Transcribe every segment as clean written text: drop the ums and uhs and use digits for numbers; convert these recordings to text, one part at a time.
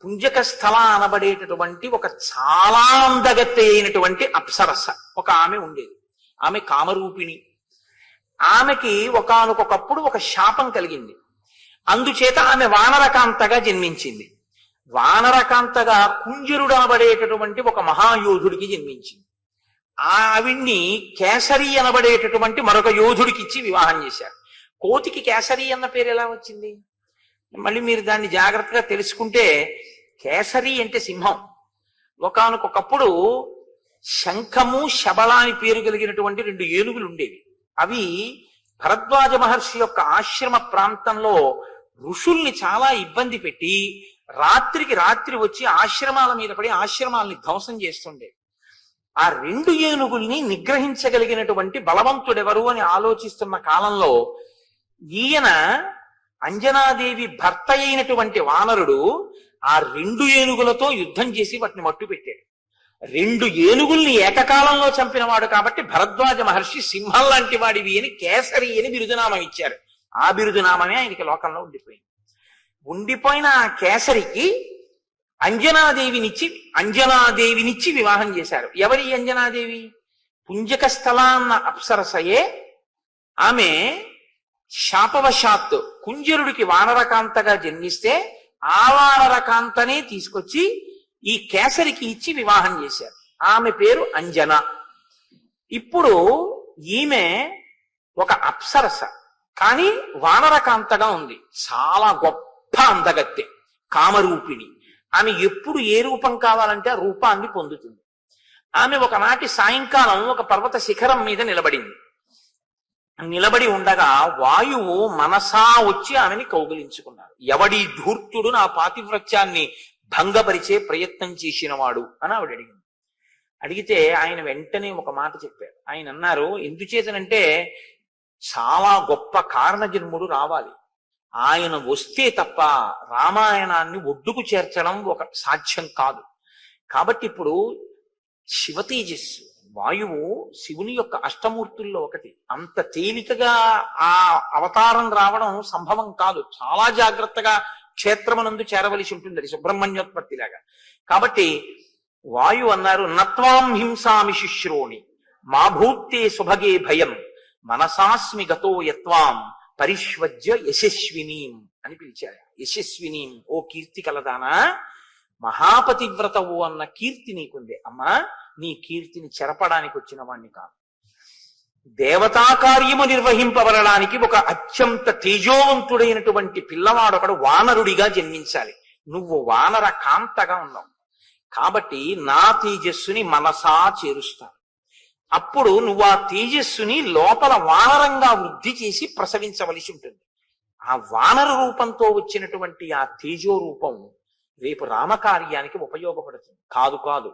పుంజక స్థల అనబడేటటువంటి ఒక చాలా అందగత్తె అయినటువంటి అప్సరస ఒక ఆమె ఉండేది. ఆమె కామరూపిణి. ఆమెకి ఒకానొకప్పుడు ఒక శాపం కలిగింది. అందుచేత ఆమె వానరకాంతగా జన్మించింది. వానరకాంతగా కుంజరుడు అనబడేటటువంటి ఒక మహాయోధుడికి జన్మించింది. ఆవిడ్ని కేసరి అనబడేటటువంటి మరొక యోధుడికి ఇచ్చి వివాహం చేశారు. కోతికి కేసరి అన్న పేరు ఎలా వచ్చింది? మళ్ళీ మీరు దాన్ని జాగ్రత్తగా తెలుసుకుంటే, కేసరి అంటే సింహం. ఒకానొకప్పుడు శంఖము శబళ అని పేరు కలిగినటువంటి 2 ఏనుగులు ఉండేవి. అవి భరద్వాజ మహర్షి యొక్క ఆశ్రమ ప్రాంతంలో ఋషుల్ని చాలా ఇబ్బంది పెట్టి రాత్రికి రాత్రి వచ్చి ఆశ్రమాల మీద పడి ఆశ్రమాలని ధ్వంసం చేస్తుండే. ఆ 2 ఏనుగుల్ని నిగ్రహించగలిగినటువంటి బలవంతుడెవరు అని ఆలోచిస్తున్న కాలంలో ఈయన అంజనాదేవి భర్త అయినటువంటి వానరుడు ఆ 2 ఏనుగులతో యుద్ధం చేసి వాటిని మట్టు పెట్టాడు. 2 ఏనుగుల్ని ఏకకాలంలో చంపినవాడు కాబట్టి భరద్వాజ మహర్షి సింహం లాంటి వాడివి అని కేసరి అని బిరుదునామం ఇచ్చారు. ఆ బిరుదునామమే ఆయనకి లోకంలో ఉండిపోయింది. ఉండిపోయిన ఆ కేసరికి అంజనాదేవినిచ్చి వివాహం చేశారు. ఎవరి అంజనాదేవి? పుంజక స్థల అన్న అప్సరసయే. ఆమె శాపవశాత్తు కుంజరుడికి వానరకాంతగా జన్మిస్తే ఆ వానరకాంతనే తీసుకొచ్చి ఈ కేసరికి ఇచ్చి వివాహం చేశారు. ఆమె పేరు అంజన. ఇప్పుడు ఈమె ఒక అప్సరస, కానీ వానరకాంతగా ఉంది. చాలా గొప్ప అందగత్తె, కామరూపిణి. ఆమె ఎప్పుడు ఏ రూపం కావాలంటే ఆ రూపాన్ని పొందుతుంది. ఆమె ఒకనాటి సాయంకాలం ఒక పర్వత శిఖరం మీద నిలబడి ఉండగా వాయువు మనసా వచ్చి ఆమెని కౌగిలించుకున్నారు. ఎవడి ధూర్తుడు నా పాతివ్రత్యాన్ని భంగపరిచే ప్రయత్నం చేసినవాడు అని ఆవిడ అడిగింది. అడిగితే ఆయన వెంటనే ఒక మాట చెప్పారు. ఆయన అన్నారు, ఎందుచేతనంటే చాలా గొప్ప కారణజన్ముడు రావాలి. ఆయన వస్తే తప్ప రామాయణాన్ని ఒడ్డుకు చేర్చడం ఒక సాధ్యం కాదు. కాబట్టి ఇప్పుడు శివ తేజస్సు, వాయువు శివుని యొక్క అష్టమూర్తుల్లో ఒకటి. అంత తేలికగా ఆ అవతారం రావడం సంభవం కాదు. చాలా జాగ్రత్తగా క్షేత్రమునందు చేరవలసి ఉంటుంది, అది సుబ్రహ్మణ్యోత్పత్తిలాగా. కాబట్టి వాయు అన్నారు, నత్వాం హింసామి శుశ్రోణి మా భూత్తే సుభగే భయం మనసాస్మి గతో యత్వాం పరిష్వజ్య యశస్వినీం అని పిలిచారు. యశస్వినీం, ఓ కీర్తి కలదానా, మహాపతివ్రతవు అన్న కీర్తి నీకుంది. అమ్మా, నీ కీర్తిని చెరపడానికి వచ్చిన వాణ్ణి కాదు. దేవతా కార్యము నిర్వహింపబడడానికి ఒక అత్యంత తేజోవంతుడైనటువంటి పిల్లవాడొకడు వానరుడిగా జన్మించాలి. నువ్వు వానర కాంతగా ఉన్నావు కాబట్టి నా తేజస్సుని మనసా చేరుస్తాను. అప్పుడు నువ్వు ఆ తేజస్సుని లోపల వానరంగా వృద్ధి చేసి ప్రసవించవలసి ఉంటుంది. ఆ వానర రూపంతో వచ్చినటువంటి ఆ తేజో రూపం రేపు రామకార్యానికి ఉపయోగపడుతుంది. కాదు,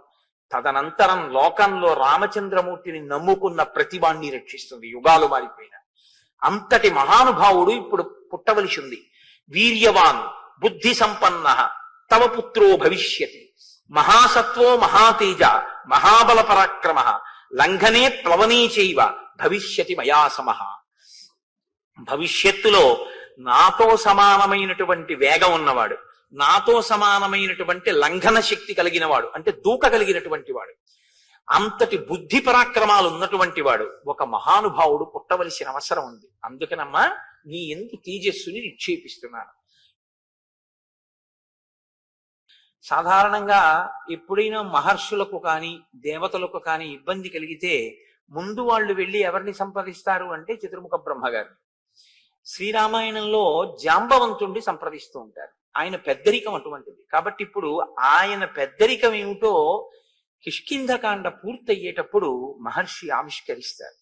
తదనంతరం లోకంలో రామచంద్రమూర్తిని నమ్ముకున్న ప్రతివాణ్ణి రక్షిస్తుంది. యుగాలు మారిపోయిన అంతటి మహానుభావుడు ఇప్పుడు పుట్టవలసి ఉంది. వీర్యవాన్ బుద్ధి సంపన్న తవ పుత్రో భవిష్యతి మహాసత్వో మహాతేజ మహాబల పరాక్రమ లంఘనే ప్లవనే చైవ భవిష్యతి మయా సమః. భవిష్యత్తులో నాతో సమానమైనటువంటి వేగం ఉన్నవాడు, నాతో సమానమైనటువంటి లంఘన శక్తి కలిగిన వాడు, అంటే దూకగలిగినటువంటి వాడు, అంతటి బుద్ధి పరాక్రమాలు ఉన్నటువంటి వాడు ఒక మహానుభావుడు పుట్టవలసిన అవసరం ఉంది. అందుకనమ్మా నీ యందు తేజస్సుని నిక్షేపిస్తున్నాను. సాధారణంగా ఎప్పుడైనా మహర్షులకు కానీ దేవతలకు కానీ ఇబ్బంది కలిగితే ముందు వాళ్ళు వెళ్ళి ఎవరిని సంప్రదిస్తారు అంటే చతుర్ముఖ బ్రహ్మగారిని. శ్రీరామాయణంలో జాంబవంతుణ్ణి సంప్రదిస్తూ ఉంటారు. ఆయన పెద్దరికం అటువంటిది. కాబట్టి ఇప్పుడు ఆయన పెద్దరికం ఏమిటో కిష్కింధకాండ పూర్తయ్యేటప్పుడు మహర్షి ఆవిష్కరిస్తారు.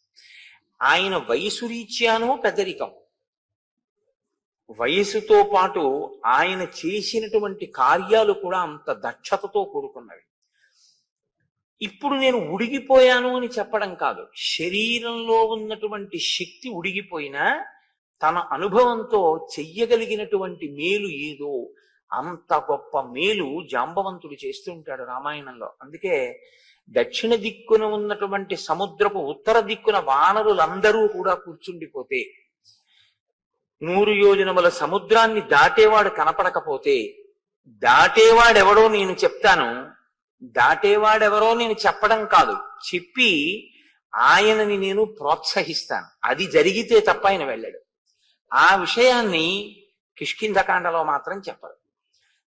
ఆయన వయసు రీత్యాను పెద్దరికం, వయసుతో పాటు ఆయన చేసినటువంటి కార్యాలు కూడా అంత దక్షతతో కూడుకున్నవి. ఇప్పుడు నేను ఉడిగిపోయాను అని చెప్పడం కాదు, శరీరంలో ఉన్నటువంటి శక్తి ఉడిగిపోయినా తన అనుభవంతో చెయ్యగలిగినటువంటి మేలు ఏదో అంత గొప్ప మేలు జాంబవంతుడు చేస్తూ ఉంటాడు రామాయణంలో. అందుకే దక్షిణ దిక్కున ఉన్నటువంటి సముద్రపు ఉత్తర దిక్కున వానరులందరూ కూడా కూర్చుండిపోతే, 100 యోజనముల సముద్రాన్ని దాటేవాడు కనపడకపోతే దాటేవాడెవడో నేను చెప్తాను, దాటేవాడెవరో నేను చెప్పడం కాదు, చెప్పి ఆయనని నేను ప్రోత్సహిస్తాను. అది జరిగితే తప్ప ఆయన వెళ్ళాడు. ఆ విషయాన్ని కిష్కింధకాండలో మాత్రం చెప్పరు.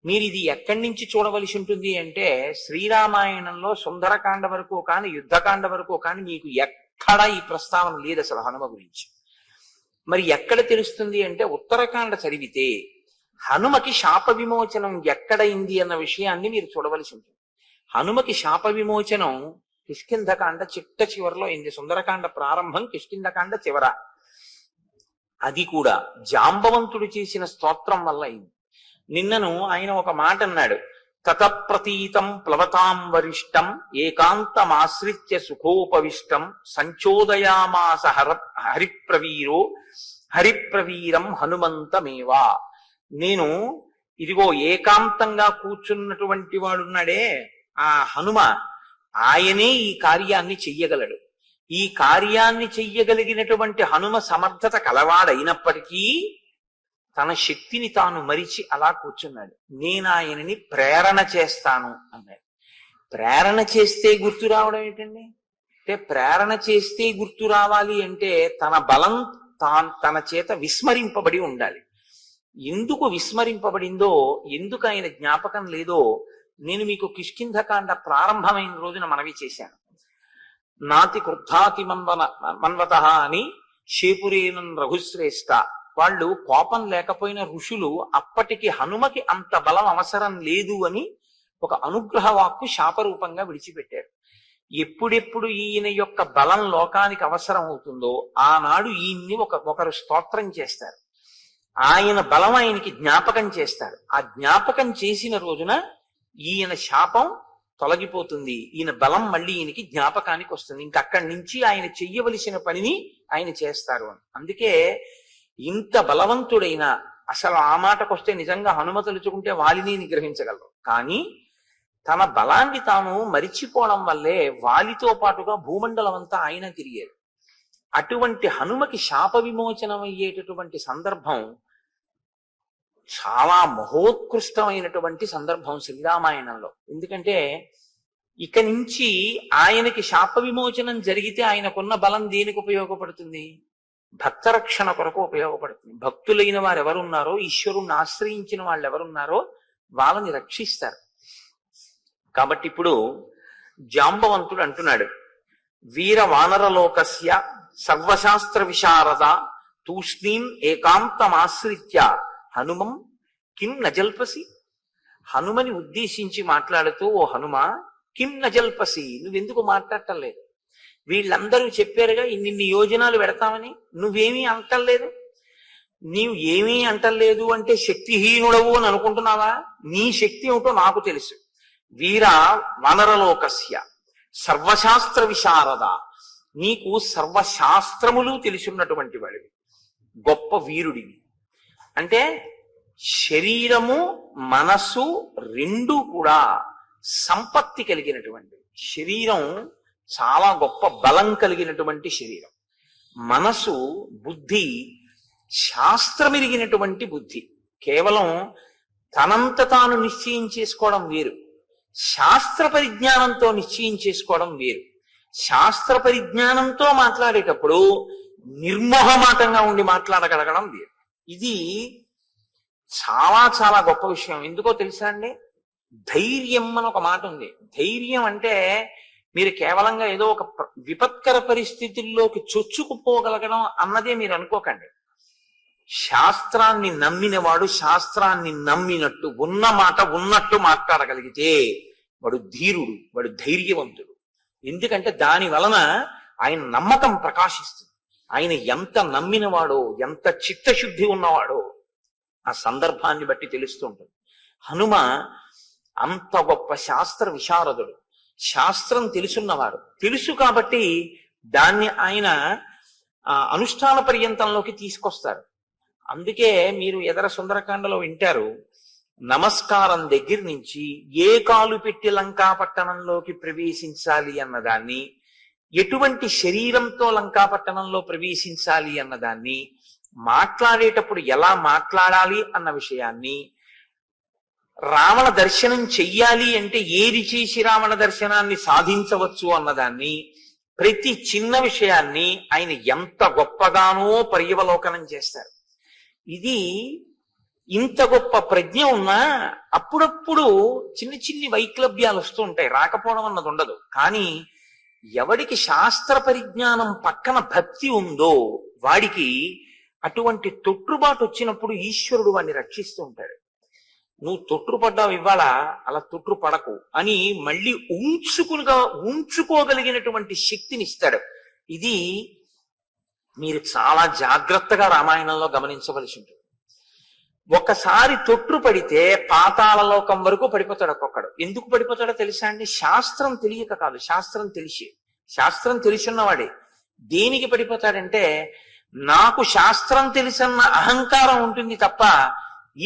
మీరు ఇది ఎక్కడి నుంచి చూడవలసి ఉంటుంది అంటే, శ్రీరామాయణంలో సుందరకాండ వరకు కానీ యుద్ధకాండ వరకు కానీ మీకు ఎక్కడ ఈ ప్రస్తావన లేదు అసలు హనుమ గురించి. మరి ఎక్కడ తెలుస్తుంది అంటే, ఉత్తరకాండ చదివితే హనుమకి శాప విమోచనం ఎక్కడైంది అన్న విషయాన్ని మీరు చూడవలసి ఉంటుంది. హనుమకి శాప విమోచనం కిష్కింధకాండ చిట్ట చివరిలో అయింది. సుందరకాండ ప్రారంభం, కిష్కింధకాండ చివర. అది కూడా జాంబవంతుడు చేసిన స్తోత్రం వల్ల అయింది. నిన్నను ఆయన ఒక మాట అన్నాడు, తతప్రతీతం ప్లవతాం వరిష్టం ఏకాంతమాశ్రిత్య సుఖోపవిష్టం సంచోదయామాస హరిప్రవీరం హనుమంతమేవా. నేను ఇదిగో ఏకాంతంగా కూర్చున్నటువంటి వాడున్నాడే ఆ హనుమ, ఆయనే ఈ కార్యాన్ని చెయ్యగలడు. ఈ కార్యాన్ని చెయ్యగలిగినటువంటి హనుమ సమర్థత కలవాడైనప్పటికీ తన శక్తిని తాను మరిచి అలా కూర్చున్నాడు. నేను ఆయనని ప్రేరణ చేస్తాను అన్నాడు. ప్రేరణ చేస్తే గుర్తు రావడం ఏంటండి అంటే, ప్రేరణ చేస్తే గుర్తు రావాలి అంటే తన బలం తన చేత విస్మరింపబడి ఉండాలి. ఎందుకు విస్మరింపబడిందో, ఎందుకు ఆయన జ్ఞాపకం లేదో నేను మీకు కిష్కింధకాండ ప్రారంభమైన రోజున మనవి చేశాను. నాతి క్రుద్ధాతి మన్వత అని శేపురేనన్ రఘుశ్రేష్ఠ. వాళ్ళు కోపం లేకపోయిన ఋషులు అప్పటికి హనుమకి అంత బలం అవసరం లేదు అని ఒక అనుగ్రహ వాక్కు శాపరూపంగా విడిచిపెట్టారు. ఎప్పుడెప్పుడు ఈయన యొక్క బలం లోకానికి అవసరం అవుతుందో ఆనాడు ఈయన్ని ఒకరు స్తోత్రం చేస్తారు. ఆయన బలం ఆయనకి జ్ఞాపకం చేస్తారు. ఆ జ్ఞాపకం చేసిన రోజున ఈయన శాపం తొలగిపోతుంది, ఈయన బలం మళ్ళీ ఈయనకి జ్ఞాపకానికి వస్తుంది. ఇంకక్కడి నుంచి ఆయన చెయ్యవలసిన పనిని ఆయన చేస్తారు అని. అందుకే ఇంత బలవంతుడైన, అసలు ఆ మాటకొస్తే నిజంగా హనుమ తలుచుకుంటే వాలిని నిగ్రహించగలరు. కానీ తన బలాన్ని తాను మరిచిపోవడం వల్లే వాలితో పాటుగా భూమండలం అంతా ఆయన తిరిగారు. అటువంటి హనుమకి శాప విమోచనం అయ్యేటటువంటి సందర్భం చాలా మహోత్కృష్టమైనటువంటి సందర్భం శ్రీరామాయణంలో. ఎందుకంటే ఇక నుంచి ఆయనకి శాప విమోచనం జరిగితే ఆయనకున్న బలం దేనికి ఉపయోగపడుతుంది? భక్తరక్షణ కొరకు ఉపయోగపడుతుంది. భక్తులైన వారు ఎవరున్నారో, ఈశ్వరుణ్ణి ఆశ్రయించిన వాళ్ళు ఎవరున్నారో వాళ్ళని రక్షిస్తారు. కాబట్టి ఇప్పుడు జాంబవంతుడు అంటున్నాడు, వీర వానరలోకస్య సర్వశాస్త్ర విశారద తూష్ణీం ఏకాంతమాశ్రిత్య హనుమం కిం నజల్పసి. హనుమని ఉద్దేశించి మాట్లాడుతూ, ఓ హనుమ కిం నజల్పసి, నువ్వెందుకు మాట్లాడటం లేదు? వీళ్ళందరూ చెప్పారుగా ఇన్ని యోజనాలు పెడతామని, నువ్వేమీ అంటలేదు. నీవు ఏమీ అంటలేదు అంటే శక్తిహీనుడవు అని అనుకుంటున్నావా? నీ శక్తి ఏమిటో నాకు తెలుసు. వీర వనరలోకస్య సర్వశాస్త్ర విశారద, నీకు సర్వశాస్త్రములు తెలుసున్నటువంటి వాడివి, గొప్ప వీరుడివి. అంటే శరీరము మనస్సు రెండూ కూడా సంపత్తి కలిగినటువంటి శరీరం, చాలా గొప్ప బలం కలిగినటువంటి శరీరం. మనసు బుద్ధి శాస్త్రమెరిగినటువంటి బుద్ధి. కేవలం తనంత తాను నిశ్చయం చేసుకోవడం వేరు, శాస్త్ర పరిజ్ఞానంతో నిశ్చయం చేసుకోవడం వేరు. శాస్త్ర పరిజ్ఞానంతో మాట్లాడేటప్పుడు నిర్మోహమాటంగా ఉండి మాట్లాడగలగడం వేరు. ఇది చాలా చాలా గొప్ప విషయం. ఎందుకో తెలుసా అండి? ధైర్యం అని ఒక మాట ఉంది. ధైర్యం అంటే మీరు కేవలంగా ఏదో ఒక విపత్కర పరిస్థితుల్లోకి చొచ్చుకుపోగలగడం అన్నదే మీరు అనుకోకండి. శాస్త్రాన్ని నమ్మినవాడు శాస్త్రాన్ని నమ్మినట్టు ఉన్న మాట ఉన్నట్టు మాట్లాడగలిగితే వాడు ధీరుడు, వాడు ధైర్యవంతుడు. ఎందుకంటే దాని వలన ఆయన నమ్మకం ప్రకాశిస్తుంది. ఆయన ఎంత నమ్మినవాడో, ఎంత చిత్తశుద్ధి ఉన్నవాడో ఆ సందర్భాన్ని బట్టి తెలుస్తూ ఉంటుంది. హనుమ అంత గొప్ప శాస్త్ర విశారదుడు, శాస్త్రం తెలుసున్నవాడు. తెలుసు కాబట్టి దాన్ని ఆయన అనుష్ఠాన పర్యంతంలోకి తీసుకొస్తారు. అందుకే మీరు ఎదర సుందరకాండలో వింటారు, నమస్కారం దగ్గర నుంచి ఏ కాలు పెట్టి లంకా పట్టణంలోకి ప్రవేశించాలి అన్నదాన్ని, ఎటువంటి శరీరంతో లంకా పట్టణంలో ప్రవేశించాలి అన్నదాన్ని, మాట్లాడేటప్పుడు ఎలా మాట్లాడాలి అన్న విషయాన్ని, రావణ దర్శనం చెయ్యాలి అంటే ఏది చేసి రావణ దర్శనాన్ని సాధించవచ్చు అన్నదాన్ని, ప్రతి చిన్న విషయాన్ని ఆయన ఎంత గొప్పగానో పర్యవలోకనం చేస్తారు. ఇది ఇంత గొప్ప ప్రజ్ఞ ఉన్నా అప్పుడప్పుడు చిన్న చిన్ని వైక్లభ్యాలు వస్తూ ఉంటాయి, రాకపోవడం అన్నది ఉండదు. కానీ ఎవడికి శాస్త్ర పరిజ్ఞానం పక్కన భక్తి ఉందో వాడికి అటువంటి తొట్టుబాటు వచ్చినప్పుడు ఈశ్వరుడు వాడిని రక్షిస్తూ ఉంటాడు. నువ్వు తొట్టుపడ్డావు ఇవాళ, అలా తొట్టు పడకు అని మళ్ళీ ఉంచుకోగలిగినటువంటి శక్తిని ఇస్తాడు. ఇది మీరు చాలా జాగ్రత్తగా రామాయణంలో గమనించవలసి ఉంటుంది. ఒకసారి తొట్టు పడితే పాతాళ లోకం వరకు పడిపోతాడు ఒక్కొక్కడు. ఎందుకు పడిపోతాడో తెలుసా అండి? శాస్త్రం తెలియక కాదు, శాస్త్రం తెలిసిన్నవాడే. దేనికి పడిపోతాడంటే, నాకు శాస్త్రం తెలిసన్న అహంకారం ఉంటుంది తప్ప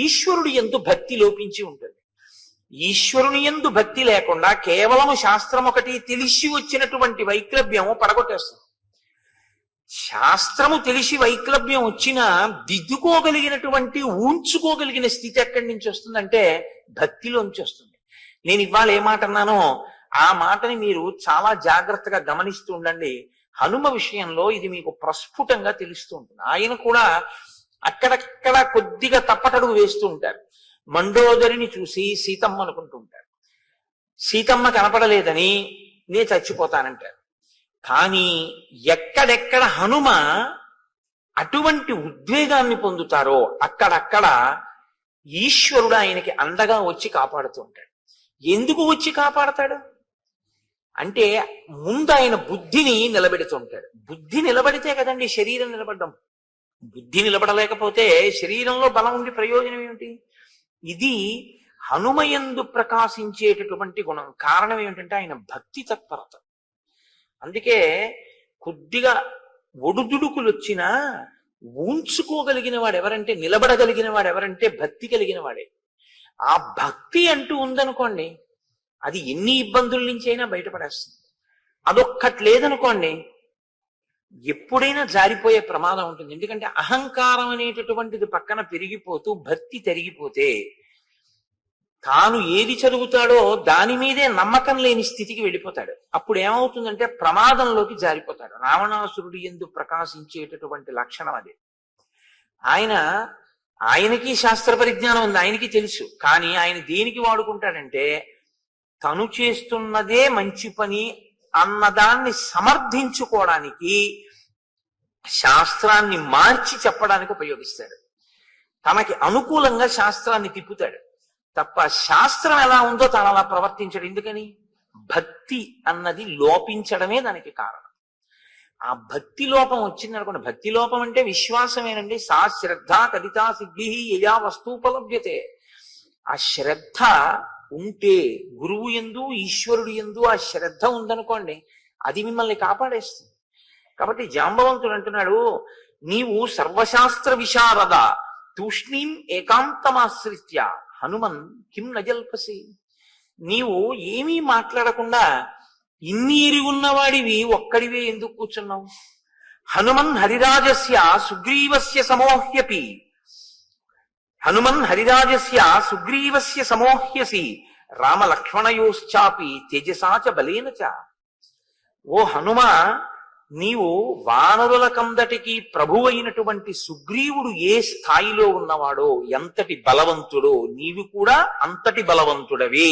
ఈశ్వరుడు యందు భక్తి లోపించి ఉంటుంది. ఈశ్వరుని యందు భక్తి లేకుండా కేవలము శాస్త్రం ఒకటి తెలిసి వచ్చినటువంటి వైక్లభ్యం పడగొట్టేస్తుంది. శాస్త్రము తెలిసి వైక్లభ్యం వచ్చినా దిద్దుకోగలిగినటువంటి ఉంచుకోగలిగిన స్థితి ఎక్కడి నుంచి వస్తుందంటే భక్తిలోంచి వస్తుంది. నేను ఇవాళ ఏ మాట అన్నానో ఆ మాటని మీరు చాలా జాగ్రత్తగా గమనిస్తూ ఉండండి. హనుమ విషయంలో ఇది మీకు ప్రస్ఫుటంగా తెలుస్తూ ఉంటుంది. ఆయన కూడా అక్కడక్కడ కొద్దిగా తప్పటడుగు వేస్తూ ఉంటారు. మండోదరిని చూసి సీతమ్మ అనుకుంటూ ఉంటారు. సీతమ్మ కనపడలేదని నే చచ్చిపోతానంటారు. కానీ ఎక్కడెక్కడ హనుమ అటువంటి ఉద్వేగాన్ని పొందుతారో అక్కడక్కడ ఈశ్వరుడు ఆయనకి అండగా వచ్చి కాపాడుతూ ఉంటాడు. ఎందుకు వచ్చి కాపాడతాడు అంటే ముందు ఆయన బుద్ధిని నిలబెడుతుంటాడు. బుద్ధి నిలబడితే కదండి శరీరం నిలబడ్డం. బుద్ధి నిలబడలేకపోతే శరీరంలో బలం ఉండి ప్రయోజనం ఏమిటి? ఇది హనుమయందు ప్రకాశించేటటువంటి గుణం. కారణం ఏమిటంటే ఆయన భక్తి తత్పరత. అందుకే కొద్దిగా ఒడుదుడుకులు వచ్చినా ఉంచుకోగలిగిన వాడు ఎవరంటే, నిలబడగలిగిన వాడు ఎవరంటే భక్తి కలిగిన వాడే. ఆ భక్తి అంటూ ఉందనుకోండి, అది ఎన్ని ఇబ్బందుల నుంచి అయినా బయటపడేస్తుంది. అదొక్కటి లేదనుకోండి, ఎప్పుడైనా జారిపోయే ప్రమాదం ఉంటుంది. ఎందుకంటే అహంకారం అనేటటువంటిది పక్కన పెరిగిపోతూ భక్తి తరిగిపోతే తాను ఏది చదువుతాడో దాని మీదే నమ్మకం లేని స్థితికి వెళ్ళిపోతాడు. అప్పుడు ఏమవుతుందంటే ప్రమాదంలోకి జారిపోతాడు. రావణాసురుడు యందు ప్రకాశించేటటువంటి లక్షణం అది. ఆయనకి శాస్త్ర పరిజ్ఞానం ఉంది, ఆయనకి తెలుసు. కానీ ఆయన దేనికి వాడుకుంటాడంటే తను చేస్తున్నదే మంచి పని అన్నదాన్ని సమర్థించుకోవడానికి, శాస్త్రాన్ని మార్చి చెప్పడానికి ఉపయోగిస్తాడు. తనకి అనుకూలంగా శాస్త్రాన్ని తిప్పుతాడు తప్ప శాస్త్రం ఎలా ఉందో తాను అలా ప్రవర్తించడు. ఎందుకని? భక్తి అన్నది లోపించడమే దానికి కారణం. ఆ భక్తి లోపం వచ్చిందనుకోండి, భక్తి లోపం అంటే విశ్వాసమేనండి. సా శ్రద్ధ కదితా సిద్ధి యయా వస్తూపలభ్యతే. ఆ శ్రద్ధ ఉంటే, గురువు యందు ఈశ్వరుడు యందు ఆ శ్రద్ధ ఉందనుకోండి, అది మిమ్మల్ని కాపాడేస్తుంది. కాబట్టి జాంబవంతుడు అంటున్నాడు, నీవు సర్వశాస్త్ర విశారద తూష్ణీం ఏకాంతమాశ్రిత్య హనుమన్ కిం నజల్పసి. నీవు ఏమీ మాట్లాడకుండా ఇన్ని ఎరుగున్నవాడివి ఒక్కడివే ఎందుకు కూర్చున్నావు? హనుమన్ హరిరాజస్య సుగ్రీవస్య సమోహ్యపి సుగ్రీవస్య సమోహ్యసి రామలక్ష్మణయోశ్చాపి తేజసాచ బలేన చ. ఓ హనుమ, నీవు వానరుల కందటికి ప్రభు అయినటువంటి సుగ్రీవుడు ఏ స్థాయిలో ఉన్నవాడో, ఎంతటి బలవంతుడో, నీవు కూడా అంతటి బలవంతుడవే.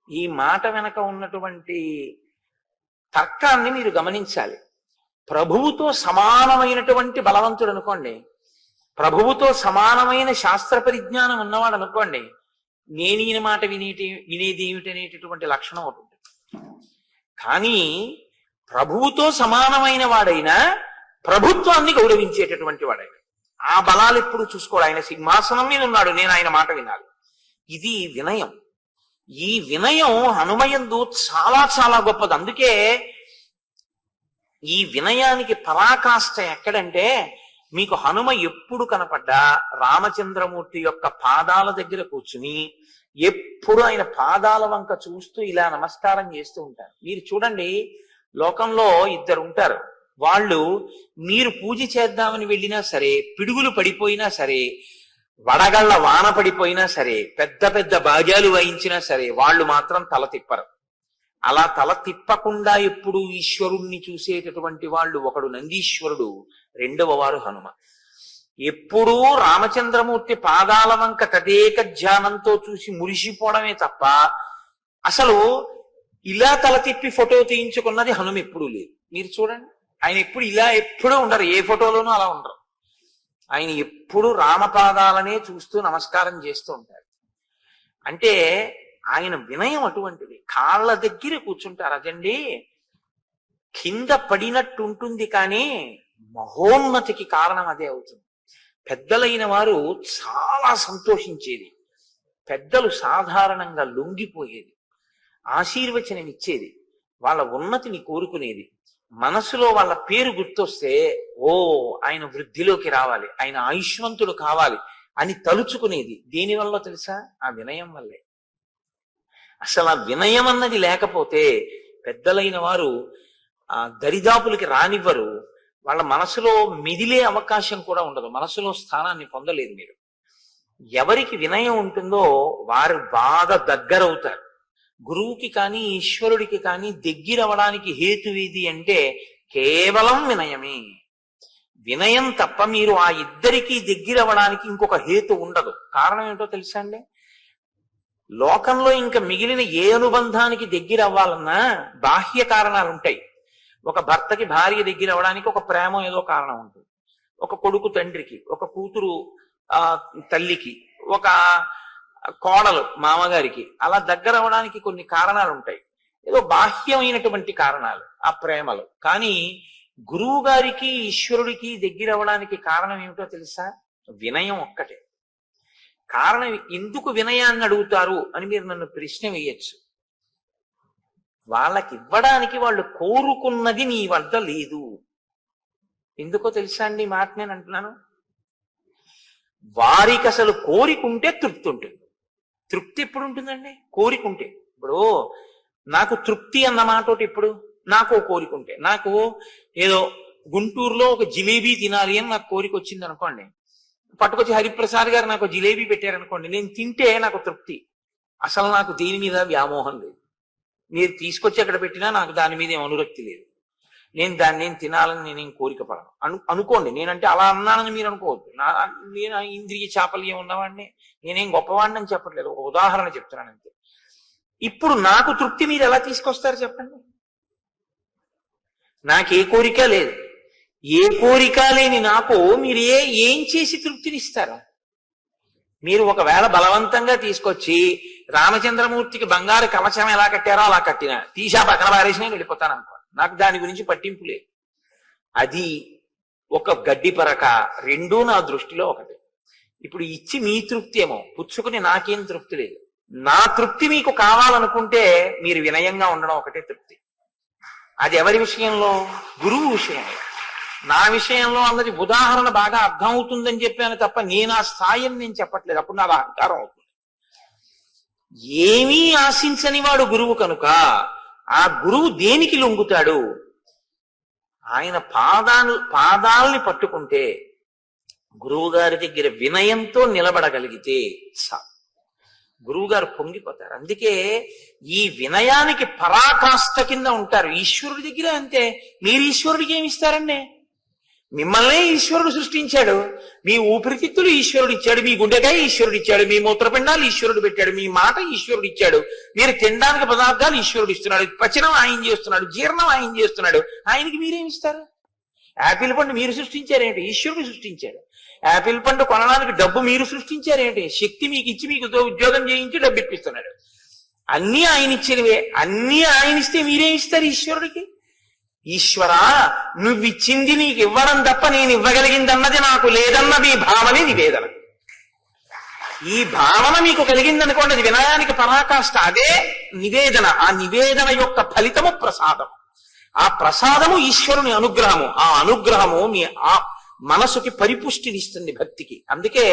ఈ మాట వెనక ఉన్నటువంటి తర్కాన్ని మీరు గమనించాలి. ప్రభువుతో సమానమైనటువంటి బలవంతుడు అనుకోండి, ప్రభువుతో సమానమైన శాస్త్ర పరిజ్ఞానం ఉన్నవాడు అనుకోండి, నేను ఈయన మాట వినేది ఏమిటనేటటువంటి లక్షణం ఒకటి ఉంటుంది. కానీ ప్రభువుతో సమానమైన వాడైనా ప్రభుత్వాన్ని గౌరవించేటటువంటి వాడైనా ఆ బలాలు ఎప్పుడు చూసుకోడు. ఆయన సింహాసనం మీద ఉన్నాడు, నేను ఆయన మాట వినాలి. ఇది వినయం. ఈ వినయం హనుమయందు చాలా చాలా గొప్పది. అందుకే ఈ వినయానికి పరాకాష్ట ఎక్కడంటే, మీకు హనుమ ఎప్పుడు కనపడ్డా రామచంద్రమూర్తి యొక్క పాదాల దగ్గర కూర్చుని ఎప్పుడు ఆయన పాదాల వంక చూస్తూ ఇలా నమస్కారం చేస్తూ ఉంటారు. మీరు చూడండి, లోకంలో ఇద్దరు ఉంటారు. వాళ్ళు మీరు పూజ చేద్దామని వెళ్ళినా సరే, పిడుగులు పడిపోయినా సరే, వడగళ్ల వాన పడిపోయినా సరే, పెద్ద పెద్ద బాజాలు వాయించినా సరే, వాళ్ళు మాత్రం తల తిప్పరు. అలా తల తిప్పకుండా ఎప్పుడు ఈశ్వరుణ్ణి చూసేటటువంటి వాళ్ళు ఒకడు నందీశ్వరుడు, రెండవ వారు హనుమ. ఎప్పుడూ రామచంద్రమూర్తి పాదాల వంక తదేక ధ్యానంతో చూసి మురిసిపోవడమే తప్ప అసలు ఇలా తల తిప్పి ఫోటో తీయించుకున్నది హనుమ ఎప్పుడూ లేదు. మీరు చూడండి, ఆయన ఎప్పుడు ఇలా ఎప్పుడూ ఉండరు, ఏ ఫోటోలోనూ అలా ఉండరు. ఆయన ఎప్పుడు రామపాదాలనే చూస్తూ నమస్కారం చేస్తూ ఉంటారు. అంటే ఆయన వినయం అటువంటిది. కాళ్ళ దగ్గర కూర్చుంటారు, అదండి కింద పడినట్టు ఉంటుంది, కానీ మహోన్నతికి కారణం అదే అవుతుంది. పెద్దలైన వారు చాలా సంతోషించేది, పెద్దలు సాధారణంగా లొంగిపోయేది, ఆశీర్వచనం ఇచ్చేది, వాళ్ళ ఉన్నతిని కోరుకునేది. మనసులో వాళ్ళ పేరు గుర్తొస్తే ఓ ఆయన వృద్ధిలోకి రావాలి, ఆయన ఆయుష్మంతుడు కావాలి అని తలుచుకునేది. దేనివల్ల తెలుసా? ఆ వినయం వల్లే. అసలు ఆ వినయం అన్నది లేకపోతే పెద్దలైన వారు ఆ దరిదాపులకి రానివ్వరు. వాళ్ళ మనసులో మిదిలే అవకాశం కూడా ఉండదు, మనసులో స్థానాన్ని పొందలేదు. మీరు ఎవరికి వినయం ఉంటుందో వారు బాగా దగ్గరవుతారు. గురువుకి కానీ ఈశ్వరుడికి కానీ దగ్గరవడానికి హేతువేది అంటే కేవలం వినయమే. వినయం తప్ప మీరు ఆ ఇద్దరికీ దగ్గరవడానికి ఇంకొక హేతు ఉండదు. కారణం ఏంటో తెలుసా అండి? లోకంలో ఇంకా మిగిలిన ఏ అనుబంధానికి దగ్గర అవ్వాలన్నా బాహ్య కారణాలు ఉంటాయి. ఒక భర్తకి భార్య దగ్గర అవ్వడానికి ఒక ప్రేమ ఏదో కారణం ఉంటుంది, ఒక కొడుకు తండ్రికి, ఒక కూతురు తల్లికి, ఒక కోడలు మామగారికి, అలా దగ్గర అవ్వడానికి కొన్ని కారణాలు ఉంటాయి, ఏదో బాహ్యమైనటువంటి కారణాలు ఆ ప్రేమలు. కానీ గురువు గారికి ఈశ్వరుడికి దగ్గర అవ్వడానికి కారణం ఏమిటో తెలుసా? వినయం ఒక్కటే కారణం. ఎందుకు వినయాన్ని అడుగుతారు అని మీరు నన్ను ప్రశ్న వేయచ్చు. వాళ్ళకి ఇవ్వడానికి వాళ్ళు కోరుకున్నది నీ వద్ద లేదు. ఎందుకో తెలుసా అండి మాట నేను అంటున్నాను? వారికి అసలు కోరికుంటే తృప్తి ఉంటుంది. తృప్తి ఎప్పుడు ఉంటుందండి? కోరికుంటే. ఇప్పుడు నాకు తృప్తి అన్న మాట ఒకటి, ఇప్పుడు నాకు కోరికుంటే, నాకు ఏదో గుంటూరులో ఒక జిలేబీ తినాలి అని నాకు కోరిక వచ్చింది అనుకోండి, పట్టుకొచ్చి హరిప్రసాద్ గారు నాకు జిలేబీ పెట్టారనుకోండి, నేను తింటే నాకు తృప్తి. అసలు నాకు దీని మీద వ్యామోహం లేదు. మీరు తీసుకొచ్చి అక్కడ పెట్టినా నాకు దాని మీద ఏం అనురక్తి లేదు. నేను తినాలని నేనేం కోరిక పడను అనుకోండి. నేనంటే అలా అన్నానని మీరు అనుకోవద్దు. నేను ఇంద్రియ చాపల్యం ఉన్నవాడిని, నేనేం గొప్పవాడిని అని చెప్పట్లేదు, ఒక ఉదాహరణ చెప్తున్నాను అంతే. ఇప్పుడు నాకు తృప్తి మీరు ఎలా తీసుకొస్తారు చెప్పండి? నాకే కోరిక లేదు. ఏ కోరిక లేని నాకు మీరు ఏం చేసి తృప్తినిస్తారు? మీరు ఒకవేళ బలవంతంగా తీసుకొచ్చి రామచంద్రమూర్తికి బంగారు కవచం ఎలా కట్టారో అలా కట్టినా, తీసా పక్కన పారేసినా వెళ్ళిపోతాను అనుకో, నాకు దాని గురించి పట్టింపు లేదు. అది ఒక గడ్డి పరక, రెండూ నా దృష్టిలో ఒకటి. ఇప్పుడు ఇచ్చి మీ తృప్తి ఏమో, పుచ్చుకుని నాకేం తృప్తి లేదు. నా తృప్తి మీకు కావాలనుకుంటే మీరు వినయంగా ఉండడం ఒకటే తృప్తి. అది ఎవరి విషయంలో? గురువు విషయంలో. నా విషయంలో అన్నది ఉదాహరణ బాగా అర్థం అవుతుందని చెప్పాను తప్ప నేను ఆ స్థాయిని నేను చెప్పట్లేదు. అప్పుడు నాది అహంకారం అవుతుంది. ఏమీ ఆశించని వాడు గురువు కనుక ఆ గురువు దేనికి లొంగుతాడు? ఆయన పాదాలని పట్టుకుంటే, గురువు గారి దగ్గర వినయంతో నిలబడగలిగితే గురువు గారు పొంగిపోతారు. అందుకే ఈ వినయానికి పరాకాష్ఠ కింద ఉంటారు. ఈశ్వరుడి దగ్గర అంతే. మీరు ఈశ్వరుడికి ఏమి ఇస్తారండి? మిమ్మల్నే ఈశ్వరుడు సృష్టించాడు. మీ ఊపిరితిత్తులు ఈశ్వరుడు ఇచ్చాడు, మీ గుండెకాయ ఈశ్వరుడు ఇచ్చాడు, మీ మూత్రపిండాలు ఈశ్వరుడు పెట్టాడు, మీ మాట ఈశ్వరుడు ఇచ్చాడు, మీరు తినడానికి పదార్థాలు ఈశ్వరుడు ఇస్తున్నాడు, పచనం ఆయన చేస్తున్నాడు, జీర్ణం ఆయన చేస్తున్నాడు. ఆయనకి మీరేమి ఇస్తారు? యాపిల్ పండు మీరు సృష్టించారేంటి? ఈశ్వరుడు సృష్టించాడు. యాపిల్ పండు కొనడానికి డబ్బు మీరు సృష్టించారేంటి? శక్తి మీకు ఇచ్చి మీకు ఉద్యోగం చేయించి డబ్బు ఇప్పిస్తున్నాడు. అన్నీ ఆయన ఇచ్చినవే. అన్నీ ఆయన ఇస్తే మీరేం ఇస్తారు ఈశ్వరుడికి? ఈశ్వరా, నువ్విచ్చింది నీకు ఇవ్వడం తప్ప నేను ఇవ్వగలిగిందన్నది నాకు లేదన్నది భావనే నివేదన. ఈ భావన మీకు కలిగిందనుకోండి, అది వినయానికి పరాకాష్ఠ, అదే నివేదన. ఆ నివేదన యొక్క ఫలితము ప్రసాదం. ఆ ప్రసాదము ఈశ్వరుని అనుగ్రహము. ఆ అనుగ్రహము మీ ఆ మనసుకి పరిపుష్టినిస్తుంది, భక్తికి. అందుకే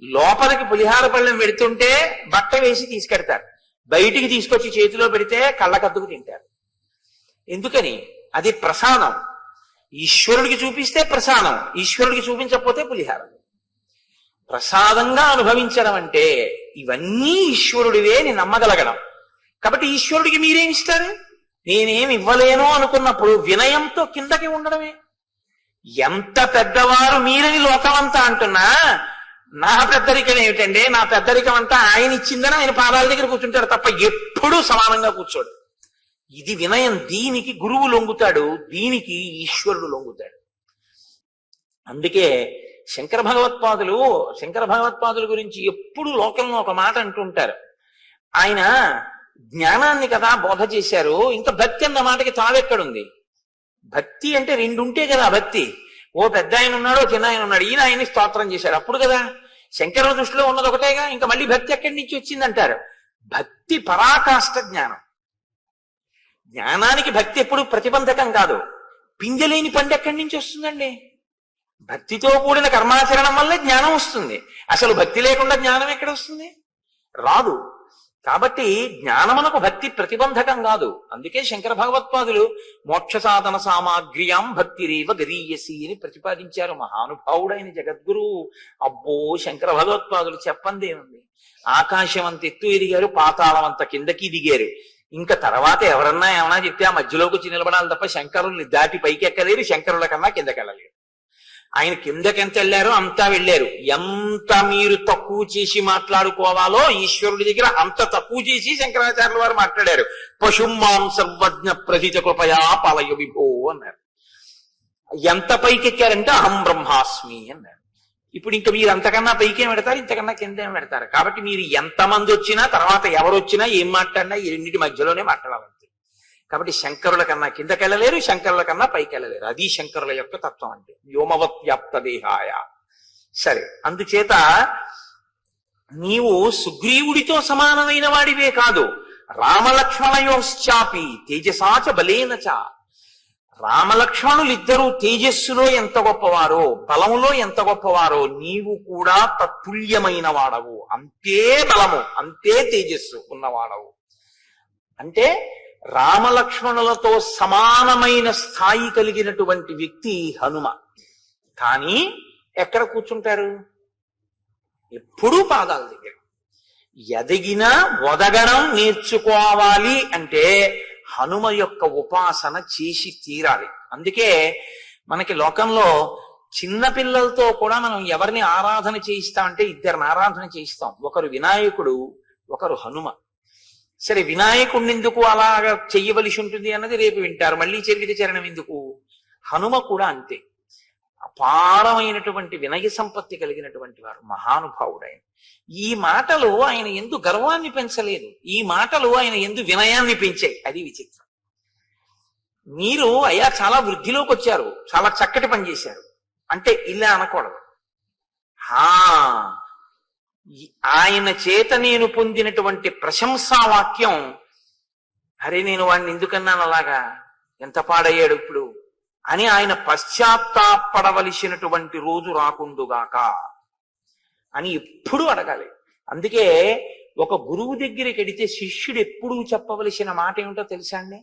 లోపలికి పులిహార పళ్ళెం పెడుతుంటే బట్ట వేసి తీసుకెడతారు, బయటికి తీసుకొచ్చి చేతిలో పెడితే కళ్ళకద్దుకు తింటారు. ఎందుకని? అది ప్రసాదం. ఈశ్వరుడికి చూపిస్తే ప్రసాదం, ఈశ్వరుడికి చూపించకపోతే పులిహారం. ప్రసాదంగా అనుభవించడం అంటే ఇవన్నీ ఈశ్వరుడివే అని నమ్మగలగడం. కాబట్టి ఈశ్వరుడికి మీరేమి ఇస్తారు? నేనేమి ఇవ్వలేను అనుకున్నప్పుడు వినయంతో కిందకి ఉండడమే. ఎంత పెద్దవారు మీరని లోకమంతా అంటున్నా, నా పెద్దరికం ఏమిటండి, నా పెద్దరికం అంతా ఆయన ఇచ్చిందని ఆయన పాదాల దగ్గర కూర్చుంటాడు తప్ప ఎప్పుడూ సమానంగా కూర్చోడు. ఇది వినయం. దీనికి గురువు లొంగుతాడు, దీనికి ఈశ్వరుడు లొంగుతాడు. అందుకే శంకర భగవత్పాదుల గురించి ఎప్పుడు లోకంలో ఒక మాట అంటుంటారు. ఆయన జ్ఞానాన్ని కదా బోధ చేశారు, ఇంకా భక్తి అన్న మాటకి తావెక్కడుంది? భక్తి అంటే రెండు ఉంటే కదా భక్తి. ఓ పెద్ద ఆయన ఉన్నాడు, చిన్న ఆయన ఉన్నాడు, ఈయన ఆయన్ని స్తోత్రం చేశాడు అప్పుడు కదా. శంకరుల దృష్టిలో ఉన్నది ఒకటేగా, ఇంకా మళ్ళీ భక్తి ఎక్కడి నుంచి వచ్చిందంటారు. భక్తి పరాకాష్ఠ జ్ఞానం. జ్ఞానానికి భక్తి ఎప్పుడు ప్రతిబంధకం కాదు. పింజలేని పండు ఎక్కడి నుంచి వస్తుందండి? భక్తితో కూడిన కర్మాచరణం వల్లే జ్ఞానం వస్తుంది. అసలు భక్తి లేకుండా జ్ఞానం ఎక్కడ వస్తుంది? రాదు. కాబట్టి జ్ఞానమునకు భక్తి ప్రతిబంధకం కాదు. అందుకే శంకర భగవత్పాదులు మోక్ష సాధన సామాగ్ర్యాం భక్తిరేవ గరీయసి అని ప్రతిపాదించారు. మహానుభావుడైన జగద్గురువు. అబ్బో, శంకర భగవత్పాదులు చెప్పందేముంది. ఆకాశం అంత ఎత్తు ఎదిగారు, పాతాళం అంత కిందకి దిగారు. ఇంకా తర్వాత ఎవరన్నా ఏమన్నా చెప్తే ఆ మధ్యలోకి వచ్చి నిలబడాలి తప్ప శంకరుల్ని దాటి పైకి ఎక్కలేరు, శంకరుల కన్నా కిందకి వెళ్ళలేరు. ఆయన కిందకెంత వెళ్ళారో అంతా వెళ్ళారు. ఎంత మీరు తక్కువ చేసి మాట్లాడుకోవాలో ఈశ్వరుడి దగ్గర అంత తక్కువ చేసి శంకరాచార్యుల వారు మాట్లాడారు. పశుమాం సర్వజ్ఞ ప్రథిత కృపయా పాలయ విభో అన్నారు. ఎంత పైకెక్కారంటే అహం బ్రహ్మాస్మి అన్నారు. ఇప్పుడు ఇంకా మీరు అంతకన్నా పైకేం పెడతారు, ఇంతకన్నా కిందేం పెడతారు. కాబట్టి మీరు ఎంతమంది వచ్చినా, తర్వాత ఎవరు వచ్చినా, ఏం మాట్లాడినా ఈ రెండింటి మధ్యలోనే మాట్లాడాలంతే. కాబట్టి శంకరుల కన్నా కిందకెళ్ళలేరు, శంకరుల కన్నా పైకి వెళ్ళలేరు. అది శంకరుల యొక్క తత్వం అంటే వ్యోమవత్ వ్యాప్త దేహాయ. సరే, అందుచేత నీవు సుగ్రీవుడితో సమానమైన వాడివే కాదు, రామలక్ష్మణయోశ్చాపి తేజసాచ బలేనచ. రామలక్ష్మణులిద్దరూ తేజస్సులో ఎంత గొప్పవారో, బలములో ఎంత గొప్పవారో, నీవు కూడా తత్తుల్యమైన వాడవు. అంతే బలము, అంతే తేజస్సు ఉన్నవాడవు. అంటే రామలక్ష్మణులతో సమానమైన స్థాయి కలిగినటువంటి వ్యక్తి హనుమ. కానీ ఎక్కడ కూర్చుంటారు? ఎప్పుడూ పాదాల దగ్గర. ఎదిగినా ఒదగడం నేర్చుకోవాలి అంటే హనుమ యొక్క ఉపాసన చేసి తీరాలి. అందుకే మనకి లోకంలో చిన్న పిల్లలతో కూడా మనం ఎవరిని ఆరాధన చేయిస్తామంటే ఇద్దరిని ఆరాధన చేయిస్తాం. ఒకరు వినాయకుడు, ఒకరు హనుమ. సరే, వినాయకుడిని ఎందుకు అలాగా చెయ్యవలసి ఉంటుంది అన్నది రేపు వింటారు. మళ్ళీ చరిత్ర చరణం ఎందుకు? హనుమ కూడా అంతే. అపారమైనటువంటి వినయ సంపత్తి కలిగినటువంటి వారు, మహానుభావుడైన. ఈ మాటలు ఆయన ఎందు గర్వాన్ని పెంచలేదు, ఈ మాటలు ఆయన ఎందు వినయాన్ని పెంచాయి. అది విచిత్రం. మీరు అయ్యా చాలా వృద్ధిలోకి వచ్చారు, చాలా చక్కటి పని చేశారు అంటే ఇలా అనకూడదు. ఆయన చేత నేను పొందినటువంటి ప్రశంసా వాక్యం, అరే నేను వాడిని ఎందుకన్నాను అలాగా, ఎంత పాడయ్యాడు ఇప్పుడు అని ఆయన పశ్చాత్తాపడవలసినటువంటి రోజు రాకుండుగాక అని ఎప్పుడూ అడగాలి. అందుకే ఒక గురువు దగ్గరికి వెడితే శిష్యుడు ఎప్పుడూ చెప్పవలసిన మాట ఏమిటో తెలుసా అండి?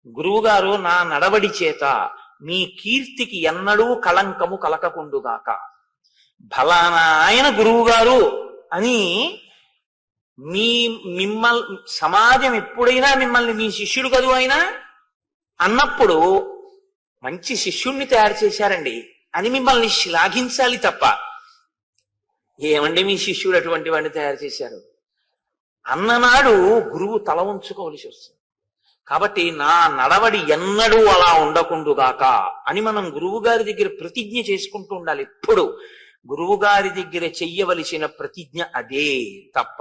గురువు గారు, నా నడవడి చేత మీ కీర్తికి ఎన్నడూ కళంకము కలకకుండుగాక. ఫలానా ఆయన గురువు గారు అని సమాజం ఎప్పుడైనా మిమ్మల్ని మీ శిష్యుడు కదూ అయినా అన్నప్పుడు మంచి శిష్యుణ్ణి తయారు చేశారండి అని మిమ్మల్ని శ్లాఘించాలి తప్ప, ఏమండి మీ శిష్యుడు అటువంటి వాడిని తయారు చేశారు అన్ననాడు గురువు తల ఉంచుకోవలసి వస్తుంది. కాబట్టి నా నడవడి ఎన్నడూ అలా ఉండకుండుగాక అని మనం గురువు గారి దగ్గర ప్రతిజ్ఞ చేసుకుంటూ ఉండాలి. ఎప్పుడు గురువు గారి దగ్గర చెయ్యవలసిన ప్రతిజ్ఞ అదే తప్ప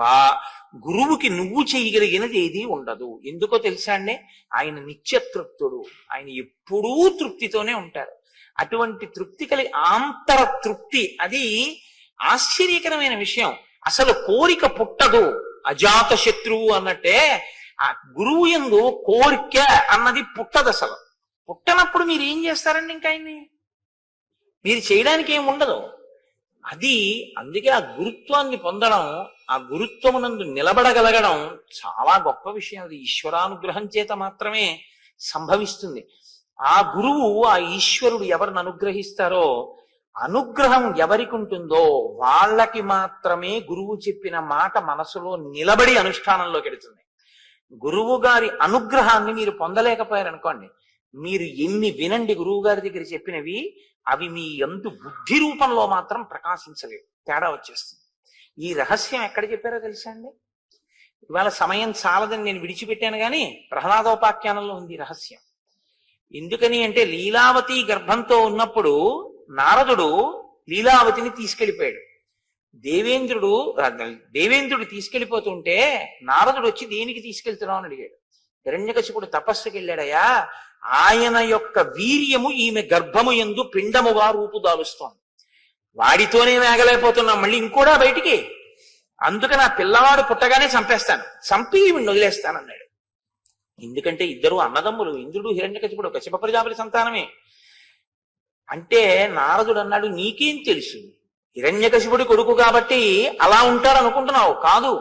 గురువుకి నువ్వు చేయగలిగినది ఏది ఉండదు. ఎందుకో తెలుసా అండి? ఆయన నిత్యతృప్తుడు, ఆయన ఎప్పుడూ తృప్తితోనే ఉంటారు. అటువంటి తృప్తి కలిగి ఆంతర తృప్తి, అది ఆశ్చర్యకరమైన విషయం. అసలు కోరిక పుట్టదు, అజాత శత్రువు అన్నట్టే ఆ గురువు యందు కోరిక అన్నది పుట్టదు. అసలు పుట్టనప్పుడు మీరు ఏం చేస్తారండి? ఇంకా ఆయన్ని మీరు చేయడానికి ఏం ఉండదు. అది అందుకే ఆ గురుత్వాన్ని పొందడం, ఆ గురుత్వమునందు నిలబడగలగడం చాలా గొప్ప విషయం. అది ఈశ్వరానుగ్రహం చేత మాత్రమే సంభవిస్తుంది. ఆ గురువు, ఆ ఈశ్వరుడు ఎవరిని అనుగ్రహిస్తారో అనుగ్రహం ఎవరికి ఉంటుందో వాళ్ళకి మాత్రమే గురువు చెప్పిన మాట మనసులో నిలబడి అనుష్ఠానంలోకి వెడుతుంది. గురువు గారి అనుగ్రహాన్ని మీరు పొందలేకపోయారనుకోండి, మీరు ఎన్ని వినండి గురువు గారి దగ్గర చెప్పినవి, అవి మీ యందు బుద్ధి రూపంలో మాత్రం ప్రకాశించలేవు, తేడా వచ్చేస్తుంది. ఈ రహస్యం ఎక్కడ చెప్పారో తెలుసా అండి? ఇవాళ సమయం చాలదని నేను విడిచిపెట్టాను, కానీ ప్రహ్లాదోపాఖ్యానంలో ఉంది రహస్యం. ఎందుకని అంటే, లీలావతి గర్భంతో ఉన్నప్పుడు నారదుడు లీలావతిని తీసుకెళ్లిపోయాడు. దేవేంద్రుడు తీసుకెళ్లిపోతుంటే నారదుడు వచ్చి దేనికి తీసుకెళ్తున్నావు అని అడిగాడు. హిరణ్యకశిపుడు తపస్సుకి వెళ్ళాడయా, ఆయన యొక్క వీర్యము ఈమె గర్భము యందు పిండముగా రూపుదాలుస్తోంది, వాడితోనే వేగలేకపోతున్నాం, మళ్ళీ ఇంకోడా బయటికి, అందుకని ఆ పిల్లవాడు పుట్టగానే చంపేస్తాను, చంపి ఈవిని వదిలేస్తానన్నాడు. ఎందుకంటే ఇద్దరు అన్నదమ్ములు, ఇంద్రుడు హిరణ్యకశిపుడు కశ్యప ప్రజాపతి సంతానమే. అంటే నారదుడు అన్నాడు, నీకేం తెలుసు, హిరణ్యకశిపుడి కొడుకు కాబట్టి అలా ఉంటాడు అనుకుంటున్నావు, కాదు,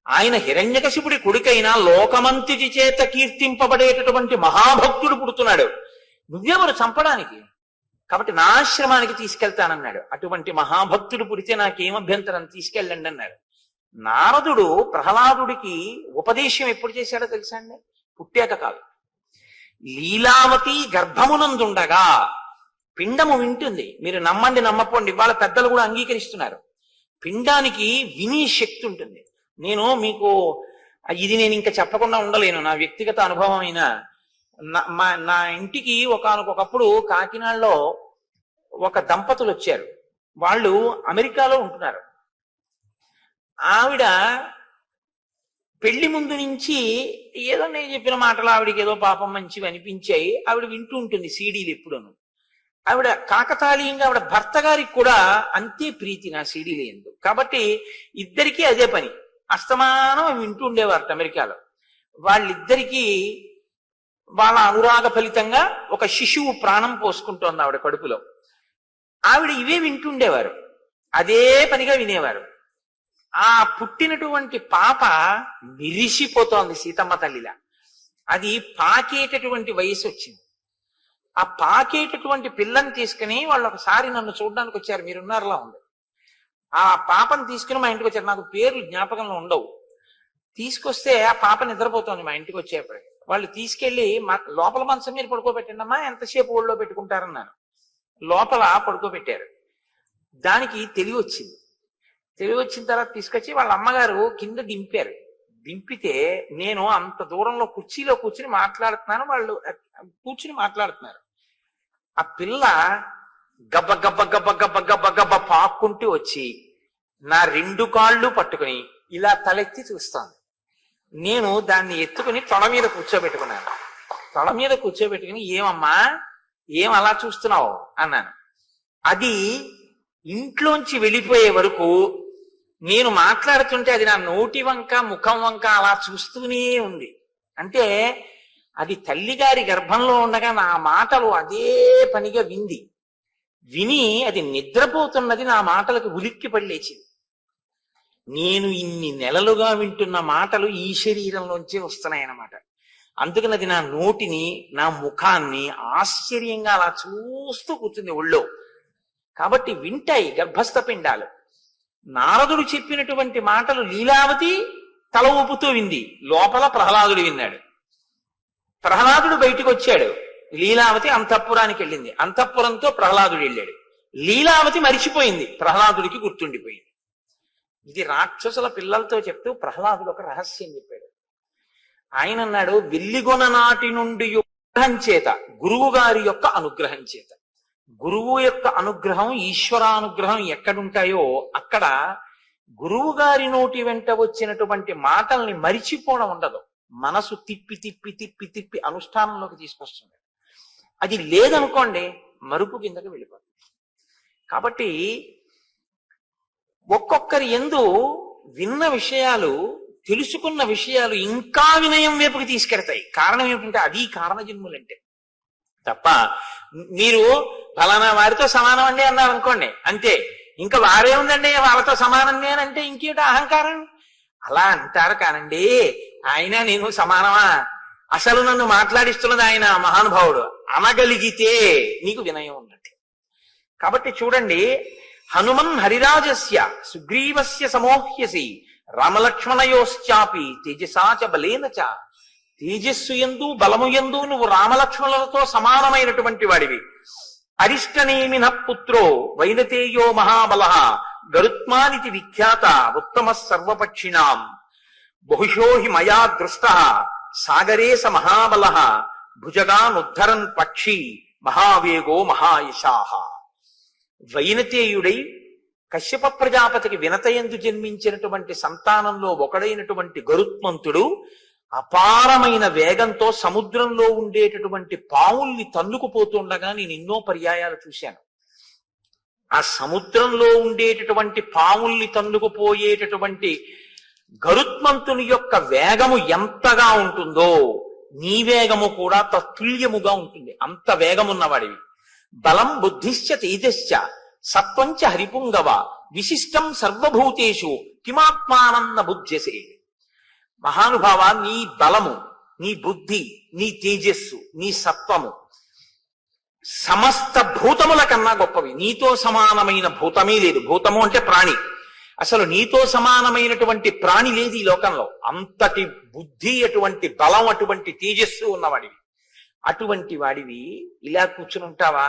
ఆయన హిరణ్యకశిపుడి కొడుకైనా లోకమంతిటి చేత కీర్తింపబడేటటువంటి మహాభక్తుడు పుడుతున్నాడు, నువ్వెవరు చంపడానికి, కాబట్టి నా ఆశ్రమానికి తీసుకెళ్తానన్నాడు. అటువంటి మహాభక్తుడు పుడితే నాకేం అభ్యంతరం, తీసుకెళ్ళండి అన్నాడు. నారదుడు ప్రహ్లాదుడికి ఉపదేశం ఎప్పుడు చేశాడో తెలుసా అండి? పుట్టాక కాదు. లీలావతి గర్భమునందుండగా పిండము వింటుంది. మీరు నమ్మండి నమ్మపోండి, వాళ్ళ పెద్దలు కూడా అంగీకరిస్తున్నారు. పిండానికి వినే శక్తి ఉంటుంది. నేను ఇంకా చెప్పకుండా ఉండలేను, నా వ్యక్తిగత అనుభవం అయినా. నా ఇంటికి ఒకనకొకప్పుడు కాకినాడలో ఒక దంపతులు వచ్చారు. వాళ్ళు అమెరికాలో ఉంటున్నారు. ఆవిడ పెళ్లి ముందు నుంచి ఏదో నేను చెప్పిన మాటలు ఆవిడకి ఏదో పాపం మంచివి అనిపించాయి. ఆవిడ వింటూ ఉంటుంది సీడీలు ఎప్పుడూను. ఆవిడ కాకతాళీయంగా ఆవిడ భర్త గారికి కూడా అంతే ప్రీతి నా సీడీలు ఎందు. కాబట్టి ఇద్దరికీ అదే పని, అస్తమానం వింటూ ఉండేవారట అమెరికాలో. వాళ్ళిద్దరికీ వాళ్ళ అనురాగ ఫలితంగా ఒక శిశువు ప్రాణం పోసుకుంటోంది ఆవిడ కడుపులో. ఆవిడ ఇవే వింటుండేవారు, అదే పనిగా వినేవారు. ఆ పుట్టినటువంటి పాప విరిసిపోతోంది సీతమ్మ తల్లిలా. అది పాకేటటువంటి వయసు వచ్చింది. ఆ పాకేటటువంటి పిల్లని తీసుకుని వాళ్ళు ఒకసారి నన్ను చూడడానికి వచ్చారు, మీరున్నారులా ఉంది. ఆ పాపను తీసుకుని మా ఇంటికి వచ్చారు. నాకు పేర్లు జ్ఞాపకంలో ఉండవు. తీసుకొస్తే ఆ పాప నిద్రపోతోంది. మా ఇంటికి వచ్చేప్పటికి వాళ్ళు తీసుకెళ్లి లోపల మంచం మీద పడుకోబెట్టండి అమ్మా, ఎంతసేపు ఒళ్ళో పెట్టుకుంటారన్నారు. లోపల పడుకోబెట్టారు. దానికి తెలివి వచ్చింది. తెలివి వచ్చిన తర్వాత తీసుకొచ్చి వాళ్ళ అమ్మగారు కింద దింపారు. దింపితే నేను అంత దూరంలో కుర్చీలో కూర్చుని మాట్లాడుతున్నాను, వాళ్ళు కూర్చుని మాట్లాడుతున్నారు. ఆ పిల్ల గబ్బ గబ్బ గబ్బ గబ్బ గబ్బ గబ్బ పాక్కుంటూ వచ్చి నా 2 కాళ్ళు పట్టుకుని ఇలా తలెత్తి చూస్తాను. నేను దాన్ని ఎత్తుకుని తొడ మీద కూర్చోబెట్టుకున్నాను. తొడ మీద కూర్చోబెట్టుకుని, ఏమమ్మా ఏం అలా చూస్తున్నావు అన్నాను. అది ఇంట్లోంచి వెళ్ళిపోయే వరకు నేను మాట్లాడుతుంటే అది నా నోటి వంక ముఖం వంక అలా చూస్తూనే ఉంది. అంటే అది తల్లిగారి గర్భంలో ఉండగా నా మాటలు అదే పనిగా విని అది నిద్రపోతున్నది నా మాటలకు ఉలిక్కి పడిలేచింది. నేను ఇన్ని నెలలుగా వింటున్న మాటలు ఈ శరీరంలోంచే వస్తున్నాయన్నమాట. అందుకని అది నా నోటిని, నా ముఖాన్ని ఆశ్చర్యంగా అలా చూస్తూ కూర్చుంది ఒళ్ళో. కాబట్టి వింటాయి గర్భస్థ పిండాలు. నారదుడు చెప్పినటువంటి మాటలు లీలావతి తల ఊపుతూ వింది, లోపల ప్రహ్లాదుడు విన్నాడు. ప్రహ్లాదుడు బయటికి వచ్చాడు, లీలావతి అంతఃపురానికి వెళ్ళింది. అంతఃపురంతో ప్రహ్లాదుడు వెళ్ళాడు. లీలావతి మరిచిపోయింది, ప్రహ్లాదుడికి గుర్తుండిపోయింది. ఇది రాక్షసుల పిల్లలతో చెప్తూ ప్రహ్లాదుడు ఒక రహస్యం చెప్పాడు. ఆయన అన్నాడు, వెల్లిగొన నాటి నుండి అనుగ్రహం చేత, గురువు గారి యొక్క అనుగ్రహం చేత. గురువు యొక్క అనుగ్రహం, ఈశ్వరానుగ్రహం ఎక్కడుంటాయో అక్కడ గురువు గారి నోటి వెంట వచ్చినటువంటి మాటల్ని మరిచిపోవడం ఉండదు. మనసు తిప్పి తిప్పి తిప్పి తిప్పి అనుష్ఠానంలోకి తీసుకొస్తుంది. అది లేదనుకోండి మరుపు కిందకి వెళ్ళిపోతుంది. కాబట్టి ఒక్కొక్కరి యందు విన్న విషయాలు, తెలుసుకున్న విషయాలు ఇంకా వినయం వైపుకి తీసుకెడతాయి. కారణం ఏమిటంటే అది కారణజన్ములంటే. తప్ప మీరు ఫలానా వారితో సమానం అండి అన్నారు అనుకోండి, అంతే, ఇంకా వారే ఉందండి వాళ్ళతో సమానం అంటే ఇంకేట అహంకారం. అలా అంటారు కానండి, ఆయన నేను సమానమా, అసలు నన్ను మాట్లాడిస్తున్నది ఆయన మహానుభావుడు అనగలిగితే నీకు వినయం ఉన్నట్టు. కాబట్టి చూడండి, హనుమన్ హరిరాజస్య సుగ్రీవస్య సమోహ్యసి రామలక్ష్మణయోశ్చాపి తేజసాచ బలేనచ. తేజస్సు యందు బలము యందు నువ్వు రామలక్ష్మణులతో సమానమైనటువంటి వాడివి. అరిష్టనేమిన పుత్రో వైనతేయో మహాబల గరుత్మానితి విఖ్యాత ఉత్తమ సర్వపక్షిణాం బహుశో హి మయా దృష్ట సాగరే స మహాబల భుజగానుద్ధరన్ పక్షి మహావేగో మహాయశాహ. వైనతేయుడై కశ్యప ప్రజాపతికి వినతయందు జన్మించినటువంటి సంతానంలో ఒకడైనటువంటి గరుత్మంతుడు అపారమైన వేగంతో సముద్రంలో ఉండేటటువంటి పావుల్ని తన్నుకుపోతుండగా నేను ఎన్నో పర్యాయాలు చూశాను. ఆ సముద్రంలో ఉండేటటువంటి పావుల్ని తన్నుకుపోయేటటువంటి గరుత్మంతుని యొక్క వేగము ఎంతగా ఉంటుందో నీ వేగము కూడా తత్తుల్యముగా ఉంటుంది. అంత వేగమున్నవాడివి. బలం బుద్ధిశ్చ తేజశ్చ సత్వంచ హరిపుంగవ విశిష్టం సర్వభూతేషు కిమాత్మానన్న బుద్ధ్యసే. మహానుభావ, నీ బలము, నీ బుద్ధి, నీ తేజస్సు, నీ సత్వము సమస్త భూతముల కన్నా గొప్పవి. నీతో సమానమైన భూతమే లేదు. భూతము అంటే ప్రాణి. అసలు నీతో సమానమైనటువంటి ప్రాణి లేదు ఈ లోకంలో. అంతటి బుద్ధి, అటువంటి బలం, అటువంటి తేజస్సు ఉన్నవాడివి. అటువంటి వాడివి ఇలా కూర్చుని ఉంటావా?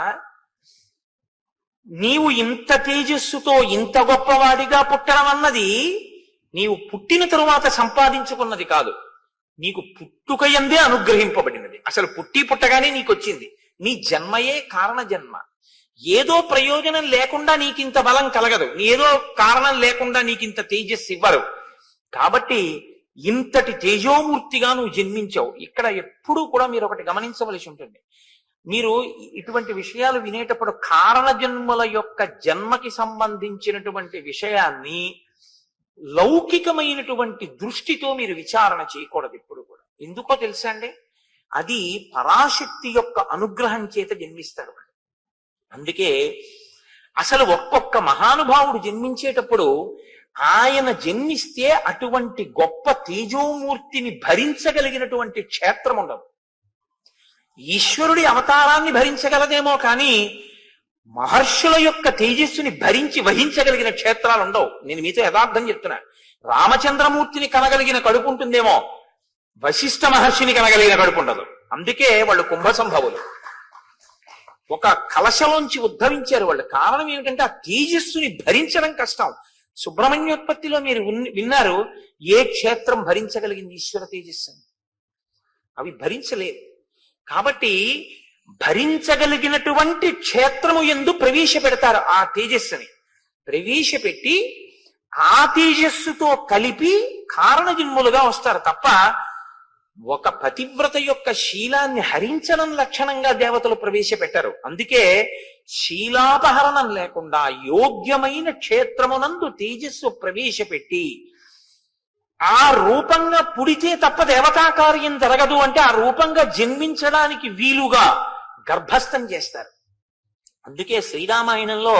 నీవు ఇంత తేజస్సుతో ఇంత గొప్పవాడిగా పుట్టడం అన్నది నీవు పుట్టిన తరువాత సంపాదించుకున్నది కాదు. నీకు పుట్టుకయందే అనుగ్రహింపబడినది. అసలు పుట్టి పుట్టగానే నీకు వచ్చింది. నీ జన్మయే కారణ జన్మ. ఏదో ప్రయోజనం లేకుండా నీకింత బలం కలగదు. ఏదో కారణం లేకుండా నీకింత తేజస్సు ఇవ్వరు. కాబట్టి ఇంతటి తేజోమూర్తిగా నువ్వు జన్మించావు. ఇక్కడ ఎప్పుడూ కూడా మీరు ఒకటి గమనించవలసి ఉంటుంది. మీరు ఇటువంటి విషయాలు వినేటప్పుడు కారణ జన్మల యొక్క జన్మకి సంబంధించినటువంటి విషయాన్ని లౌకికమైనటువంటి దృష్టితో మీరు విచారణ చేయకూడదు ఎప్పుడు కూడా. ఎందుకో తెలుసా అండి? అది పరాశక్తి యొక్క అనుగ్రహం చేత జన్మిస్తారు. అందుకే అసలు ఒక్కొక్క మహానుభావుడు జన్మించేటప్పుడు ఆయన జన్మిస్తే అటువంటి గొప్ప తేజోమూర్తిని భరించగలిగినటువంటి క్షేత్రం ఉండదు. ఈశ్వరుడి అవతారాన్ని భరించగలదేమో కానీ మహర్షుల యొక్క తేజస్సుని భరించి వహించగలిగిన క్షేత్రాలు ఉండవు. నేను మీతో యథార్థం చెప్తున్నా. రామచంద్రమూర్తిని కనగలిగిన కడుపు ఉంటుందేమో, వశిష్ఠ మహర్షిని కనగలిగిన కడుపు ఉండదు. అందుకే వాళ్ళు కుంభసంభవులు. ఒక కలశలోంచి ఉద్భవించారు వాళ్ళు. కారణం ఏమిటంటే ఆ తేజస్సుని భరించడం కష్టం. సుబ్రహ్మణ్యోత్పత్తిలో మీరు విన్నారు, ఏ క్షేత్రం భరించగలిగింది ఈశ్వర తేజస్సుని? అవి భరించలేదు. కాబట్టి భరించగలిగినటువంటి క్షేత్రము యందు ప్రవేశపెడతారు. ఆ తేజస్సుని ప్రవేశపెట్టి ఆ తేజస్సుతో కలిపి కారణజన్ములుగా వస్తారు తప్ప ఒక పతివ్రత యొక్క శీలాన్ని హరించడం లక్షణంగా దేవతలు ప్రవేశపెట్టారు. అందుకే శీలాపహరణం లేకుండా యోగ్యమైన క్షేత్రమునందు తేజస్సు ప్రవేశపెట్టి ఆ రూపంగా పుడితే తప్ప దేవతా కార్యం జరగదు అంటే ఆ రూపంగా జన్మించడానికి వీలుగా గర్భస్థం చేస్తారు. అందుకే శ్రీరామాయణంలో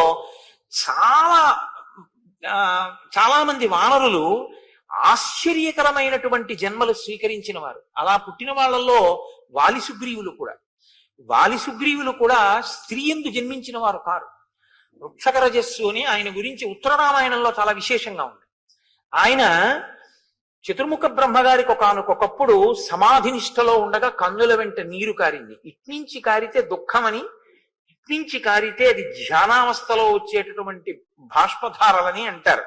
చాలా మంది వానరులు ఆశ్చర్యకరమైనటువంటి జన్మలు స్వీకరించిన వారు. అలా పుట్టిన వాళ్ళల్లో వాలి సుగ్రీవులు కూడా స్త్రీ యందు జన్మించిన వారు కారు. వృక్షకరజస్సు అని ఆయన గురించి ఉత్తర రామాయణంలో చాలా విశేషంగా ఉంది. ఆయన చతుర్ముఖ బ్రహ్మగారికి ఒకనకొకప్పుడు సమాధి నిష్టలో ఉండగా కన్నుల వెంట నీరు కారింది. ఇట్నుంచి కారితే దుఃఖమని, ఇట్నుంచి కారితే అది ధ్యానావస్థలో వచ్చేటటువంటి బాష్పధారలని అంటారు.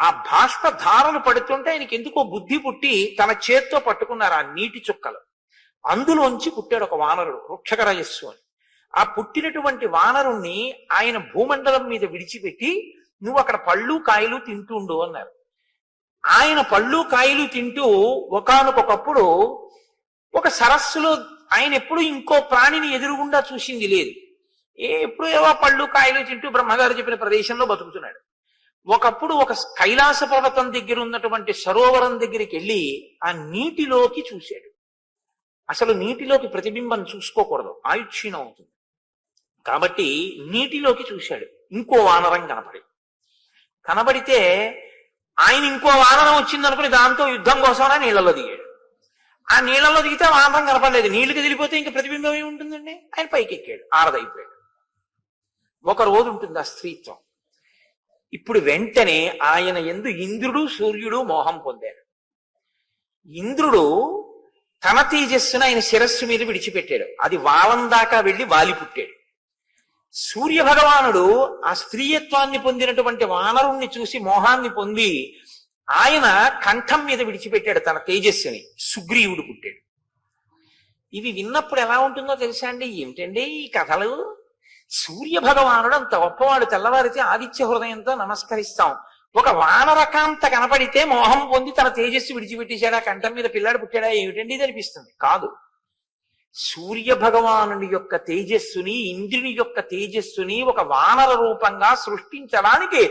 ఆ బాష్పధారలు పడుతుంటే ఆయనకి ఎందుకో బుద్ధి పుట్టి తన చేత్తో పట్టుకున్నారు ఆ నీటి చుక్కలు. అందులోంచి పుట్టాడు ఒక వానరుడు, వృక్షకరజస్సు అని. ఆ పుట్టినటువంటి వానరుణ్ణి ఆయన భూమండలం మీద విడిచిపెట్టి నువ్వు అక్కడ పళ్ళు కాయలు తింటుండు అన్నారు. ఆయన పళ్ళు కాయలు తింటూ ఒకానొకప్పుడు ఒక సరస్సులో ఆయన ఎప్పుడు ఇంకో ప్రాణిని ఎదురుగుండా చూసింది లేదు. ఎప్పుడు ఏవో పళ్ళు కాయలు తింటూ బ్రహ్మగారు చెప్పిన ప్రదేశంలో బతుకుతున్నాడు. ఒకప్పుడు ఒక కైలాస పర్వతం దగ్గర ఉన్నటువంటి సరోవరం దగ్గరికి వెళ్ళి ఆ నీటిలోకి చూశాడు. అసలు నీటిలోకి ప్రతిబింబం చూసుకోకూడదు, ఆయుక్షీణం అవుతుంది. కాబట్టి నీటిలోకి చూశాడు. ఇంకో వానరం కనబడితే ఆయన ఇంకో వానరం వచ్చిందనుకుని దాంతో యుద్ధం కోసం నీళ్లలో దిగాడు. ఆ నీళ్లలో దిగితే వానరం కనపడలేదు. నీళ్లు కదిలిపోతే ఇంకా ప్రతిబింబం ఏమి ఉంటుందండి? ఆయన పైకి ఎక్కాడు, ఆరదైపోయాడు. ఒక రోజు ఉంటుంది ఆ స్త్రీత్వం. ఇప్పుడు వెంటనే ఆయన యందు ఇంద్రుడు సూర్యుడు మోహం పొందారు. ఇంద్రుడు తన తేజస్సును ఆయన శిరస్సు మీద విడిచిపెట్టాడు. అది వాలం దాకా వెళ్లి వాలి పుట్టాడు. సూర్య భగవానుడు ఆ స్త్రీయత్వాన్ని పొందినటువంటి వానరుణ్ణి చూసి మోహాన్ని పొంది ఆయన కంఠం మీద విడిచిపెట్టాడు తన తేజస్సుని. సుగ్రీవుడు పుట్టాడు. ఇవి విన్నప్పుడు ఎలా ఉంటుందో తెలుసా అండి? ఏమిటండి ఈ కథలు? సూర్య భగవానుడు అంత గొప్పవాడు, తెల్లవారితే ఆదిత్య హృదయంతో నమస్కరిస్తాం. ఒక వానరకాంత కనపడితే మోహం పొంది తన తేజస్సు విడిచిపెట్టేశాడా, కంఠం మీద పిల్లాడు పుట్టాడా, ఏమిటండి ఇది అనిపిస్తుంది. కాదు, సూర్య భగవానుని యొక్క తేజస్సుని, ఇంద్రుని యొక్క తేజస్సుని ఒక వానర రూపంగా సృష్టించడానికి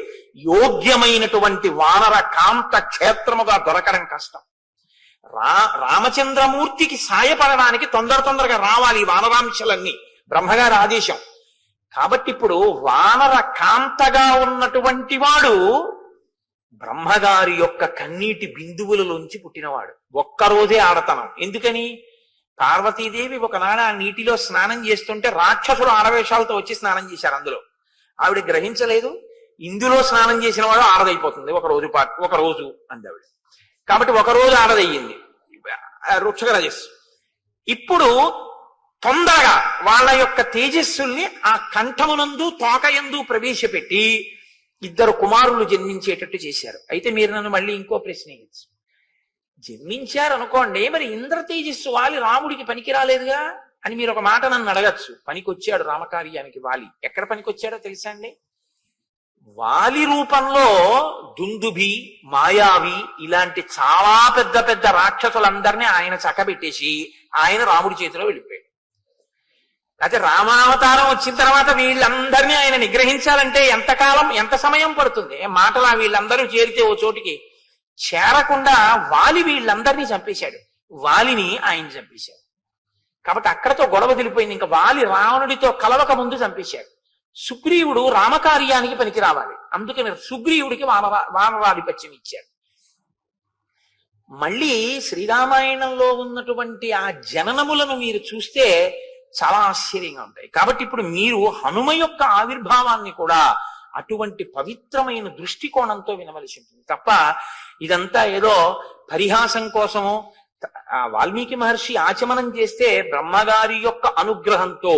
యోగ్యమైనటువంటి వానర కాంత క్షేత్రముగా దొరకడం కష్టం. రామచంద్రమూర్తికి సాయపడడానికి తొందరగా రావాలి ఈ వానరాంశలన్నీ, బ్రహ్మగారి ఆదేశం. కాబట్టి ఇప్పుడు వానర కాంతగా ఉన్నటువంటి వాడు బ్రహ్మగారి యొక్క కన్నీటి బిందువులలోంచి పుట్టినవాడు. ఒక్కరోజే ఆడతనం. ఎందుకని? పార్వతీదేవి ఒకనాడు ఆ నీటిలో స్నానం చేస్తుంటే రాక్షసుడు ఆడవేషాలతో వచ్చి స్నానం చేశారు. అందులో ఆవిడ గ్రహించలేదు. ఇందులో స్నానం చేసిన వాడు ఆడదైపోతుంది ఒక రోజు అంది ఆవిడ. కాబట్టి ఒక రోజు ఆడదయ్యింది వృక్షక రజస్సు. ఇప్పుడు తొందరగా వాళ్ళ యొక్క తేజస్సుల్ని ఆ కంఠమునందు తోకయందు ప్రవేశపెట్టి ఇద్దరు కుమారులు జన్మించేటట్టు చేశారు. అయితే మీరు నన్ను మళ్ళీ ఇంకో ప్రశ్న వేయచ్చు. జన్మించారు అనుకోండి, మరి ఇంద్ర తేజస్సు వాలి రాముడికి పనికి రాలేదుగా అని మీరు ఒక మాట నన్ను అడగచ్చు. పనికొచ్చాడు రామకార్యానికి వాలి. ఎక్కడ పనికొచ్చాడో తెలుసా అండి? వాలి రూపంలో దుందుభి, మాయావి ఇలాంటి చాలా పెద్ద పెద్ద రాక్షసులందరినీ ఆయన చక్కబెట్టేసి ఆయన రాముడి చేతిలో వెళ్ళిపోయాడు. అయితే రామావతారం వచ్చిన తర్వాత వీళ్ళందరినీ ఆయన నిగ్రహించాలంటే ఎంతకాలం, ఎంత సమయం పడుతుంది? మాటలా వీళ్ళందరూ చేరితే ఓ చోటికి చేరకుండా వాలి వీళ్ళందరినీ చంపేశాడు. వాలిని ఆయన చంపేశాడు. కాబట్టి అక్కడతో గొడవ తెలిపోయింది. ఇంకా వాలి రావణుడితో కలవక ముందు చంపేశాడు. సుగ్రీవుడు రామకార్యానికి పనికి రావాలి, అందుకని సుగ్రీవుడికి వానరాధిపత్యం ఇచ్చాడు. మళ్ళీ శ్రీరామాయణంలో ఉన్నటువంటి ఆ జననములను మీరు చూస్తే చాలా ఆశ్చర్యంగా ఉంటాయి. కాబట్టి ఇప్పుడు మీరు హనుమ యొక్క ఆవిర్భావాన్ని కూడా అటువంటి పవిత్రమైన దృష్టికోణంతో వినవలసి ఉంటుంది తప్ప ఇదంతా ఏదో పరిహాసం కోసమో. వాల్మీకి మహర్షి ఆచమనం చేస్తే బ్రహ్మగారి యొక్క అనుగ్రహంతో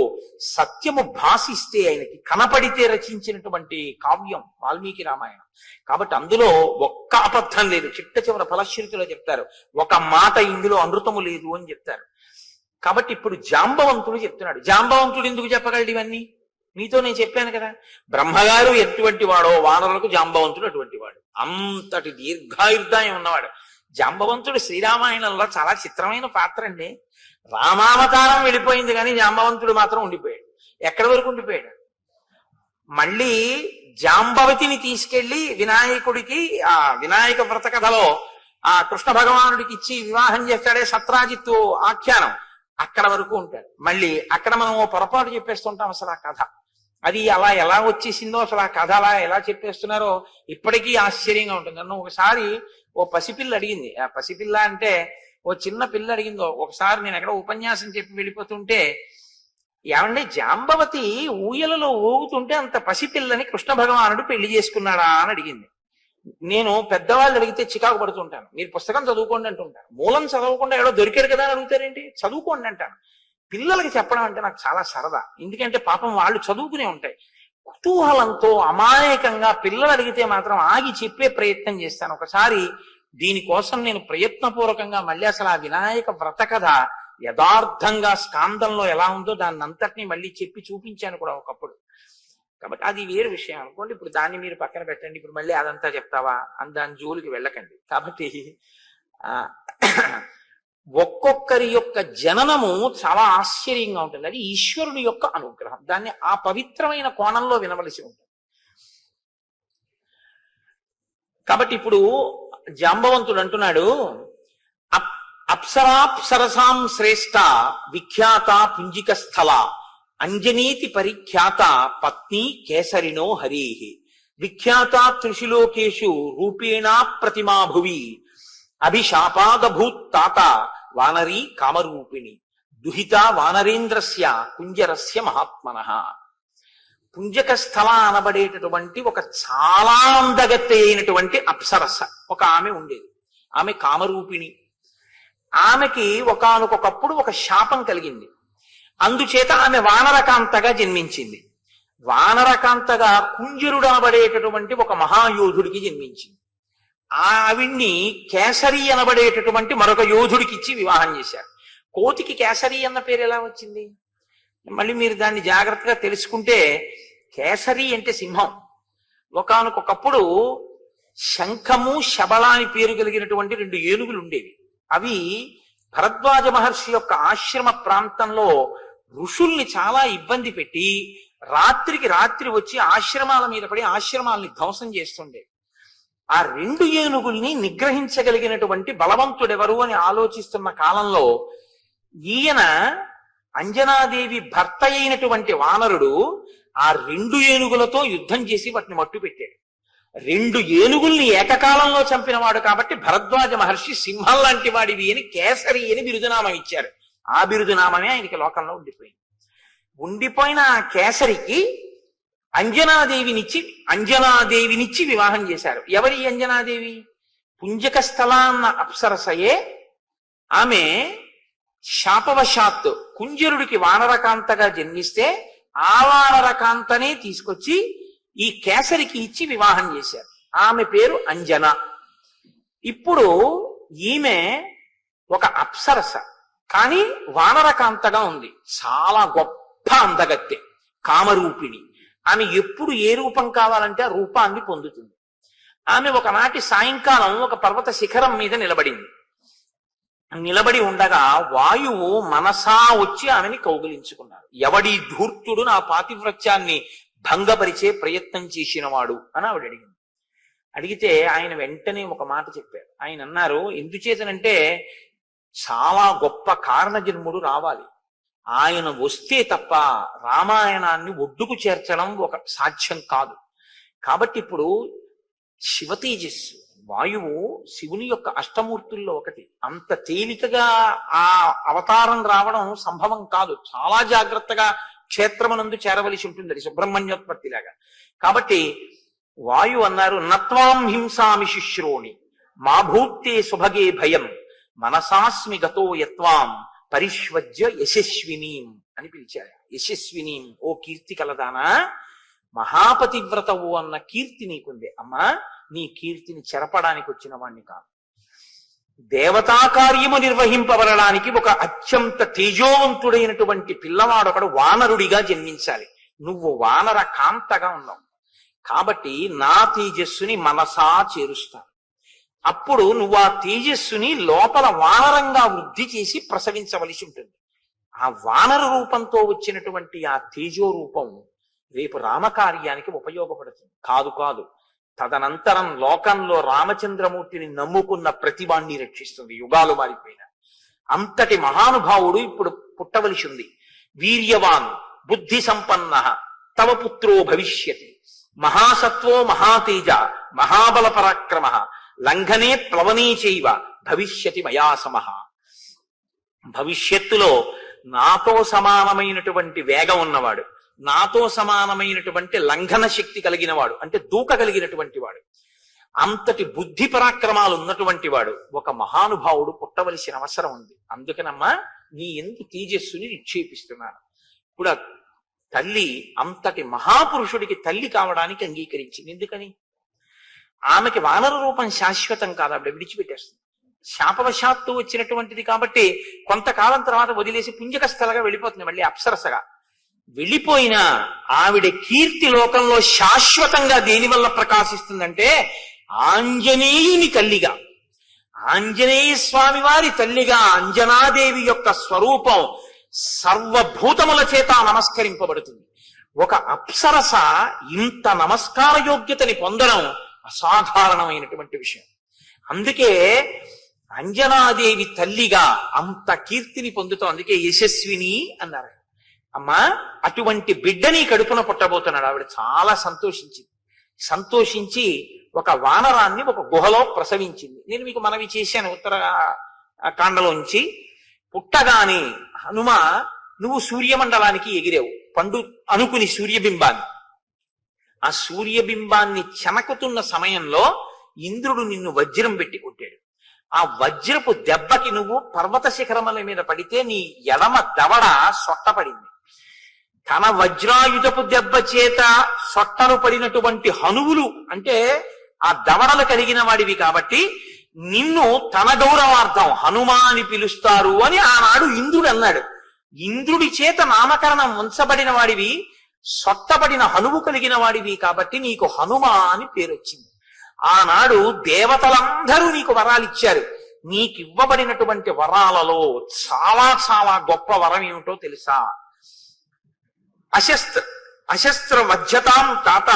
సత్యము భాసిస్తే ఆయనకి కనపడితే రచించినటువంటి కావ్యం వాల్మీకి రామాయణం. కాబట్టి అందులో ఒక్క అబద్ధం లేదు. చిట్ట చివర ఫలశ్రుతిలో చెప్తారు, ఒక మాట ఇందులో అనృతము లేదు అని చెప్తారు. కాబట్టి ఇప్పుడు జాంబవంతుడు చెప్తున్నాడు. జాంబవంతుడు ఎందుకు చెప్పగలడు ఇవన్నీ? మీతో నేను చెప్పాను కదా, బ్రహ్మగారు ఎటువంటి వాడో వానరులకు జాంబవంతుడు అటువంటి వాడు. అంతటి దీర్ఘాయుర్దాయం ఉన్నవాడు జాంబవంతుడు. శ్రీరామాయణంలో చాలా చిత్రమైన పాత్ర అండి. రామావతారం వెళ్ళిపోయింది కానీ జాంబవంతుడు మాత్రం ఉండిపోయాడు. ఎక్కడి వరకు ఉండిపోయాడు? మళ్ళీ జాంబవతిని తీసుకెళ్లి వినాయకుడికి ఆ వినాయక వ్రత కథలో ఆ కృష్ణ భగవానుడికి ఇచ్చి వివాహం చేస్తాడే సత్రాజిత్తు ఆఖ్యానం, అక్కడ వరకు ఉంటాడు. మళ్ళీ అక్కడ మనం ఓ పొరపాటు చెప్పేస్తుంటాం. అసలు ఆ కథ అది అలా ఎలా వచ్చేసిందో, అసలు ఆ కథ అలా ఎలా చెప్పేస్తున్నారో ఇప్పటికీ ఆశ్చర్యంగా ఉంటుంది. నన్ను ఒకసారి ఓ పసిపిల్ల అడిగింది. ఆ పసిపిల్ల అంటే ఓ చిన్న పిల్ల అడిగిందో. ఒకసారి నేను ఎక్కడ ఉపన్యాసం చెప్పి వెళ్ళిపోతుంటే, ఏమంటే జాంబవతి ఊయలలో ఊగుతుంటే అంత పసిపిల్లని కృష్ణ భగవానుడు పెళ్లి చేసుకున్నాడా అని అడిగింది. నేను పెద్దవాళ్ళు అడిగితే చికాకు పడుతుంటాను. మీరు పుస్తకం చదువుకోండి అంటుంటాను. మూలం చదవకుండా ఏడో దొరికారు కదా అని అడుగుతారేంటి? చదువుకోండి అంటాను. పిల్లలకి చెప్పడం అంటే నాకు చాలా సరదా. ఎందుకంటే పాపం వాళ్ళు చదువుకునే ఉంటాయి. కుతూహలంతో అమాయకంగా పిల్లలు అడిగితే మాత్రం ఆగి చెప్పే ప్రయత్నం చేస్తాను. ఒకసారి దీనికోసం నేను ప్రయత్నపూర్వకంగా మళ్ళీ అసలు ఆ వినాయక వ్రత కథ యథార్థంగా స్కాందంలో ఎలా ఉందో దాన్ని అంతటినీ మళ్ళీ చెప్పి చూపించాను కూడా ఒకప్పుడు. కాబట్టి అది వేరు విషయం అనుకోండి. ఇప్పుడు దాన్ని మీరు పక్కన పెట్టండి. ఇప్పుడు మళ్ళీ అదంతా చెప్తావా అని దాని జోలికి వెళ్ళకండి. కాబట్టి ఒక్కొక్కరి యొక్క జననము చాలా ఆశ్చర్యంగా ఉంటుంది. అది ఈశ్వరుని యొక్క అనుగ్రహం. దాన్ని ఆ పవిత్రమైన కోణంలో వినవలసి ఉంటుంది. కాబట్టి ఇప్పుడు జాంబవంతుడు అంటున్నాడు, అప్సరాప్సరసాం శ్రేష్ఠ విఖ్యాత పుంజిక స్థల అంజనీతి పరిఖ్యాత పత్ని కేసరినో హరేహి విఖ్యాత త్రిశిలోకేషు రూపేణా ప్రతిమా భువి అభిశాపాదభూత్ తాత వానరీ కామరూపిణి దుహిత వానరేంద్రస్య కుంజరస్య మహాత్మనః. పుంజక స్థల అనబడేటటువంటి ఒక చాలా అందగత్తె అయినటువంటి అప్సరస ఒక ఆమె ఉండేది. ఆమె కామరూపిణి. ఆమెకి ఒకానొకప్పుడు ఒక శాపం కలిగింది. అందుచేత ఆమె వానరకాంతగా జన్మించింది. వానరకాంతగా కుంజరుడు అనబడేటటువంటి ఒక మహాయోధుడికి జన్మించింది. ఆవిడ్ని కేసరి అనబడేటటువంటి మరొక యోధుడికి ఇచ్చి వివాహం చేశారు. కోతికి కేసరి అన్న పేరు ఎలా వచ్చింది? మళ్ళీ మీరు దాన్ని జాగ్రత్తగా తెలుసుకుంటే, కేసరి అంటే సింహం. ఒకానొకప్పుడు శంఖము శబళ అని పేరు కలిగినటువంటి 2 ఏనుగులు ఉండేవి. అవి భరద్వాజ మహర్షి యొక్క ఆశ్రమ ప్రాంతంలో ఋషుల్ని చాలా ఇబ్బంది పెట్టి రాత్రికి రాత్రి వచ్చి ఆశ్రమాల మీద పడి ఆశ్రమాలని ధ్వంసం చేస్తుండే. ఆ 2 ఏనుగుల్ని నిగ్రహించగలిగినటువంటి బలవంతుడెవరు అని ఆలోచిస్తున్న కాలంలో ఈయన అంజనాదేవి భర్త అయినటువంటి వానరుడు ఆ 2 ఏనుగులతో యుద్ధం చేసి వాటిని మట్టు పెట్టాడు. 2 ఏనుగుల్ని ఏకకాలంలో చంపినవాడు కాబట్టి భరద్వాజ మహర్షి సింహం లాంటి వాడివి అని కేసరి అని బిరుదునామం ఇచ్చారు. ఆ బిరుదునామమే ఆయనకి లోకంలో ఉండిపోయిన ఆ కేసరికి అంజనాదేవినిచ్చి వివాహం చేశారు. ఎవరి అంజనాదేవి? పుంజక స్థల అన్న అప్సరసయే. ఆమె శాపవశాత్తు కుంజరుడికి వానరకాంతగా జన్మిస్తే ఆ వానరకాంతనే తీసుకొచ్చి ఈ కేసరికి ఇచ్చి వివాహం చేశారు. ఆమె పేరు అంజన. ఇప్పుడు ఈమె ఒక అప్సరస, కానీ వానరకాంతగా ఉంది. చాలా గొప్ప అందగత్తె, కామరూపిణి. ఆమె ఎప్పుడు ఏ రూపం కావాలంటే ఆ రూపాన్ని పొందుతుంది. ఆమె ఒకనాటి సాయంకాలం ఒక పర్వత శిఖరం మీద నిలబడి ఉండగా వాయువు మనసా వచ్చి ఆమెని కౌగిలించుకున్నారు. ఎవడి ధూర్తుడు నా పాతివ్రత్యాన్ని భంగపరిచే ప్రయత్నం చేసినవాడు అని ఆవిడ అడిగితే ఆయన వెంటనే ఒక మాట చెప్పారు. ఆయన అన్నారు, ఎందుచేతనంటే చాలా గొప్ప కారణజన్ముడు రావాలి. ఆయన వస్తే తప్ప రామాయణాన్ని ఒడ్డుకు చేర్చడం ఒక సాధ్యం కాదు. కాబట్టి ఇప్పుడు శివ తేజస్సు, వాయువు శివుని యొక్క అష్టమూర్తుల్లో ఒకటి. అంత తేలికగా ఆ అవతారం రావడం సంభవం కాదు. చాలా జాగ్రత్తగా క్షేత్రమునందు చేరవలసి ఉంటుంది. అది సుబ్రహ్మణ్యోత్పత్తి లాగా. కాబట్టి వాయు అన్నారు, నత్వాం హింసామి శుశ్రోణి మా భూతే సుభగే భయం మనసాస్మి గతో యత్వాం పరిష్వజ్య యశస్వినీం అని పిలిచారు. యశస్వినీం, ఓ కీర్తి కలదానా, మహాపతివ్రతవు అన్న కీర్తి నీకుంది. అమ్మా, నీ కీర్తిని చెరపడానికి వచ్చిన వాణ్ణి కాదు. దేవతా కార్యము నిర్వహింపబడడానికి ఒక అత్యంత తేజోవంతుడైనటువంటి పిల్లవాడొకడు వానరుడిగా జన్మించాలి. నువ్వు వానర కాంతగా ఉన్నావు కాబట్టి నా తేజస్సుని మనసా చేరుస్తాను. అప్పుడు నువ్వు ఆ తేజస్సుని లోపల వానరంగా వృద్ధి చేసి ప్రసవించవలసి ఉంటుంది. ఆ వానర రూపంతో వచ్చినటువంటి ఆ తేజో రూపం రేపు రామకార్యానికి ఉపయోగపడుతుంది. కాదు, తదనంతరం లోకంలో రామచంద్రమూర్తిని నమ్ముకున్న ప్రతివాణ్ణి రక్షిస్తుంది. యుగాలు మారిపోయిన అంతటి మహానుభావుడు ఇప్పుడు పుట్టవలసి ఉంది. వీర్యవాన్ బుద్ధి సంపన్న తవ పుత్రో భవిష్యతి మహాసత్వో మహాతేజ మహాబల పరాక్రమ లంఘనే ప్లవనే చైవ భవిష్యతి మయా సమః. భవిష్యత్తులో నాతో సమానమైనటువంటి వేగం ఉన్నవాడు, నాతో సమానమైనటువంటి లంఘన శక్తి కలిగిన వాడు, అంటే దూకగలిగినటువంటి వాడు, అంతటి బుద్ధి పరాక్రమాలు ఉన్నటువంటి వాడు ఒక మహానుభావుడు పుట్టవలసిన అవసరం ఉంది. అందుకనమ్మా నీ ఎందు తేజస్సుని నిక్షేపిస్తున్నాను. ఇప్పుడు తల్లి అంతటి మహాపురుషుడికి తల్లి కావడానికి అంగీకరించింది. ఎందుకని? ఆమెకి వానర రూపం శాశ్వతం కాదు, ఆవిడ విడిచిపెట్టేస్తుంది. శాపవశాత్తు వచ్చినటువంటిది కాబట్టి కొంతకాలం తర్వాత వదిలేసి పుంజక స్థలగా వెళ్ళిపోతుంది. మళ్ళీ అప్సరసగా వెళ్ళిపోయినా ఆవిడ కీర్తి లోకంలో శాశ్వతంగా దేనివల్ల ప్రకాశిస్తుందంటే ఆంజనేయుని తల్లిగా, ఆంజనేయ స్వామి వారి తల్లిగా అంజనాదేవి యొక్క స్వరూపం సర్వభూతముల చేత నమస్కరింపబడుతుంది. ఒక అప్సరస ఇంత నమస్కార యోగ్యతని పొందడం అసాధారణమైనటువంటి విషయం. అందుకే అంజనాదేవి తల్లిగా అంత కీర్తిని పొందుతాం. అందుకే యశస్విని అన్నారు. అమ్మా, అటువంటి బిడ్డని కడుపున పుట్టబోతున్నాడు. ఆవిడ చాలా సంతోషించి ఒక వానరాన్ని ఒక గుహలో ప్రసవించింది. నేను మీకు మనవి చేశాను ఉత్తర కాండలోంచి. పుట్టగానే హనుమ నువ్వు సూర్యమండలానికి ఎగిరావు, పండు అనుకుని సూర్యబింబాన్ని ఆ సూర్యబింబాన్ని చెనకుతున్న సమయంలో ఇంద్రుడు నిన్ను వజ్రం పెట్టి కొట్టాడు. ఆ వజ్రపు దెబ్బకి నువ్వు పర్వత శిఖరముల మీద పడితే నీ ఎడమ దవడ సొట్టపడింది. తన వజ్రాయుధపు దెబ్బ చేత సొట్టలు పడినటువంటి హనువులు అంటే ఆ దవడలు కలిగిన వాడివి కాబట్టి నిన్ను తన గౌరవార్థం హనుమా అని పిలుస్తారు అని ఆనాడు ఇంద్రుడు అన్నాడు. ఇంద్రుడి చేత నామకరణం ఉంచబడిన వాడివి, సొట్టబడిన హనువు కలిగిన వాడివి కాబట్టి నీకు హనుమా అని పేరు వచ్చింది. ఆనాడు దేవతలందరూ నీకు వరాలు ఇచ్చారు. నీకివ్వబడినటువంటి వరాలలో చాలా చాలా గొప్ప వరం ఏమిటో తెలుసా? అశస్త్ర వజ్రతాం తాత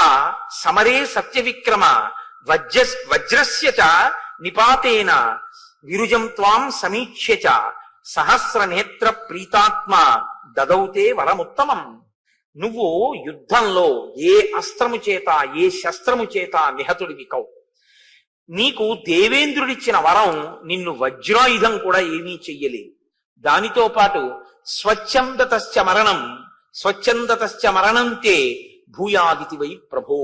సమరే సత్య విక్రమ వజ్రస్య చ నిపాతేన విరుజం త్వాం సమీక్ష్య చ సహస్ర నేత్ర ప్రీతాత్మ దదౌతే వరముత్తమం. నువ్వు యుద్ధంలో ఏ అస్త్రము చేత ఏ శస్త్రము చేత నిహతుడివి కవు. నీకు దేవేంద్రుడిచ్చిన వరం నిన్ను వజ్రాయుధం కూడా ఏమీ చెయ్యలేదు. దానితో పాటు స్వచ్ఛందతశ్చ మరణంతే భూయాదితి వై ప్రభో.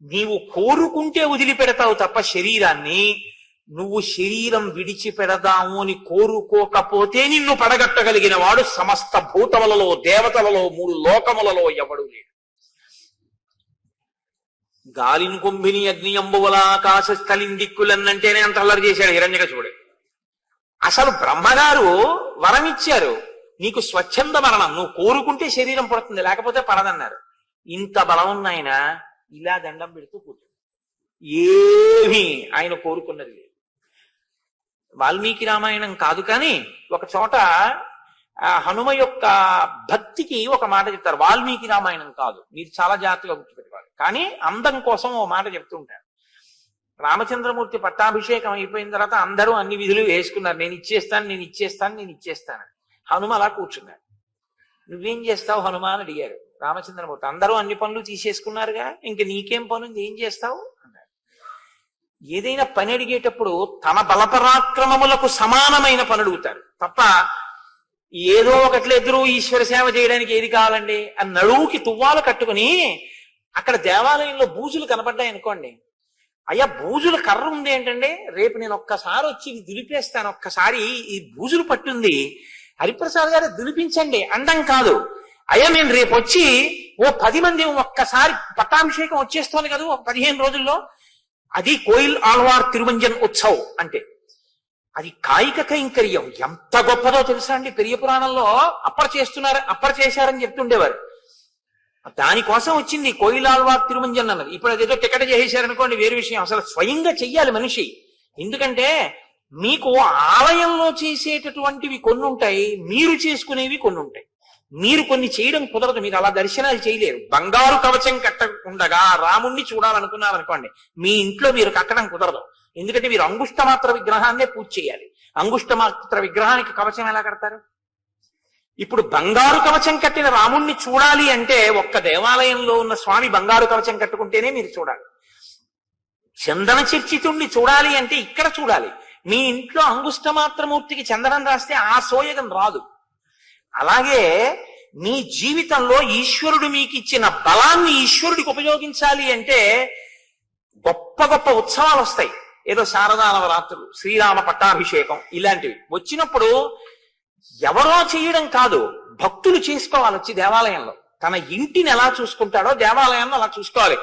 నీవు కోరుకుంటే వదిలిపెడతావు తప్ప శరీరాన్ని, నువ్వు శరీరం విడిచిపెడదాము అని కోరుకోకపోతే నిన్ను పడగట్టగలిగిన వాడు సమస్త భూతములలో దేవతలలో 3 లోకములలో ఎవడు లేడు. గాలిని కుంభిని అగ్ని అంబువల ఆకాశ స్థలిందిక్కులన్నంటేనే అంత అల్లరి చేశాడు హిరణ్యకశిపుడు. అసలు బ్రహ్మగారు వరం ఇచ్చారు, నీకు స్వచ్ఛంద మరణం, నువ్వు కోరుకుంటే శరీరం పడుతుంది లేకపోతే పడదన్నారు. ఇంత బలం ఉన్నాయన ఇలా దండం పెడుతూ కూర్చుంది. ఏమీ ఆయన కోరుకున్నది లేదు. వాల్మీకి రామాయణం కాదు కానీ ఒక చోట హనుమ యొక్క భక్తికి ఒక మాట చెప్తారు. వాల్మీకి రామాయణం కాదు, మీరు చాలా జాగ్రత్తగా గుర్తుపెట్టుకోవాలి. కానీ అందం కోసం ఓ మాట చెప్తుంటారు. రామచంద్రమూర్తి పట్టాభిషేకం అయిపోయిన తర్వాత అందరూ అన్ని విధులు వేసుకున్నారు. నేను ఇచ్చేస్తాను. హనుమ అలా కూర్చున్నాడు. నువ్వేం చేస్తావు హనుమ అని అడిగారు రామచంద్రమూర్తి. అందరూ అన్ని పనులు తీసేసుకున్నారుగా, ఇంక నీకేం పనుంది, ఏం చేస్తావు అన్నాడు. ఏదైనా పని అడిగేటప్పుడు తన బలపరాక్రమములకు సమానమైన పని అడుగుతారు తప్ప ఏదో ఒకట్ల ఎదురు ఈశ్వర సేవ చేయడానికి ఏది కావాలండి అని నడువుకి తువ్వాలు కట్టుకుని అక్కడ దేవాలయంలో బూజులు కనపడ్డాయి అనుకోండి, అయ్యా బూజుల కర్ర ఉంది ఏంటండి, రేపు నేను ఒక్కసారి వచ్చి ఇది దులిపేస్తాను, ఒక్కసారి ఈ బూజులు పట్టుంది హరిప్రసాద్ గారు దులిపించండి అండం కాదు. అయ్యా నేను రేపు వచ్చి ఓ 10 మంది ఒక్కసారి పట్టాభిషేకం వచ్చేస్తోంది కదా ఒక 15 రోజుల్లో, అది కోయిల్ ఆళ్వార్ తిరుమంజన్ ఉత్సవ్ అంటే అది కాయిక కైంకర్యం ఎంత గొప్పదో తెలుసా అండి. పెరియ పురాణంలో అప్పర్ చేశారని చెప్తుండేవారు. దానికోసం వచ్చింది కోయిల్ ఆళ్వార్ తిరుమంజన్ అన్నది. ఇప్పుడు అదేదో టికెట్ చేసేశారనుకోండి వేరే విషయం. అసలు స్వయంగా చెయ్యాలి మనిషి. ఎందుకంటే మీకు ఆలయంలో చేసేటటువంటివి కొన్ని ఉంటాయి, మీరు చేసుకునేవి కొన్ని ఉంటాయి. మీరు కొన్ని చేయడం కుదరదు, మీరు అలా దర్శనాలు చేయలేరు. బంగారు కవచం కట్టకుండగా రాముణ్ణి చూడాలనుకున్నారనుకోండి, మీ ఇంట్లో మీరు కట్టడం కుదరదు. ఎందుకంటే మీరు అంగుష్టమాత్ర విగ్రహాన్నే పూజ చేయాలి. అంగుష్టమాత్ర విగ్రహానికి కవచం ఎలా కడతారు? ఇప్పుడు బంగారు కవచం కట్టిన రాముణ్ణి చూడాలి అంటే ఒక్క దేవాలయంలో ఉన్న స్వామి బంగారు కవచం కట్టుకుంటేనే మీరు చూడాలి. చందన చర్చితుణ్ణి చూడాలి అంటే ఇక్కడ చూడాలి. మీ ఇంట్లో అంగుష్టమాత్రమూర్తికి చందనం రాస్తే ఆ సోయగం రాదు. అలాగే మీ జీవితంలో ఈశ్వరుడు మీకు ఇచ్చిన బలాన్ని ఈశ్వరుడికి ఉపయోగించాలి అంటే గొప్ప గొప్ప ఉత్సవాలు వస్తాయి. ఏదో శారదా నవరాత్రులు, శ్రీరామ పట్టాభిషేకం ఇలాంటివి వచ్చినప్పుడు ఎవరో చేయడం కాదు, భక్తులు చేసుకోవాలి. వచ్చి దేవాలయంలో తన ఇంటిని ఎలా చూసుకుంటాడో దేవాలయంలో అలా చూసుకోవాలి.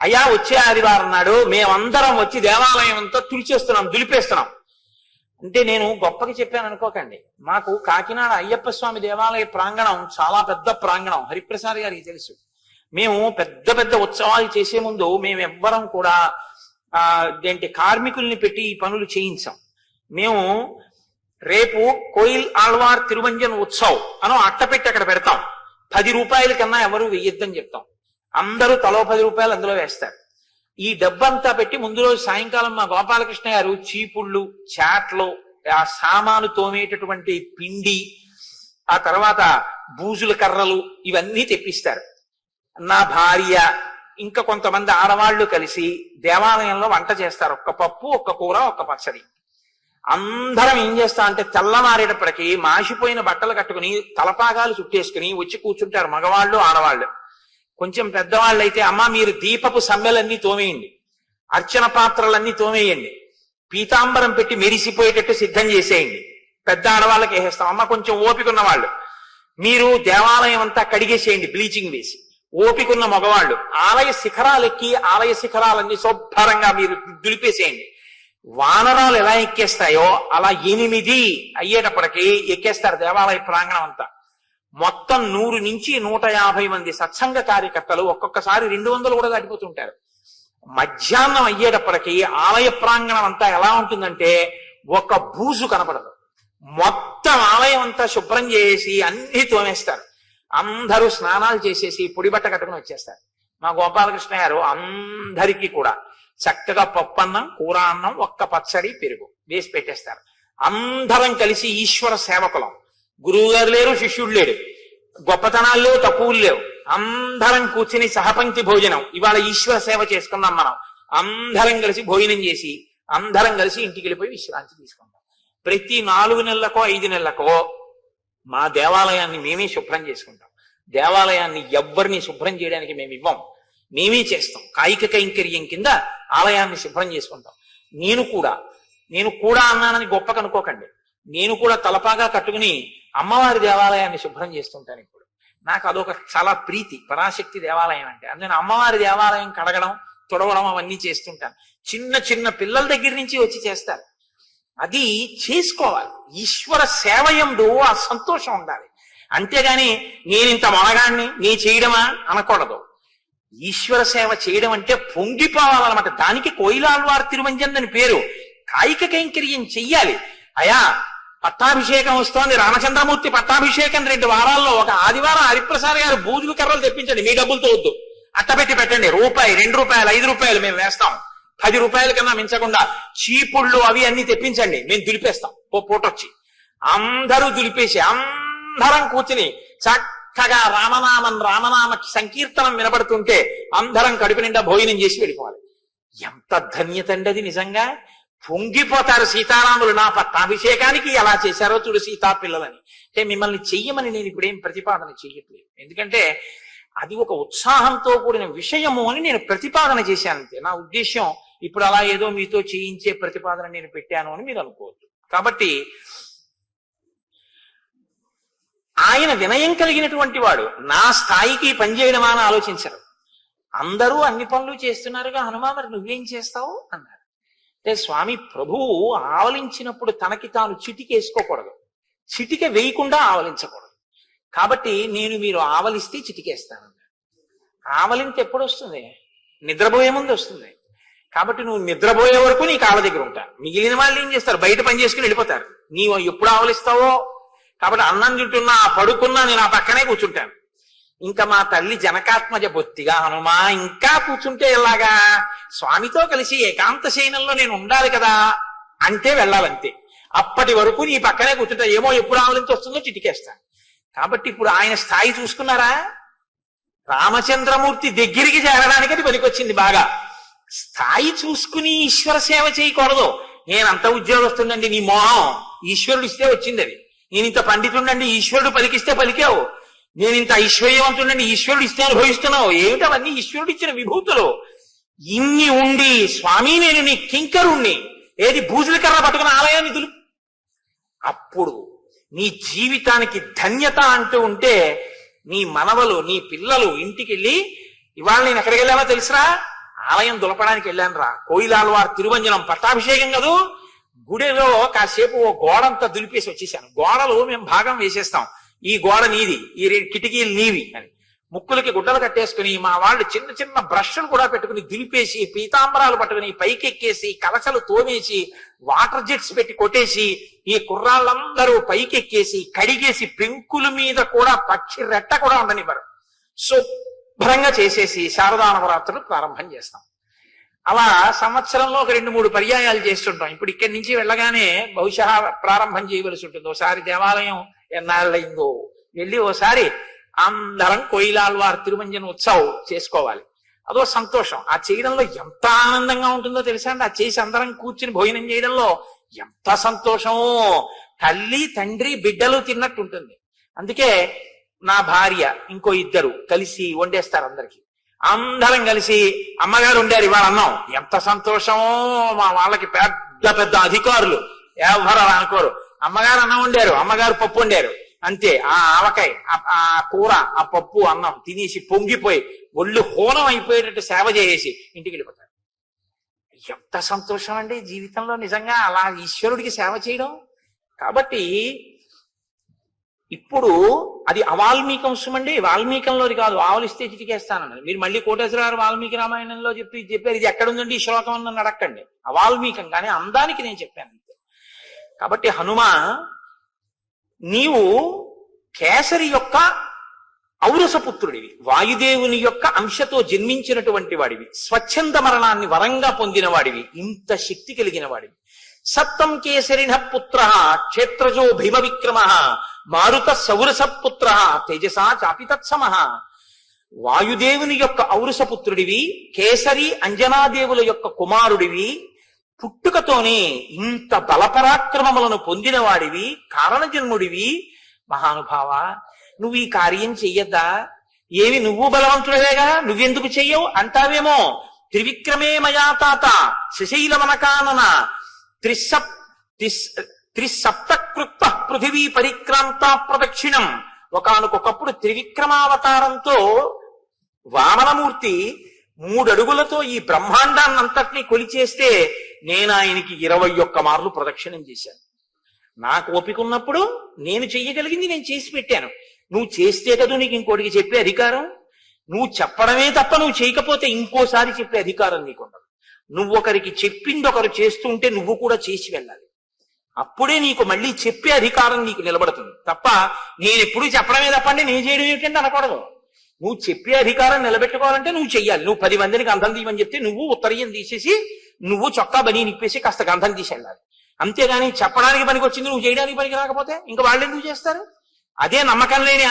అయ్యా వచ్చే ఆదివారం నాడు మేమందరం వచ్చి దేవాలయం అంతా దులిపేస్తున్నాం అంటే నేను గొప్పగా చెప్పాను అనుకోకండి. మాకు కాకినాడ అయ్యప్ప స్వామి దేవాలయ ప్రాంగణం చాలా పెద్ద ప్రాంగణం, హరిప్రసాద్ గారికి తెలుసు. మేము పెద్ద పెద్ద ఉత్సవాలు చేసే ముందు మేమెవ్వరం కూడా కార్మికుల్ని పెట్టి ఈ పనులు చేయించాం. మేము రేపు కోయిల్ ఆళ్వార్ తిరుమంజన్ ఉత్సవ్ అని అట్ట పెట్టి అక్కడ పెడతాం. 10 రూపాయల కన్నా ఎవరు వెయ్యొద్దని చెప్తాం. అందరూ తలో 10 రూపాయలు అందులో వేస్తారు. ఈ డబ్బంతా పెట్టి ముందు రోజు సాయంకాలం మా గోపాలకృష్ణ గారు చీపుళ్ళు, చాట్లు, ఆ సామాను తోమేటటువంటి పిండి, ఆ తర్వాత బూజుల కర్రలు ఇవన్నీ తెప్పిస్తారు. నా భార్య ఇంకా కొంతమంది ఆడవాళ్లు కలిసి దేవాలయంలో వంట చేస్తారు. ఒక్క పప్పు, ఒక్క కూర, ఒక్క పచ్చడి. అందరం ఏం చేస్తా అంటే తెల్లమారేటప్పటికీ మాసిపోయిన బట్టలు కట్టుకుని తలపాగాలు చుట్టేసుకుని వచ్చి కూర్చుంటారు మగవాళ్ళు ఆడవాళ్ళు. కొంచెం పెద్దవాళ్ళైతే అమ్మ మీరు దీపపు సమ్మెలన్నీ తోమేయండి, అర్చన పాత్రలన్నీ తోమేయండి, పీతాంబరం పెట్టి మెరిసిపోయేటట్టు సిద్ధం చేసేయండి. పెద్ద ఆడవాళ్ళకి వేసేస్తాం. అమ్మ కొంచెం ఓపిక ఉన్న వాళ్ళు మీరు దేవాలయం అంతా కడిగేసేయండి బ్లీచింగ్ వేసి. ఓపికన్న మగవాళ్ళు ఆలయ శిఖరాలెక్కి ఆలయ శిఖరాలన్నీ శుభ్రంగా మీరు దులిపేసేయండి. వానరాలు ఎలా ఎక్కేస్తాయో అలా 8 అయ్యేటప్పటికి ఎక్కేస్తారు దేవాలయ ప్రాంగణం అంతా. మొత్తం 100 నుంచి 150 మంది సత్సంగ కార్యకర్తలు ఒక్కొక్కసారి 200 కూడా దాటిపోతుంటారు. మధ్యాహ్నం అయ్యేటప్పటికి ఆలయ ప్రాంగణం అంతా ఎలా ఉంటుందంటే ఒక బూజు కనపడదు. మొత్తం ఆలయం అంతా శుభ్రం చేసి అన్ని తోమేస్తారు. అందరూ స్నానాలు చేసేసి పొడి బట్ట కట్టుకుని వచ్చేస్తారు. మా గోపాలకృష్ణ గారు అందరికీ కూడా చక్కగా పప్పన్నం, కూర అన్నం, ఒక్క పచ్చడి, పెరుగు వేసి పెట్టేస్తారు. అందరం కలిసి ఈశ్వర సేవకులం. గురువు గారు లేరు, శిష్యుడు లేడు, గొప్పతనాలు లేవు, తప్పులు లేవు. అందరం కూర్చుని సహపంక్తి భోజనం. ఇవాళ ఈశ్వర సేవ చేసుకున్నాం మనం. అందరం కలిసి భోజనం చేసి అందరం కలిసి ఇంటికి వెళ్ళిపోయి విశ్రాంతి తీసుకుంటాం. ప్రతి 4 నెలలకో 5 నెలలకో మా దేవాలయాన్ని మేమే శుభ్రం చేసుకుంటాం. దేవాలయాన్ని ఎవ్వరిని శుభ్రం చేయడానికి మేము ఇవ్వం, మేమే చేస్తాం. కాయిక కైంకర్యం కింద ఆలయాన్ని శుభ్రం చేసుకుంటాం. నేను కూడా అన్నానని గొప్ప కనుకోకండి. నేను కూడా తలపాగా కట్టుకుని అమ్మవారి దేవాలయాన్ని శుభ్రం చేస్తుంటాను. ఇప్పుడు నాకు అదొక చాలా ప్రీతి, పరాశక్తి దేవాలయం అంటే. అందుకని అమ్మవారి దేవాలయం కడగడం, తుడవడం అవన్నీ చేస్తుంటాను. చిన్న చిన్న పిల్లల దగ్గర నుంచి వచ్చి చేస్తారు. అది చేసుకోవాలి. ఈశ్వర సేవయందు ఆ సంతోషం ఉండాలి. అంతేగాని నేనింత మొనగాన్ని నీ చేయడమా అనకూడదు. ఈశ్వర సేవ చేయడం అంటే పొంగిపోవాలన్నమాట. దానికి కోయిలాల్వార్ తిరుమంజన్ అని పేరు. కాయిక కైంకర్యం చెయ్యాలి. అయా పట్టాభిషేకం వస్తోంది, రామచంద్రమూర్తి పట్టాభిషేకం 2 వారాల్లో, ఒక ఆదివారం హరిప్రసాద్ గారు బూజులు కర్రలు తెప్పించండి, మీ డబ్బులతో వద్దు, అట్టపెట్టి పెట్టండి. రూపాయి, 2 రూపాయలు, 5 రూపాయలు మేము వేస్తాం. 10 రూపాయల కన్నా మించకుండా చీపుళ్ళు అవి అన్ని తెప్పించండి, మేము దులిపేస్తాం. ఓ పూటొచ్చి అందరూ దులిపేసి అందరం కూర్చుని చక్కగా రామనామ సంకీర్తనం వినబడుతుంటే అందరం కడుపు నిండా భోజనం చేసి వెళ్ళిపోవాలి. ఎంత ధన్యత అండి అది. నిజంగా పొంగిపోతారు సీతారాములు. నా పట్టాభిషేకానికి ఎలా చేశారో చూడు సీతా పిల్లలని. అంటే మిమ్మల్ని చెయ్యమని నేను ఇప్పుడేం ప్రతిపాదన చెయ్యట్లేదు, ఎందుకంటే అది ఒక ఉత్సాహంతో కూడిన విషయము అని నేను ప్రతిపాదన చేశానంతే. నా ఉద్దేశం ఇప్పుడు అలా ఏదో మీతో చేయించే ప్రతిపాదన నేను పెట్టాను అని మీరు అనుకోవద్దు. కాబట్టి ఆయన వినయం కలిగినటువంటి వాడు. నా స్థాయికి పనిచేయడమా అని ఆలోచించరు. అందరూ అన్ని పనులు చేస్తున్నారుగా హనుమా, మరి నువ్వేం చేస్తావు అన్నారు. అంటే స్వామి ప్రభువు ఆవలించినప్పుడు తనకి తాను చిటికేసుకోకూడదు, చిటిక వేయకుండా ఆవలించకూడదు. కాబట్టి మీరు ఆవలిస్తే చిటికేస్తాను. ఆవలింత ఎప్పుడు వస్తుంది? నిద్రపోయే ముందు వస్తుంది. కాబట్టి నువ్వు నిద్రపోయే వరకు నీ కాళ్ళ దగ్గర ఉంటా. మిగిలిన వాళ్ళు ఏం చేస్తారు? బయట పని చేసుకుని వెళ్ళిపోతారు. నీవు ఎప్పుడు ఆవలిస్తావో. కాబట్టి అన్నం తింటున్నా, పడుకున్నా నేను ఆ పక్కనే కూర్చుంటాను. ఇంకా మా తల్లి జనకాత్మజ బొత్తిగా హనుమా ఇంకా కూర్చుంటే ఎలాగా? స్వామితో కలిసి ఏకాంత శయనంలో నేను ఉండాలి కదా అంటే వెళ్ళాలంతే. అప్పటి వరకు నీ పక్కనే కూర్చుంటా. ఏమో ఎప్పుడు ఆవలించి వస్తుందో చిటికేస్తాను. కాబట్టి ఇప్పుడు ఆయన స్థాయి చూసుకున్నారా? రామచంద్రమూర్తి దగ్గరికి చేరడానికి అది పనికొచ్చింది బాగా. స్థాయి చూసుకుని ఈశ్వర సేవ చేయకూడదు. నేనంత ఉద్యోగస్తుండండి, నీ మోహం ఈశ్వరుడు ఇస్తే వచ్చింది అది. నేను ఇంత పండితుండండి, ఈశ్వరుడు పలికిస్తే పలికావు. నేను ఇంత ఐశ్వర్యవంతుండండి, ఈశ్వరుడు ఇస్తే అనుభవిస్తున్నావు. ఏమిటవన్నీ ఈశ్వరుడు ఇచ్చిన విభూతులు. ఇన్ని ఉండి స్వామి నేను నీ కింకరుణ్ణి, ఏది బూజుల కర్ర పట్టుకుని ఆలయాన్ని దులు. అప్పుడు నీ జీవితానికి ధన్యత అంటూ ఉంటే నీ మనవలు, నీ పిల్లలు ఇంటికి వెళ్ళి, ఇవాళ నేను ఎక్కడికి వెళ్ళావో తెలుసురా? ఆలయం దులపడానికి వెళ్ళాను రా. కోయిలాల్వార్ తిరువంజనం పట్టాభిషేకం కదూ, గుడిలో కాసేపు ఓ గోడంతా దులిపేసి వచ్చేసాను. గోడలు మేము భాగం వేసేస్తాం, ఈ గోడ నీది, ఈ 2 కిటికీలు నీవి అని. ముక్కులకి గుడ్డలు కట్టేసుకుని మా వాళ్ళు చిన్న చిన్న బ్రష్లు కూడా పెట్టుకుని దులిపేసి, పీతాంబరాలు పట్టుకుని పైకెక్కేసి, కలసలు తోమేసి, వాటర్ జెట్స్ పెట్టి కొట్టేసి, ఈ కుర్రాళ్ళందరూ పైకెక్కేసి కడిగేసి, పెంకుల మీద కూడా పక్షి రెట్ట కూడా ఉండనివ్వరు. శుభ్రంగా చేసేసి శారదా నవరాత్రులు ప్రారంభం చేస్తాం. అలా సంవత్సరంలో ఒక 2-3 పర్యాయాలు చేస్తుంటాం. ఇప్పుడు ఇక్కడి నుంచి వెళ్ళగానే బహుశా ప్రారంభం చేయవలసి ఉంటుంది. ఒకసారి దేవాలయం ఎన్నాళ్ళయిందో వెళ్ళి ఓసారి అందరం కోయిలాల్వార్ తిరుమంజన ఉత్సవం చేసుకోవాలి. అదో సంతోషం. ఆ చేయడంలో ఎంత ఆనందంగా ఉంటుందో తెలుసా అండి. ఆ చేసి అందరం కూర్చుని భోజనం చేయడంలో ఎంత సంతోషమో. తల్లి తండ్రి బిడ్డలు తిన్నట్టు ఉంటుంది. అందుకే నా భార్య ఇంకో ఇద్దరు కలిసి వండేస్తారు అందరికి. అందరం కలిసి అమ్మగారు వండారు ఇవాళ అన్నం, ఎంత సంతోషమో. మా వాళ్ళకి పెద్ద పెద్ద అధికారులు ఎవరు అలా అనుకోరు. అమ్మగారు అన్నం వండారు, అమ్మగారు పప్పు వండారు, అంతే. ఆ ఆవకాయ, ఆ కూర, ఆ పప్పు అన్నం తినేసి పొంగిపోయి ఒళ్ళు హోనం అయిపోయేటట్టు సేవ చేసేసి ఇంటికి వెళ్ళిపోతారు. ఎంత సంతోషం అండి జీవితంలో నిజంగా అలా ఈశ్వరుడికి సేవ చేయడం. కాబట్టి ఇప్పుడు అది అవాల్మీకంశం అండి, వాల్మీకంలోది కాదు. ఆవలిస్తే చిటికేస్తానన్నది. మీరు మళ్ళీ కోటేశ్వరరావు వాల్మీకి రామాయణంలో చెప్పారు ఇది ఎక్కడుందండి ఈ శ్లోకం అని నన్ను అడక్కండి. అవాల్మీకం కానీ అందానికి నేను చెప్పాను. కాబట్టి హనుమ, నీవు కేసరి యొక్క ఔరసపుత్రుడివి, వాయుదేవుని యొక్క అంశతో జన్మించినటువంటి వాడివి, స్వచ్ఛంద మరణాన్ని వరంగా పొందిన వాడివి, ఇంత శక్తి కలిగిన వాడివి. సప్తం కేసరిణ పుత్ర క్షేత్రజో భీమ విక్రమ మారుత సౌరసపుత్ర తేజసా చాపి తత్సమ. వాయుదేవుని యొక్క ఔరసపుత్రుడివి, కేసరి అంజనాదేవుల యొక్క కుమారుడివి, పుట్టుకతోనే ఇంత బలపరాక్రమములను పొందిన వాడివి, కారణజన్ముడివి. మహానుభావ, నువ్వు ఈ కార్యం చెయ్యద్దా? ఏమి నువ్వు బలవంతుడవేగా, నువ్వెందుకు చెయ్యవు అంటావేమో. త్రివిక్రమే మయా తాత శశైలవనకానన త్రిసప్తకృత్వ పృథివీ పరిక్రాంత ప్రదక్షిణం. ఒకానొకప్పుడు త్రివిక్రమావతారంతో వామనమూర్తి 3 అడుగులతో ఈ బ్రహ్మాండాన్నంతటినీ కొలిచేస్తే నేను ఆయనకి 21 మార్లు ప్రదక్షిణం చేశాను. నాకు ఓపిక ఉన్నప్పుడు నేను చెయ్యగలిగింది నేను చేసి పెట్టాను. నువ్వు చేస్తే కదా నీకు ఇంకోటికి చెప్పే అధికారం. నువ్వు చెప్పడమే తప్ప నువ్వు చేయకపోతే ఇంకోసారి చెప్పే అధికారం నీకుండదు. నువ్వు ఒకరికి చెప్పింది ఒకరు చేస్తుంటే నువ్వు కూడా చేసి వెళ్ళాలి. అప్పుడే నీకు మళ్ళీ చెప్పే అధికారం నీకు నిలబడుతుంది. తప్ప నేను ఎప్పుడు చెప్పడమే తప్పండి నేను చేయడం ఏమిటంటే అనకూడదు. నువ్వు చెప్పే అధికారం నిలబెట్టుకోవాలంటే నువ్వు చెయ్యాలి. నువ్వు 10 మందిని గంధం తీయమని చెప్తే నువ్వు ఉత్తరీయం తీసేసి నువ్వు చొక్కా బనీ నిప్పేసి కాస్త గంధం తీసి వెళ్ళాలి. అంతేగాని చెప్పడానికి పనికి వచ్చింది నువ్వు చేయడానికి పనికి రాకపోతే ఇంకా వాళ్ళు ఎందుకు చేస్తారు? అదే నమ్మకం లేని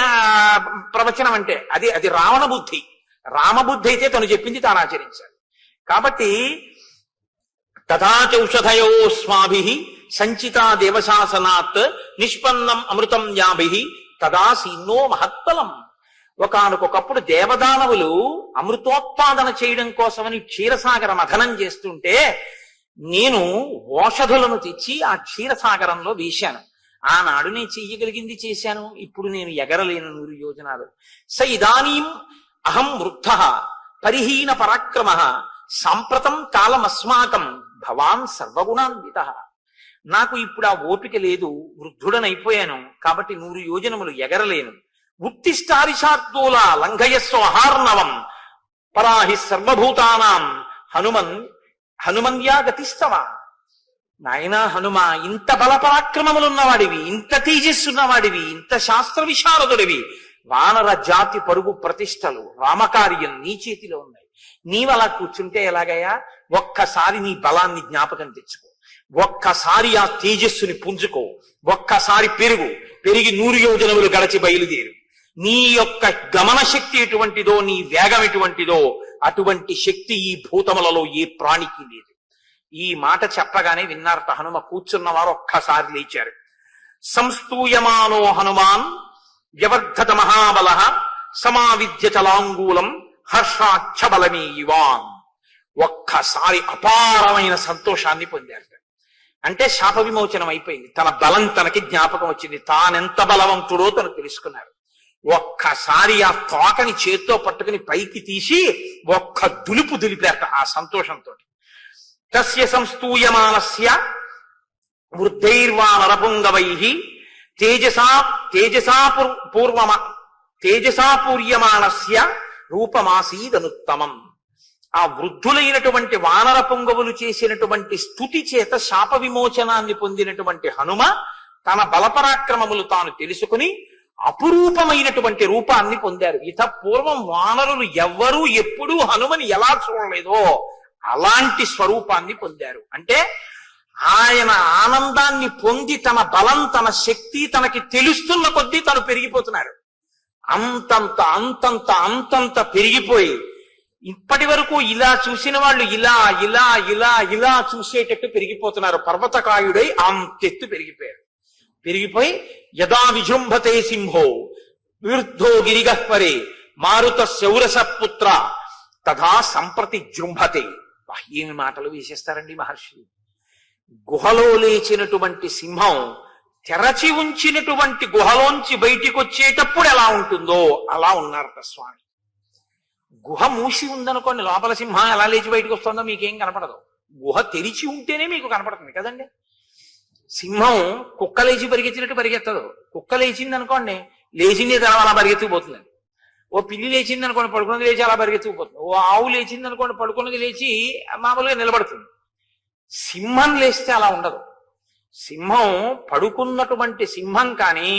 ప్రవచనం అంటే. అది రావణ బుద్ధి. రామబుద్ధి అయితే తను చెప్పింది తాను ఆచరించాలి. కాబట్టి తథాచౌషధయోస్మాభి సంచితా దేవశాసనాత్ నిష్పన్నం అమృతం యాభి తదా సీన్నో మహత్ఫలం. ఒకానొకప్పుడు దేవదానవులు అమృతోత్పాదన చేయడం కోసమని క్షీరసాగర మథనం చేస్తుంటే నేను ఓషధులను తెచ్చి ఆ క్షీరసాగరంలో వేశాను. ఆనాడు నేను చెయ్యగలిగింది చేశాను. ఇప్పుడు నేను ఎగరలేను 100 యోజనాలు. స ఇదానీం అహం వృద్ధ పరిహీన పరాక్రమ సాంప్రతం కాలమస్మాకం భవాన్ సర్వగుణాన్విత. నాకు ఇప్పుడు ఆ ఓపిక లేదు, వృద్ధుడనైపోయాను. కాబట్టి 100 యోజనములు ఎగరలేను. ఉత్తిష్టారిషార్దూల లంఘయస్వ అహార్ణవం పరాహి సర్వభూతానాం హనుమన్యా గతిస్తవ. నాయనా హనుమ, ఇంత బలపరాక్రమములున్నవాడివి, ఇంత తేజస్సున్నవాడివి, ఇంత శాస్త్ర విశారదుడివి, వానర జాతి పరుగు ప్రతిష్టలు రామకార్యం నీ చేతిలో ఉన్నాయి. నీవలా కూర్చుంటే ఎలాగయ్యా? ఒక్కసారి నీ బలాన్ని జ్ఞాపకం తెచ్చుకో, ఒక్కసారి ఆ తేజస్సుని పుంజుకో, ఒక్కసారి పెరిగి 100 యోజనములు గడచి బయలుదేరు. నీ యొక్క గమన శక్తి ఎటువంటిదో, నీ వేగం ఎటువంటిదో అటువంటి శక్తి ఈ భూతములలో ఏ ప్రాణికి లేదు. ఈ మాట చెప్పగానే విన్నారట హనుమ. కూర్చున్నవారు ఒక్కసారి లేచారు. సంస్తూయమానో హనుమాన్ వ్యవర్ధత మహాబల సమావిద్య చలాంగూలం హర్షాక్షబలమే యువాన్. ఒక్కసారి అపారమైన సంతోషాన్ని పొందారు. అంటే శాప విమోచనం అయిపోయింది. తన బలం తనకి జ్ఞాపకం వచ్చింది. తానెంత బలవంతుడో తను తెలుసుకున్నారు. ఒక్కసారి ఆ తోకని చేత్తో పట్టుకుని పైకి తీసి ఒక్క దులిపారట ఆ సంతోషంతో. తస్య సంస్తూయమానస్య వృద్ధైర్వానరపుంగవై తేజసాపూర్యమానస్య రూపమాసీదనుత్తమం. ఆ వృద్ధులైనటువంటి వానర పుంగవులు చేసినటువంటి స్తుతి చేత శాప విమోచనాన్ని పొందినటువంటి హనుమ తన బలపరాక్రమములు తాను తెలుసుకుని అపురూపమైనటువంటి రూపాన్ని పొందారు. ఇత పూర్వం వానరులు ఎవ్వరూ ఎప్పుడూ హనుమని ఎలా చూడలేదో అలాంటి స్వరూపాన్ని పొందారు. అంటే ఆయన ఆనందాన్ని పొంది తన బలం తన శక్తి తనకి తెలుస్తున్న కొద్దీ తను పెరిగిపోతున్నారు. అంతంత పెరిగిపోయి ఇప్పటి వరకు ఇలా చూసిన వాళ్ళు ఇలా ఇలా ఇలా ఇలా చూసేటట్టు పెరిగిపోతున్నారు. పర్వతకాయుడై అంతెత్తు పెరిగిపోయి యదా విజృంభతే సింహో వివృద్ధో గిరిగహ్వరే మారుత శౌరస పుత్ర తథా సంప్రతి జృంభతే. ఏమి మాటలు వేసేస్తారండి మహర్షులు. గుహలో లేచినటువంటి సింహం తెరచి ఉంచినటువంటి గుహలోంచి బయటికి వచ్చేటప్పుడు ఎలా ఉంటుందో అలా ఉన్నారట స్వామి. గుహ మూసి ఉందనుకోండి, లోపల సింహం ఎలా లేచి బయటకు వస్తుందో మీకేం కనపడదు. గుహ తెరిచి ఉంటేనే మీకు కనపడుతుంది కదండి. సింహం కుక్క లేచి పరిగెత్తినట్టు పరిగెత్తదు. కుక్క లేచింది అనుకోండి, లేచింది అలా పరిగెత్తుకుపోతుందండి. ఓ పిల్లి లేచింది అనుకోండి, పడుకున్నది లేచి అలా పరిగెత్తుకుపోతుంది. ఓ ఆవు లేచింది అనుకోండి, పడుకున్నది లేచి మామూలుగా నిలబడుతుంది. సింహం లేస్తే అలా ఉండదు. సింహం పడుకున్నటువంటి సింహం కానీ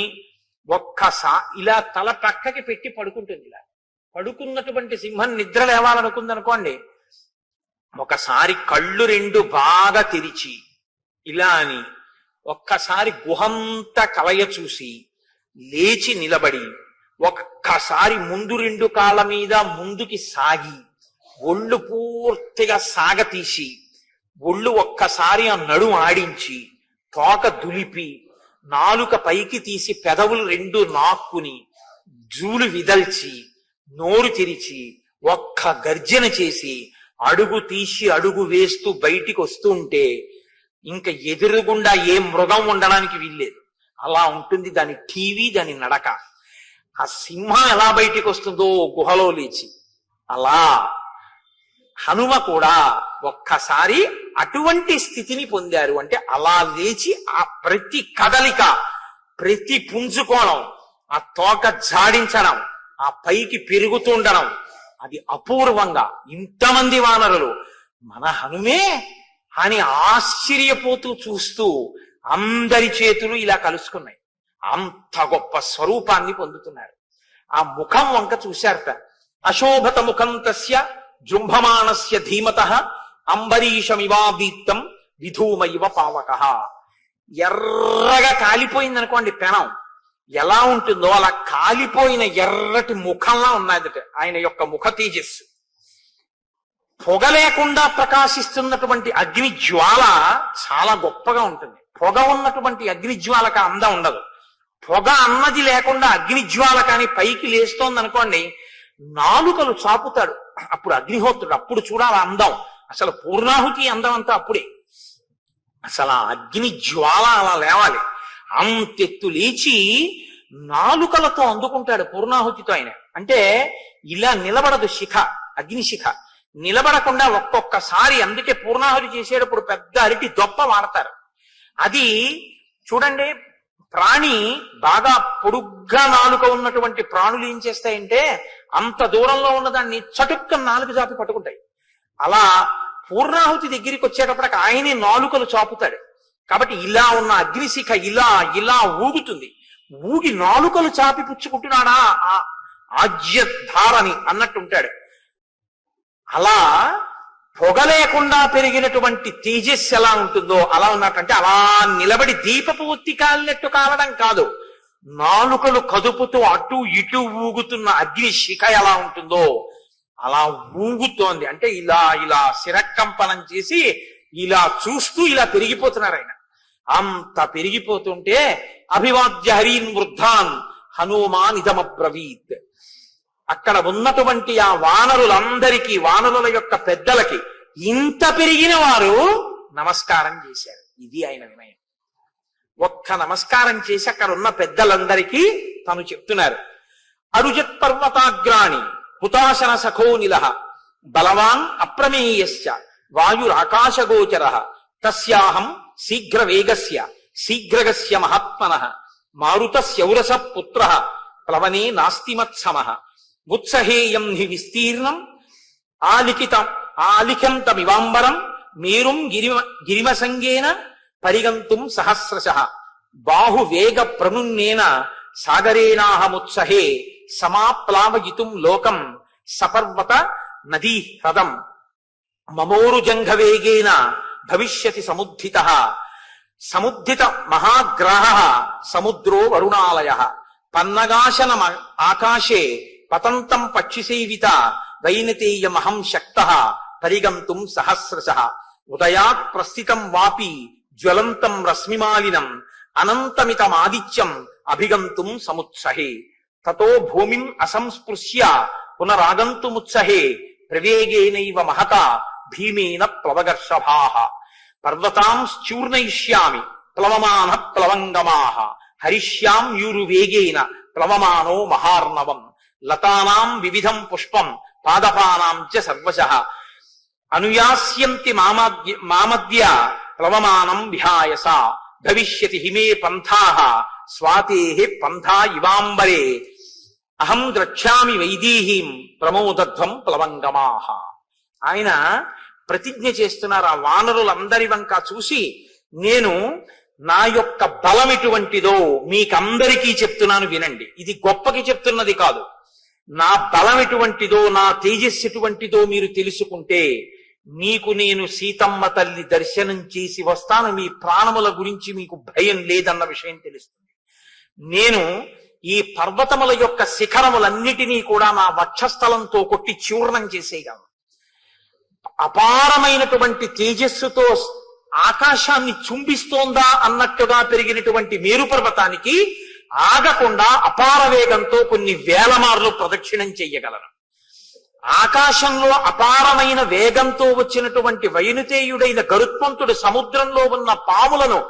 ఇలా తల పక్కకి పెట్టి పడుకుంటుంది. ఇలా పడుకున్నటువంటి సింహం నిద్ర లేవాలనుకుంది అనుకోండి, ఒకసారి కళ్ళు రెండు బాగా తెరిచి ఇలా అని ఒక్కసారి గుహంత కలయ చూసి లేచి నిలబడి ఒక్కసారి ముందు రెండు కాళ్ళ మీద ముందుకి సాగి ఒళ్ళు పూర్తిగా సాగతీసి ఒళ్ళు ఒక్కసారి ఆ నడుము ఆడించి తోక దులిపి నాలుక పైకి తీసి పెదవులు రెండు నాక్కుని జూలు విదల్చి నోరు తెరిచి ఒక్క గర్జన చేసి అడుగు తీసి అడుగు వేస్తూ బయటికి వస్తూ ఉంటే ఇంకా ఎదురుగుండా ఏ మృగం ఉండడానికి వీల్లేదు. అలా ఉంటుంది దాని టీవీ, దాని నడక. ఆ సింహం ఎలా బయటికి వస్తుందో గుహలో లేచి, అలా హనుమ కూడా ఒక్కసారి అటువంటి స్థితిని పొందారు. అంటే అలా లేచి ఆ ప్రతి కదలిక, ప్రతి పుంజుకోవడం, ఆ తోక జాడించడం, ఆ పైకి పెరుగుతుండడం, అది అపూర్వంగా ఇంతమంది వానరులు మన హనుమే అని ఆశ్చర్యపోతూ చూస్తూ అందరి చేతులు ఇలా కలుసుకున్నాయి. అంత గొప్ప స్వరూపాన్ని పొందుతున్నారు. ఆ ముఖం వంక చూశారట. అశోభత ముఖం తస్య జృంభమాణస్య ధీమతః అంబరీషమివాదీప్తం విధూమయివ పావకః. ఎర్రగా కాలిపోయింది అనుకోండి పెనం, ఎలా ఉంటుందో అలా కాలిపోయిన ఎర్రటి ముఖంలా ఉన్నదట ఆయన యొక్క ముఖ తేజస్సు. పొగ లేకుండా ప్రకాశిస్తున్నటువంటి అగ్ని జ్వాల చాలా గొప్పగా ఉంటుంది. పొగ ఉన్నటువంటి అగ్ని జ్వాలక అందం ఉండదు. పొగ అన్నది లేకుండా అగ్ని జ్వాల కానీ పైకి లేస్తోంది అనుకోండి, నాలుకలు చాపుతాడు అప్పుడు అగ్నిహోత్రుడు. అప్పుడు చూడాలి అందం. అసలు పూర్ణాహుతి అందం అంతా అప్పుడే. అసలు ఆ అగ్ని జ్వాల అలా లేవాలి. అంతెత్తు లేచి నాలుకలతో అందుకుంటాడు పూర్ణాహుతితో ఆయన. అంటే ఇలా నిలబడదు శిఖ, అగ్నిశిఖ నిలబడకుండా ఒక్కొక్కసారి. అందుకే పూర్ణాహుతి చేసేటప్పుడు పెద్ద అరటి దొప్ప వాడతారు. అది చూడండి, ప్రాణి బాగా పొడుగ్గా నాలుక ఉన్నటువంటి ప్రాణులు ఏం చేస్తాయంటే అంత దూరంలో ఉన్నదాన్ని చటుక్క నాలుగు చాపి పట్టుకుంటాయి. అలా పూర్ణాహుతి దగ్గరికి వచ్చేటప్పటికి ఆయనే నాలుకలు చాపుతాడు. కాబట్టి ఇలా ఉన్న అగ్నిశిఖ ఇలా ఇలా ఊగుతుంది. ఊగి నాలుకలు చాపి పుచ్చుకుంటున్నాడా ఆ ఆజ్యధారని అన్నట్టుంటాడు. అలా పొగ లేకుండా పెరిగినటువంటి తేజస్సు ఎలా ఉంటుందో అలా ఉన్నట్టంటే అలా నిలబడి దీపపు ఒత్తి కాలినట్టు కాలడం కాదు, నాలుకలు కదుపుతూ అటు ఇటు ఊగుతున్న అగ్ని శిఖ ఎలా ఉంటుందో అలా ఊగుతోంది. అంటే ఇలా ఇలా శిరకంపనం చేసి ఇలా చూస్తూ ఇలా పెరిగిపోతున్నారు ఆయన. అంత పెరిగిపోతుంటే అభివాద్య హరీన్ వృద్ధాన్ హనుమాన్ ఇదమబ్రవీత్. అక్కడ ఉన్నటువంటి ఆ వానరులందరికీ, వానరుల యొక్క పెద్దలకి ఇంత పెరిగిన వారు నమస్కారం చేశారు. ఇది ఆయన వినయం. ఒక్క నమస్కారం చేసి అక్కడ ఉన్న పెద్దలందరికీ తను చెప్తున్నారు. అరుజత్ పర్వతాగ్రాణి హుతాశన సఖోనిల బలవాన్ అప్రమేయశ్చ వాయురాకాశగోచర తస్యాహం శీఘ్రవేగస్య శీఘ్రగస్య మహాత్మనః మారుతస్యౌరస పుత్ర ప్లవనే నాస్తిమత్సమః ఉత్సహేయం హి విస్తీర్ణం ఆలిఖంతమివాంబరం మేరుం గిరిమసంగేన పరిగంతుం సహస్రశః బాహువేగ ప్రణున్నేన సాగరేనాహముత్సహే సమాప్లావయితుం లోకం సపర్వత నదీ హ్రదం మమోరుజంఘవేగేన భవిష్యతి సముద్ధితః సముద్ధిత మహాగ్రాహః సముద్రో వరుణాలయః పన్నగాశన ఆకాశే పతంతం పక్షిసేవిత వైనతేయమహం శక్తః పరిగంతుం సహస్రశః ఉదయాత్ ప్రస్థితం వాపి జ్వలంతం రశ్మిమాలినం అనంతమితమాదిత్యం అభిగంతుం సముత్సహే. తతో భూమిం అసంస్పృశ్య పునరాగంతుముత్సహే ప్రవేగేనైవ మహత భీమేన ప్లవగర్షభాః పర్వతాంశ్చూర్ణయిష్యామి ప్లవమాన ప్లవంగమాః హరిష్యాం యూరువేగేన ప్లవమానో మహార్ణవం లతానాం వివిధం పుష్పం పాదపానాం చ సర్వశః అనుయాస్యంతి మామద్య ప్లవమానం విహాయస భవిష్యతి హిమే పంథాః స్వాతేః పంథా ఇవాంబరే అహం ద్రక్ష్యామి వైదేహీం ప్రమోదధ్వం ప్లవంగమాః. ఆయన ప్రతిజ్ఞ చేస్తున్నారు. ఆ వానరులందరి వంక చూసి, నేను నా యొక్క బలం ఎటువంటిదో మీకందరికీ చెప్తున్నాను వినండి. ఇది గొప్పకి చెప్తున్నది కాదు. నా బలం ఎటువంటిదో, నా తేజస్సు ఎటువంటిదో మీరు తెలుసుకుంటే నీకు నేను సీతమ్మ తల్లి దర్శనం చేసి వస్తాను, మీ ప్రాణముల గురించి మీకు భయం లేదన్న విషయం తెలుస్తుంది. నేను ఈ పర్వతముల యొక్క శిఖరములన్నిటినీ కూడా నా వక్షస్థలంతో కొట్టి చూర్ణం చేసేయగలను. అపారమైనటువంటి తేజస్సుతో ఆకాశాన్ని చుంబిస్తోందా అన్నట్టుగా పెరిగినటువంటి మేరు పర్వతానికి ఆగకుండా అపార వేగంతో కొన్ని వేల మార్లు ప్రదక్షిణం చెయ్యగలను. ఆకాశంలో అపారమైన వేగంతో వచ్చినటువంటి వైనుతేయుడైన గరుత్మంతుడు సముద్రంలో ఉన్న పాములను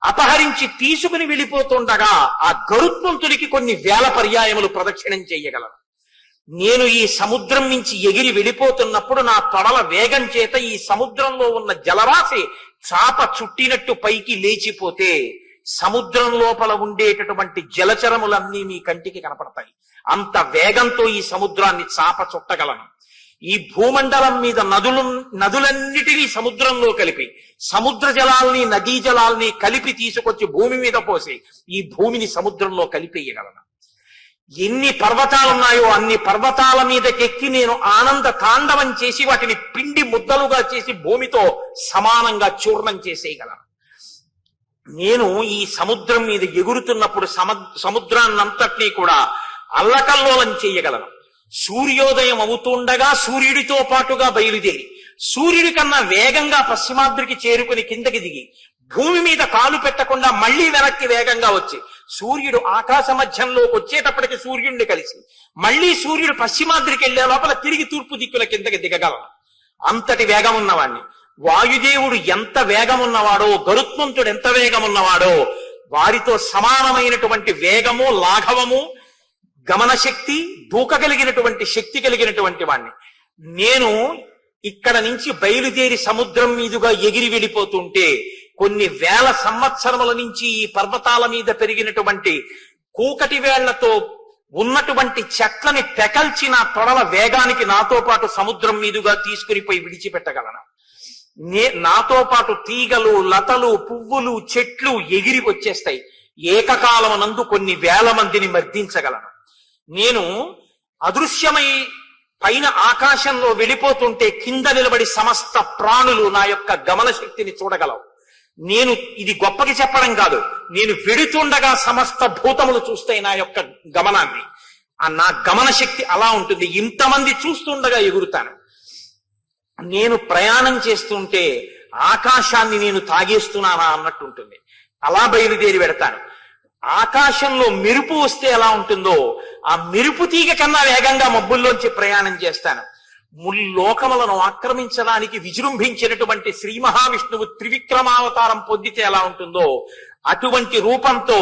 అపహరించి తీసుకుని వెళ్ళిపోతుండగా ఆ గరుత్మంతుడికి కొన్ని వేల పర్యాయములు ప్రదక్షిణం చెయ్యగలను. నేను ఈ సముద్రం నుంచి ఎగిరి వెళ్ళిపోతున్నప్పుడు నా తొడల వేగం చేత ఈ సముద్రంలో ఉన్న జలరాశి చాప చుట్టినట్టు పైకి లేచిపోతే సముద్రం లోపల ఉండేటటువంటి జలచరములన్నీ మీ కంటికి కనపడతాయి. అంత వేగంతో ఈ సముద్రాన్ని చాప చుట్టగలను. ఈ భూమండలం మీద నదులన్నిటినీ సముద్రంలో కలిపి, సముద్ర జలాల్ని నదీ జలాల్ని కలిపి తీసుకొచ్చి భూమి మీద పోసి ఈ భూమిని సముద్రంలో కలిపేయగలను. ఎన్ని పర్వతాలున్నాయో అన్ని పర్వతాల మీదకెక్కి నేను ఆనంద తాండవం చేసి వాటిని పిండి ముద్దలుగా చేసి భూమితో సమానంగా చూర్ణం చేసేయగలను. నేను ఈ సముద్రం మీద ఎగురుతున్నప్పుడు సముద్రాన్నంతటినీ కూడా అల్లకల్లోలం చేయగలను. సూర్యోదయం అవుతుండగా సూర్యుడితో పాటుగా బయలుదేరి సూర్యుడి కన్నా వేగంగా పశ్చిమాద్రికి చేరుకుని కిందకి దిగి భూమి మీద కాలు పెట్టకుండా మళ్లీ వెనక్కి వేగంగా వచ్చి సూర్యుడు ఆకాశ మధ్యంలోకి వచ్చేటప్పటికి సూర్యుడిని కలిసి మళ్లీ సూర్యుడు పశ్చిమాద్రికి వెళ్లే లోపల తిరిగి తూర్పు దిక్కుల కిందకి దిగగలను. అంతటి వేగం ఉన్నవాణ్ణి. వాయుదేవుడు ఎంత వేగం ఉన్నవాడో, గరుత్మంతుడు ఎంత వేగం ఉన్నవాడో వారితో సమానమైనటువంటి వేగము, లాఘవము, గమనశక్తి, దూకగలిగినటువంటి శక్తి కలిగినటువంటి వాణ్ణి. నేను ఇక్కడ నుంచి బయలుదేరి సముద్రం మీదుగా ఎగిరి వెళ్ళిపోతుంటే కొన్ని వేల సంవత్సరముల నుంచి ఈ పర్వతాల మీద పెరిగినటువంటి కూకటి వేళ్లతో ఉన్నటువంటి చెట్లని పెకల్చి నా తొడల వేగానికి నాతో పాటు సముద్రం మీదుగా తీసుకుని పోయి విడిచిపెట్టగలను. నాతో పాటు తీగలు, లతలు, పువ్వులు, చెట్లు ఎగిరి వచ్చేస్తాయి. ఏకకాలమునందు కొన్ని వేల మందిని మర్దించగలను. నేను అదృశ్యమై పైన ఆకాశంలో వెళ్ళిపోతుంటే కింద నిలబడి సమస్త ప్రాణులు నా యొక్క గమన శక్తిని చూడగలవు. నేను ఇది గొప్పకి చెప్పడం కాదు, నేను వెడుతుండగా సమస్త భూతములు చూస్తాయి నా యొక్క గమనాన్ని. నా గమన శక్తి అలా ఉంటుంది. ఇంతమంది చూస్తుండగా ఎగురుతాను. నేను ప్రయాణం చేస్తుంటే ఆకాశాన్ని నేను తాగేస్తున్నానా అన్నట్టు ఉంటుంది. అలా బయలుదేరి పెడతాను. ఆకాశంలో మెరుపు వస్తే ఎలా ఉంటుందో ఆ మెరుపు తీగ కన్నా వేగంగా మబ్బుల్లోంచి ప్రయాణం చేస్తాను. ముల్లోకములను ఆక్రమించడానికి విజృంభించినటువంటి శ్రీ మహావిష్ణువు త్రివిక్రమావతారం పొందితే ఎలా ఉంటుందో అటువంటి రూపంతో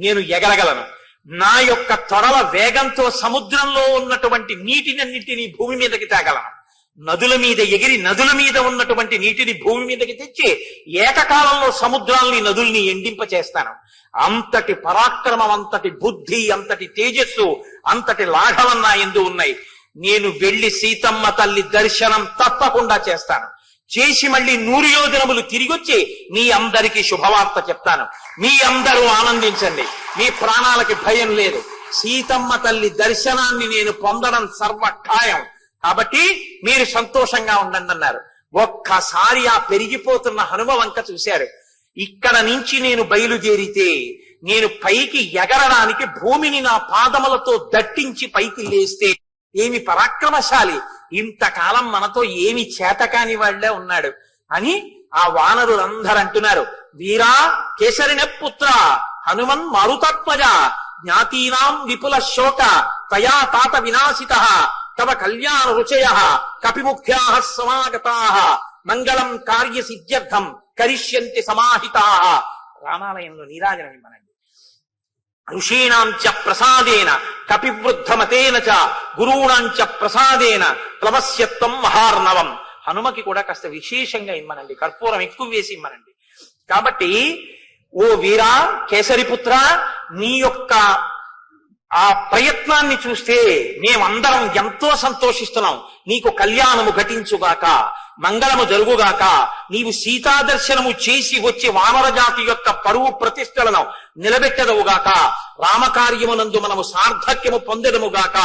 నేను ఎగరగలను. నా యొక్క తొడల వేగంతో సముద్రంలో ఉన్నటువంటి నీటినన్నింటినీ భూమి మీదకి తేగలను. నదుల మీద ఎగిరి నదుల మీద ఉన్నటువంటి నీటిని భూమి మీదకి తెచ్చి ఏకకాలంలో సముద్రాల్ని, నదుల్ని ఎండింప చేస్తాను. అంతటి పరాక్రమం, అంతటి బుద్ధి, అంతటి తేజస్సు, అంతటి లాఘవం నా యందు ఉన్నాయి. నేను వెళ్లి సీతమ్మ తల్లి దర్శనం తప్పకుండా చేస్తాను. చేసి మళ్ళీ 100 యోజనములు తిరిగొచ్చి మీ అందరికీ శుభవార్త చెప్తాను. మీ అందరూ ఆనందించండి. మీ ప్రాణాలకి భయం లేదు. సీతమ్మ తల్లి దర్శనాన్ని నేను పొందడం సర్వఖాయం. కాబట్టి మీరు సంతోషంగా ఉండండి అన్నారు. ఒక్కసారి ఆ పెరిగిపోతున్న హనుమ వంక చూశారు. ఇక్కడ నుంచి నేను బయలుదేరితే నేను పైకి ఎగరడానికి భూమిని నా పాదములతో దట్టించి పైకి లేస్తే ఏమి పరాక్రమశాలి, ఇంతకాలం మనతో ఏమి చేతకాని వాళ్లే ఉన్నాడు అని ఆ వానరులందరూ అంటున్నారు. వీరా కేసరిన పుత్ర హనుమన్ మారుతాత్మజ జ్ఞాతీనాం విపుల శోక తయా తాత వినాశిత తవ కళ్యాణ రుచయ కపిముఖ్యా సమాగతా మంగళం కార్య సిద్ధ్యర్థం కరిష్యంతి సమాహితా. రామాలయంలో నీరాజనం ఇవ్వనండి. ఋషీణాం చ ప్రసాదేన కపివృద్ధమతేన చ గురూణాంచ ప్రసాదేన ప్లవస్యత్వం మహార్ణవం. హనుమకి కూడా కాస్త విశేషంగా ఇమ్మనండి, కర్పూరం ఎక్కువ వేసి ఇమ్మనండి. కాబట్టి ఓ వీరా కేసరిపుత్ర, నీ యొక్క ఆ ప్రయత్నాన్ని చూస్తే మేమందరం ఎంతో సంతోషిస్తున్నాం. నీకు కళ్యాణము ఘటించుగాక, మంగళము జరుగుగాక. నీవు సీతాదర్శనము చేసి వచ్చి వానర జాతి యొక్క పరువు ప్రతిష్టలను నిలబెట్టదవుగాక. రామకార్యమునందు మనము సార్థక్యము పొందడముగాక.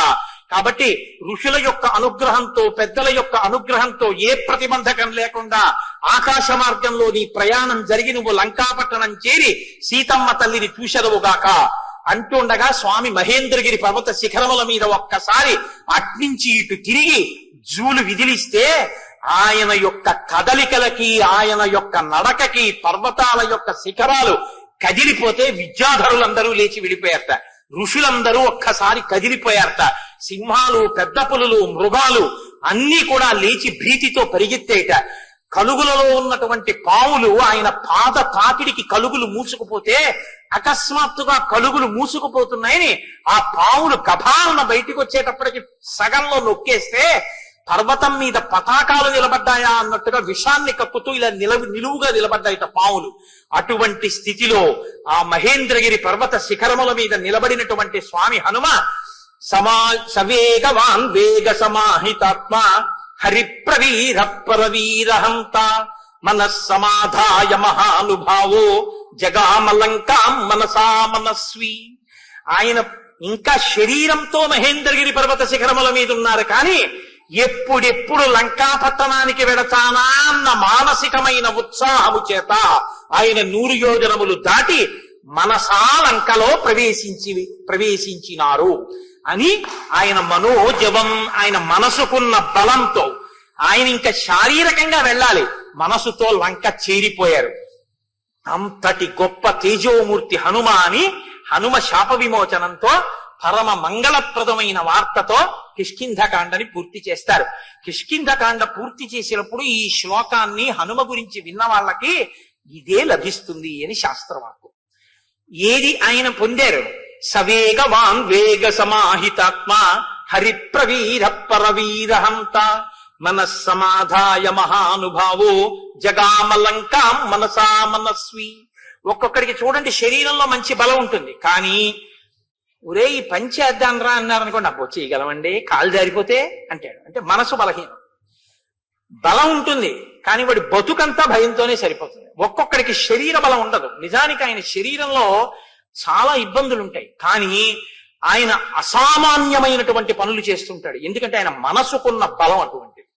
కాబట్టి ఋషుల యొక్క అనుగ్రహంతో, పెద్దల యొక్క అనుగ్రహంతో ఏ ప్రతిబంధకం లేకుండా ఆకాశ మార్గంలో నీ ప్రయాణం జరిగి నువ్వు లంకాపట్టణం చేరి సీతమ్మ తల్లిని చూసెదవుగాక అంటుండగా స్వామి మహేంద్రగిరి పర్వత శిఖరముల మీద ఒక్కసారి అట్నుంచి ఇటు తిరిగి జూలు విదిలిస్తే ఆయన యొక్క కదలికలకి, ఆయన యొక్క నడకకి పర్వతాల యొక్క శిఖరాలు కదిలిపోతే విద్యాధరులందరూ లేచి విడిపోయారట. ఋషులందరూ ఒక్కసారి కదిలిపోయారట. సింహాలు, పెద్ద పులులు, మృగాలు అన్ని కూడా లేచి భీతితో పరిగెత్తేట. కలుగులలో ఉన్నటువంటి పావులు ఆయన పాద తాకిడికి కలుగులు మూసుకుపోతే అకస్మాత్తుగా కలుగులు మూసుకుపోతున్నాయని ఆ పావులు గభాలన బయటికి వచ్చేటప్పటికి సగంలో నొక్కేస్తే పర్వతం మీద పతాకాలు నిలబడ్డాయా అన్నట్టుగా విషాన్ని కక్కుతూ ఇలా నిలువుగా నిలబడ్డాయిట పావులు. అటువంటి స్థితిలో ఆ మహేంద్రగిరి పర్వత శిఖరముల మీద నిలబడినటువంటి స్వామి హనుమ సవేగవాన్ వేగ సమాహితాత్మ హరిప్రవీర పరవీరహంత మనస్సమాధాయ మహానుభావో జగామలంకాం మనసా మనస్వి. ఆయన ఇంకా శరీరంతో మహేంద్రగిరి పర్వత శిఖరముల మీద ఉన్నారు, కానీ ఎప్పుడెప్పుడు లంకాపట్టణానికి వెడతానా అన్న మానసికమైన ఉత్సాహము చేత ఆయన 100 యోజనములు దాటి మనసా లంకలో ప్రవేశించినారు అని ఆయన మనోజవం, ఆయన మనసుకున్న బలంతో ఆయన ఇంకా శారీరకంగా వెళ్ళాలి, మనసుతో లంక చేరిపోయారు. అంతటి గొప్ప తేజోమూర్తి హనుమ అని హనుమ శాప విమోచనంతో పరమ మంగళప్రదమైన వార్తతో కిష్కింధకాండని పూర్తి చేస్తారు. కిష్కింధకాండ పూర్తి చేసినప్పుడు ఈ శ్లోకాన్ని హనుమ గురించి విన్న వాళ్ళకి ఇదే లభిస్తుంది అని శాస్త్రవాక్కు. ఏది ఆయన పొందారు? సవేగవాన్ వేగ సమాహితాత్మ హరిప్రవీర పరవీరహంత మనస్సమాధాయ మహానుభావో జగామలంకాం మనసా మనస్వి. ఒక్కొక్కడికి చూడండి శరీరంలో మంచి బలం ఉంటుంది, కానీ ఒరే ఈ పని చేద్దాం రా అన్నారనుకోండి, అబ్బో చేయగలమండి, కాలు జారిపోతే అంటాడు. అంటే మనసు బలహీనం. బలం ఉంటుంది కానీ వాడి బతుకంతా భయంతోనే సరిపోతుంది. ఒక్కొక్కడికి శరీర బలం ఉండదు. నిజానికి ఆయన శరీరంలో చాలా ఇబ్బందులు ఉంటాయి, కానీ ఆయన అసామాన్యమైనటువంటి పనులు చేస్తుంటాడు. ఎందుకంటే ఆయన మనసుకున్న బలం అటువంటిది.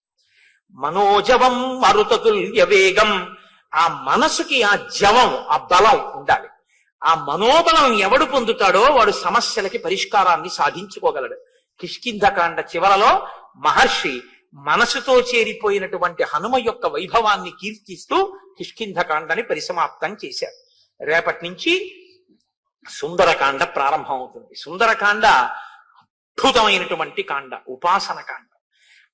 మనోజవం మరుతతుల్య వేగం. ఆ మనసుకి ఆ జవం, ఆ బలం ఉండాలి. ఆ మనోబలం ఎవడు పొందుతాడో వాడు సమస్యలకి పరిష్కారాన్ని సాధించుకోగలడు. కిష్కింధకాండ చివరలో మహర్షి మనసుతో చేరిపోయినటువంటి హనుమ యొక్క వైభవాన్ని కీర్తిస్తూ కిష్కింధకాండని పరిసమాప్తం చేశారు. రేపటి నుంచి సుందరకాండ ప్రారంభం అవుతుంది. సుందరకాండ అద్భుతమైనటువంటి కాండ, ఉపాసన కాండ.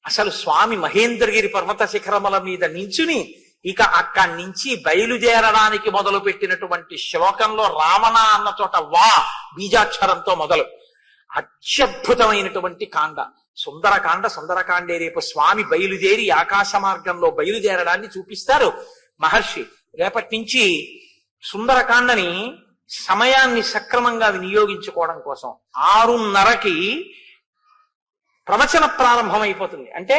అసలు స్వామి మహేంద్రగిరి పర్వత శిఖరముల మీద నించుని ఇక అక్కడి నుంచి బయలుదేరడానికి మొదలు పెట్టినటువంటి శ్లోకంలో రావణ అన్న చోట వా బీజాక్షరంతో మొదలు అత్యద్భుతమైనటువంటి కాండ సుందరకాండ. సుందరకాండే రేపు స్వామి బయలుదేరి ఆకాశ మార్గంలో బయలుదేరడాన్ని చూపిస్తారు మహర్షి. రేపటి నుంచి సుందరకాండని సమయాన్ని సక్రమంగా వినియోగించుకోవడం కోసం 6:30కి ప్రవచన ప్రారంభం అయిపోతుంది. అంటే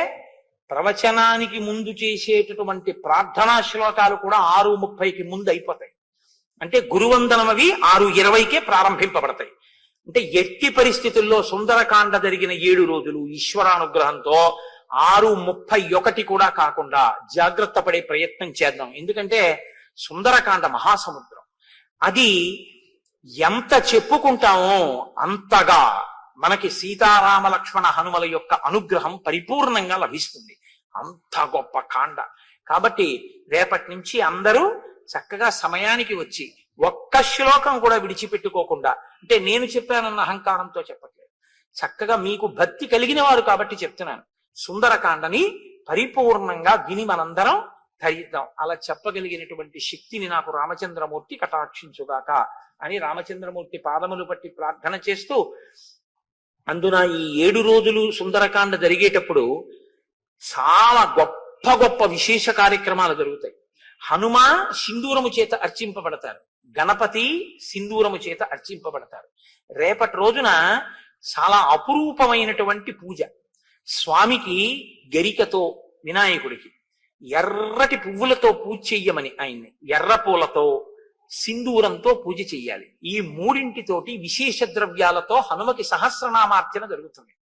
ప్రవచనానికి ముందు చేసేటటువంటి ప్రార్థనా శ్లోకాలు కూడా 6:30కి ముందు అయిపోతాయి. అంటే గురువందనం అవి 6:20కే ప్రారంభింపబడతాయి. అంటే ఎట్టి పరిస్థితుల్లో సుందరకాండ జరిగిన 7 రోజులు ఈశ్వరానుగ్రహంతో 6:31 కూడా కాకుండా జాగ్రత్త పడే ప్రయత్నం చేద్దాం. ఎందుకంటే సుందరకాండ మహాసముద్రం. అది ఎంత చెప్పుకుంటామో అంతగా మనకి సీతారామ లక్ష్మణ హనుమల యొక్క అనుగ్రహం పరిపూర్ణంగా లభిస్తుంది. అంత గొప్ప కాండ. కాబట్టి రేపటి నుంచి అందరూ చక్కగా సమయానికి వచ్చి ఒక్క శ్లోకం కూడా విడిచిపెట్టుకోకుండా, అంటే నేను చెప్పానన్న అహంకారంతో చెప్పట్లేదు, చక్కగా మీకు భక్తి కలిగిన వారు కాబట్టి చెప్తున్నాను. సుందరకాండని పరిపూర్ణంగా విని మనందరం ధరిద్దాం. అలా చెప్పగలిగినటువంటి శక్తిని నాకు రామచంద్రమూర్తి కటాక్షించుగాక అని రామచంద్రమూర్తి పాదములు పట్టి ప్రార్థన చేస్తూ, అందున ఈ 7 రోజులు సుందరకాండ జరిగేటప్పుడు చాలా గొప్ప గొప్ప విశేష కార్యక్రమాలు జరుగుతాయి. హనుమ సింధూరము చేత అర్చింపబడతారు, గణపతి సింధూరము చేత అర్చింపబడతారు. రేపటి రోజున చాలా అపురూపమైనటువంటి పూజ. స్వామికి గరికతో, వినాయకుడికి ఎర్రటి పువ్వులతో పూజ చెయ్యమని ఆయన్ని, ఎర్ర పూలతో సింధూరంతో పూజ చెయ్యాలి. ఈ మూడింటితోటి విశేష ద్రవ్యాలతో హనుమకి సహస్రనామార్చన జరుగుతుంది.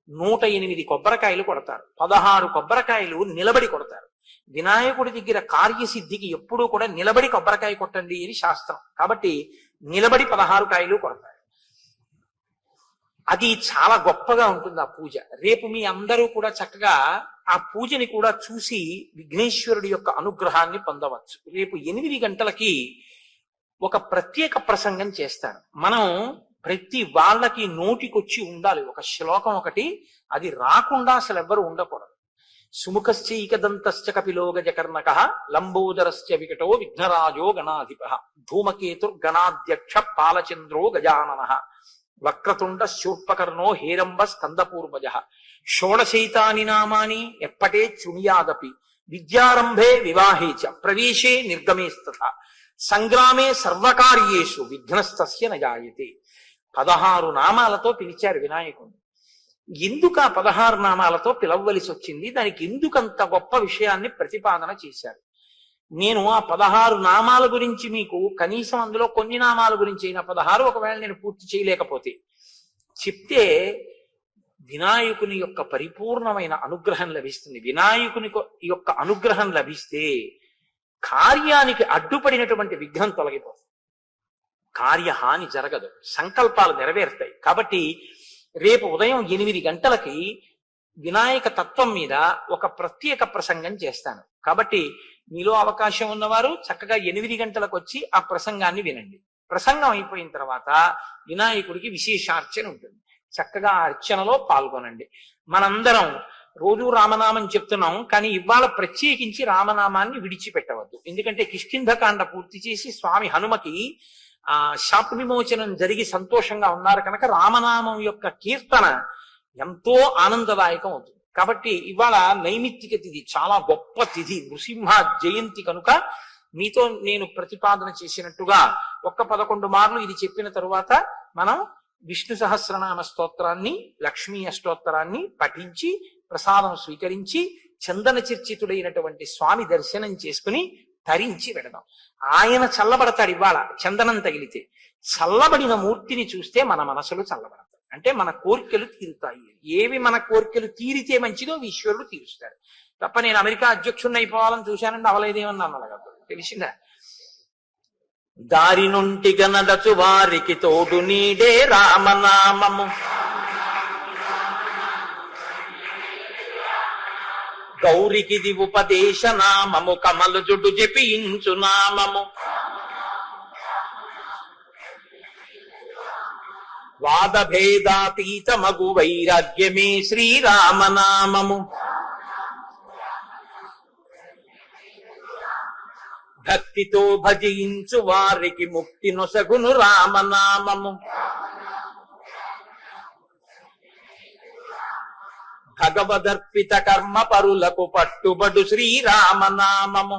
108 కొబ్బరికాయలు కొడతారు, 16 కొబ్బరికాయలు నిలబడి కొడతారు. వినాయకుడి దగ్గర కార్యసిద్ధికి ఎప్పుడూ కూడా నిలబడి కొబ్బరికాయ కొట్టండి అని శాస్త్రం. కాబట్టి నిలబడి 16 కాయలు కొడతారు. అది చాలా గొప్పగా ఉంటుంది ఆ పూజ. రేపు మీ అందరూ కూడా చక్కగా ఆ పూజని కూడా చూసి విఘ్నేశ్వరుడి యొక్క అనుగ్రహాన్ని పొందవచ్చు. రేపు 8 గంటలకి ఒక ప్రత్యేక ప్రసంగం చేస్తాను. మనం ప్రతి వాళ్ళకి నోటికొచ్చి ఉండాలి ఒక శ్లోకం ఒకటి, అది రాకుండా అసలు ఎవ్వరు ఉండకూడదు. సుముఖశ్చైకదంతశ్చ కపిలో గజకర్ణక లంబోదరశ్చ వికటో విఘ్నరాజో గణాధిప ధూమకేతుర్గణాధ్యక్ష పాలచంద్రో గజానన వక్రతుండ శూర్పకర్ణో హేరంబ స్కందపూర్వజ షోడశైతాని నామాని ఎప్పటే చుణియాదపి విద్యారంభే వివాహే చ ప్రవేశే నిర్గమేస్తథ సంగ్రామే సర్వకార్యేషు విఘ్నస్తస్య నజాయతే. 16 నామాలతో పిలిచారు వినాయకుడిని. ఎందుకు ఆ 16 నామాలతో పిలవవలసి వచ్చింది, దానికి ఎందుకంత గొప్ప విషయాన్ని ప్రతిపాదన చేశారు? నేను ఆ 16 నామాల గురించి మీకు కనీసం అందులో కొన్ని నామాల గురించి అయినా 16 ఒకవేళ నేను పూర్తి చేయలేకపోతే చెప్తే వినాయకుని యొక్క పరిపూర్ణమైన అనుగ్రహం లభిస్తుంది. వినాయకుని యొక్క అనుగ్రహం లభిస్తే కార్యానికి అడ్డుపడినటువంటి విఘ్నం తొలగిపోతుంది, కార్యహాని జరగదు, సంకల్పాలు నెరవేరుతాయి. కాబట్టి రేపు ఉదయం 8 గంటలకి వినాయక తత్వం మీద ఒక ప్రత్యేక ప్రసంగం చేస్తాను. కాబట్టి మీలో అవకాశం ఉన్నవారు చక్కగా 8 గంటలకు వచ్చి ఆ ప్రసంగాన్ని వినండి. ప్రసంగం అయిపోయిన తర్వాత వినాయకుడికి విశేషార్చన ఉంటుంది, చక్కగా ఆ అర్చనలో పాల్గొనండి. మనందరం రోజు రామనామం చెప్తున్నాం, కానీ ఇవాళ ప్రత్యేకించి రామనామాన్ని విడిచిపెట్టవద్దు. ఎందుకంటే కిష్కింధకాండ పూర్తి చేసి స్వామి హనుమకి శాప విమోచనం జరిగి సంతోషంగా ఉన్నారు కనుక రామనామం యొక్క కీర్తన ఎంతో ఆనందదాయకం అవుతుంది. కాబట్టి ఇవాళ నైమిత్తిక తిథి, చాలా గొప్ప తిథి, నృసింహ జయంతి కనుక మీతో నేను ప్రతిపాదన చేసినట్టుగా 11 మార్లు ఇది చెప్పిన తరువాత మనం విష్ణు సహస్రనామ స్తోత్రాన్ని, లక్ష్మీ అష్టోత్తరాన్ని పఠించి ప్రసాదం స్వీకరించి చందన చర్చితుడైనటువంటి స్వామి దర్శనం చేసుకుని తరించి వెడదాం. ఆయన చల్లబడతాడు. ఇవాళ చందనం తగిలితే చల్లబడిన మూర్తిని చూస్తే మన మనసులు చల్లబడతాయి, అంటే మన కోరికలు తీరుతాయి. ఏవి మన కోరికలు తీరితే మంచిదో ఈశ్వరుడు తీరుస్తాడు తప్ప నేను అమెరికా అధ్యక్షుడిని అయిపోవాలని చూశానంటే అవలేదేమన్నా అన్నగా తెలిసిందా. దారి నుంటిగా నడచు వారికి తోడు నీడే రామనామము, గౌరికిది ఉపదేశ నామము, కమలు జుడు జపించు నామము, వాద భేదాతీత మగు వైరాగ్యమే శ్రీరామనామము, భక్తితో భజించు వారికి ముక్తి నొసగును రామనామము, భగవదర్పిత కర్మ పరులకు పట్టుబడు శ్రీరామనామము,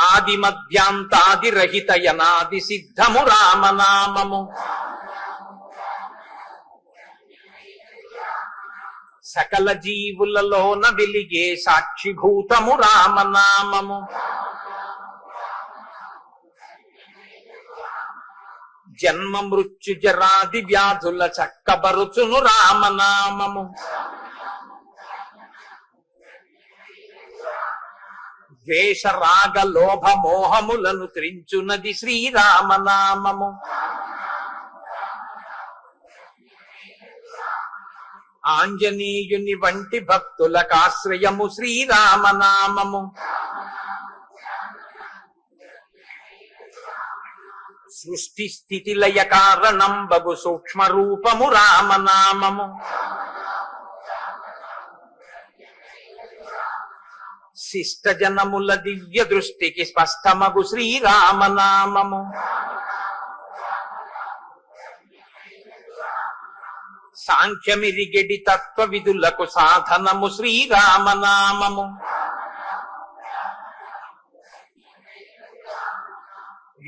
ఆది మధ్యాంతాది రహిత యనాది సిద్ధము రామనామము, సకల జీవులలోన వెలిగే సాక్షిభూతము రామనామము, జన్మ మృత్యు జరాది వ్యాధుల చక్కబరుచును రామనామము, ద్వేష రాగ లోభ మోహములను త్రించునది శ్రీరామనామము, ఆంజనేయుని వంటి భక్తులకాశ్రయము శ్రీరామనామము. సృష్టి స్థితి లయ కారణం బగు సూక్ష్మ రూపము రామనామము. శిష్ట జనముల దివ్య దృష్టికి స్పష్టమగు శ్రీరామనామము. సాంఖ్యమిరిగెడి తత్వ విధులకు సాధనము శ్రీరామనామము.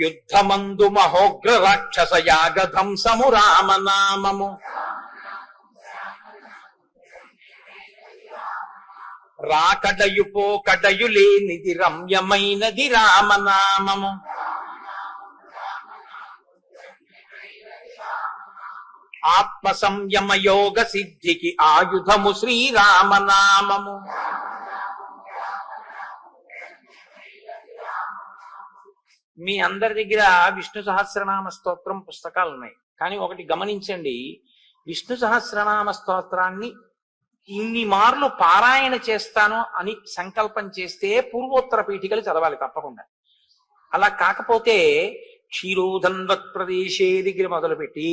యుద్ధమందు మహోగ్ర రాక్షస యాగధంసము రామనామము. రాకడయు పోకడయు లేనిది రమ్యమైనది రామనామము. ఆత్మ సంయమ యోగ సిద్ధికి ఆయుధము శ్రీరామనామము. మీ అందరి దగ్గర విష్ణు సహస్రనామ స్తోత్రం పుస్తకాలు ఉన్నాయి, కానీ ఒకటి గమనించండి, విష్ణు సహస్రనామ స్తోత్రాన్ని ఇన్ని మార్లు పారాయణ చేస్తాను అని సంకల్పం చేస్తే పూర్వోత్తర పీఠికలు చదవాలి తప్పకుండా. అలా కాకపోతే క్షీరోధన్వత్ ప్రదేశే దగ్గర మొదలుపెట్టి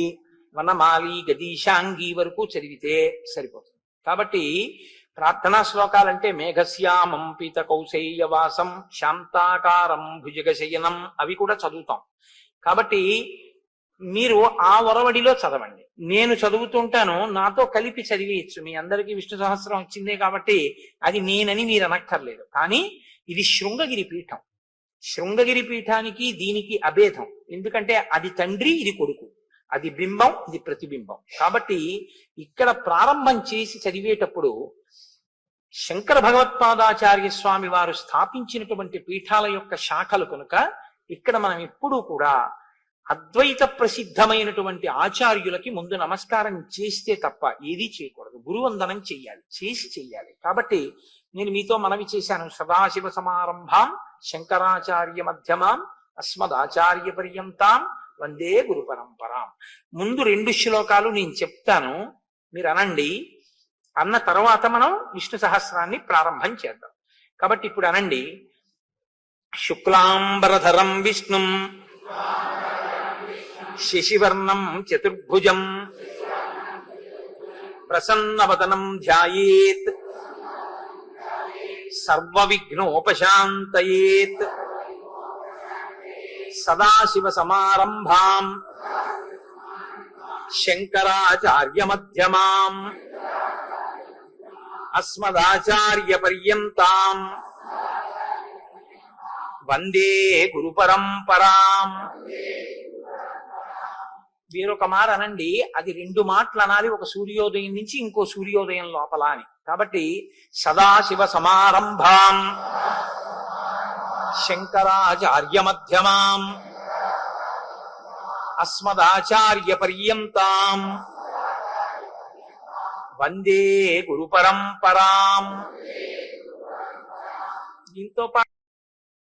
వనమాలి గదీశాంగి వరకు చదివితే సరిపోతుంది. కాబట్టి ప్రార్థనా శ్లోకాలంటే మేఘశ్యామం పీత కౌశేయవాసం శాంతాకారం భుజగశయనం అవి కూడా చదువుతాం. కాబట్టి మీరు ఆ ఒరవడిలో చదవండి, నేను చదువుతుంటాను, నాతో కలిపి చదివేయచ్చు. మీ అందరికీ విష్ణు సహస్రం వచ్చిందే కాబట్టి అది నేనని మీరు అనక్కర్లేదు. కానీ ఇది శృంగగిరి పీఠం. శృంగగిరి పీఠానికి దీనికి అభేదం, ఎందుకంటే అది తండ్రి ఇది కొడుకు, అది బింబం ఇది ప్రతిబింబం. కాబట్టి ఇక్కడ ప్రారంభం చేసి చదివేటప్పుడు శంకర భగవత్పాదాచార్య స్వామి వారు స్థాపించినటువంటి పీఠాల యొక్క శాఖలు కనుక ఇక్కడ మనం ఎప్పుడూ కూడా అద్వైత ప్రసిద్ధమైనటువంటి ఆచార్యులకి ముందు నమస్కారం చేస్తే తప్ప ఏదీ చేయకూడదు, గురువందనం చెయ్యాలి, చేసి చెయ్యాలి. కాబట్టి నేను మీతో మనవి చేశాను, సదాశివ సమారంభాం శంకరాచార్య మధ్యమాం అస్మదాచార్య పర్యంతాం వందే గురు పరంపరాం. ముందు 2 శ్లోకాలు నేను చెప్తాను, మీరు అనండి. అన్న తర్వాత మనం విష్ణు సహస్రాన్ని ప్రారంభం చేద్దాం. కాబట్టి ఇప్పుడు అనండి. శుక్లాంబరధరం విష్ణుం శశివర్ణం చతుర్భుజం ప్రసన్నవదనం ధ్యాయేత్ సర్వవిఘ్నోపశాంతయేత్ సదాశివ సమారంభాం శంకరాచార్య మధ్యమాం అస్మదాచార్య పర్యంతాం వందే గురు పరంపరాం. వేరొక మాట అనండి, అది 2 మాటలు అనాలి, ఒక సూర్యోదయం నుంచి ఇంకో సూర్యోదయం లోపల అని. కాబట్టి సదాశివ సమారంభాం శంకరాచార్య మధ్యమాం అస్మదాచార్య పర్యంతాం వందే గురు పరంపరాం. దీంతో పాటు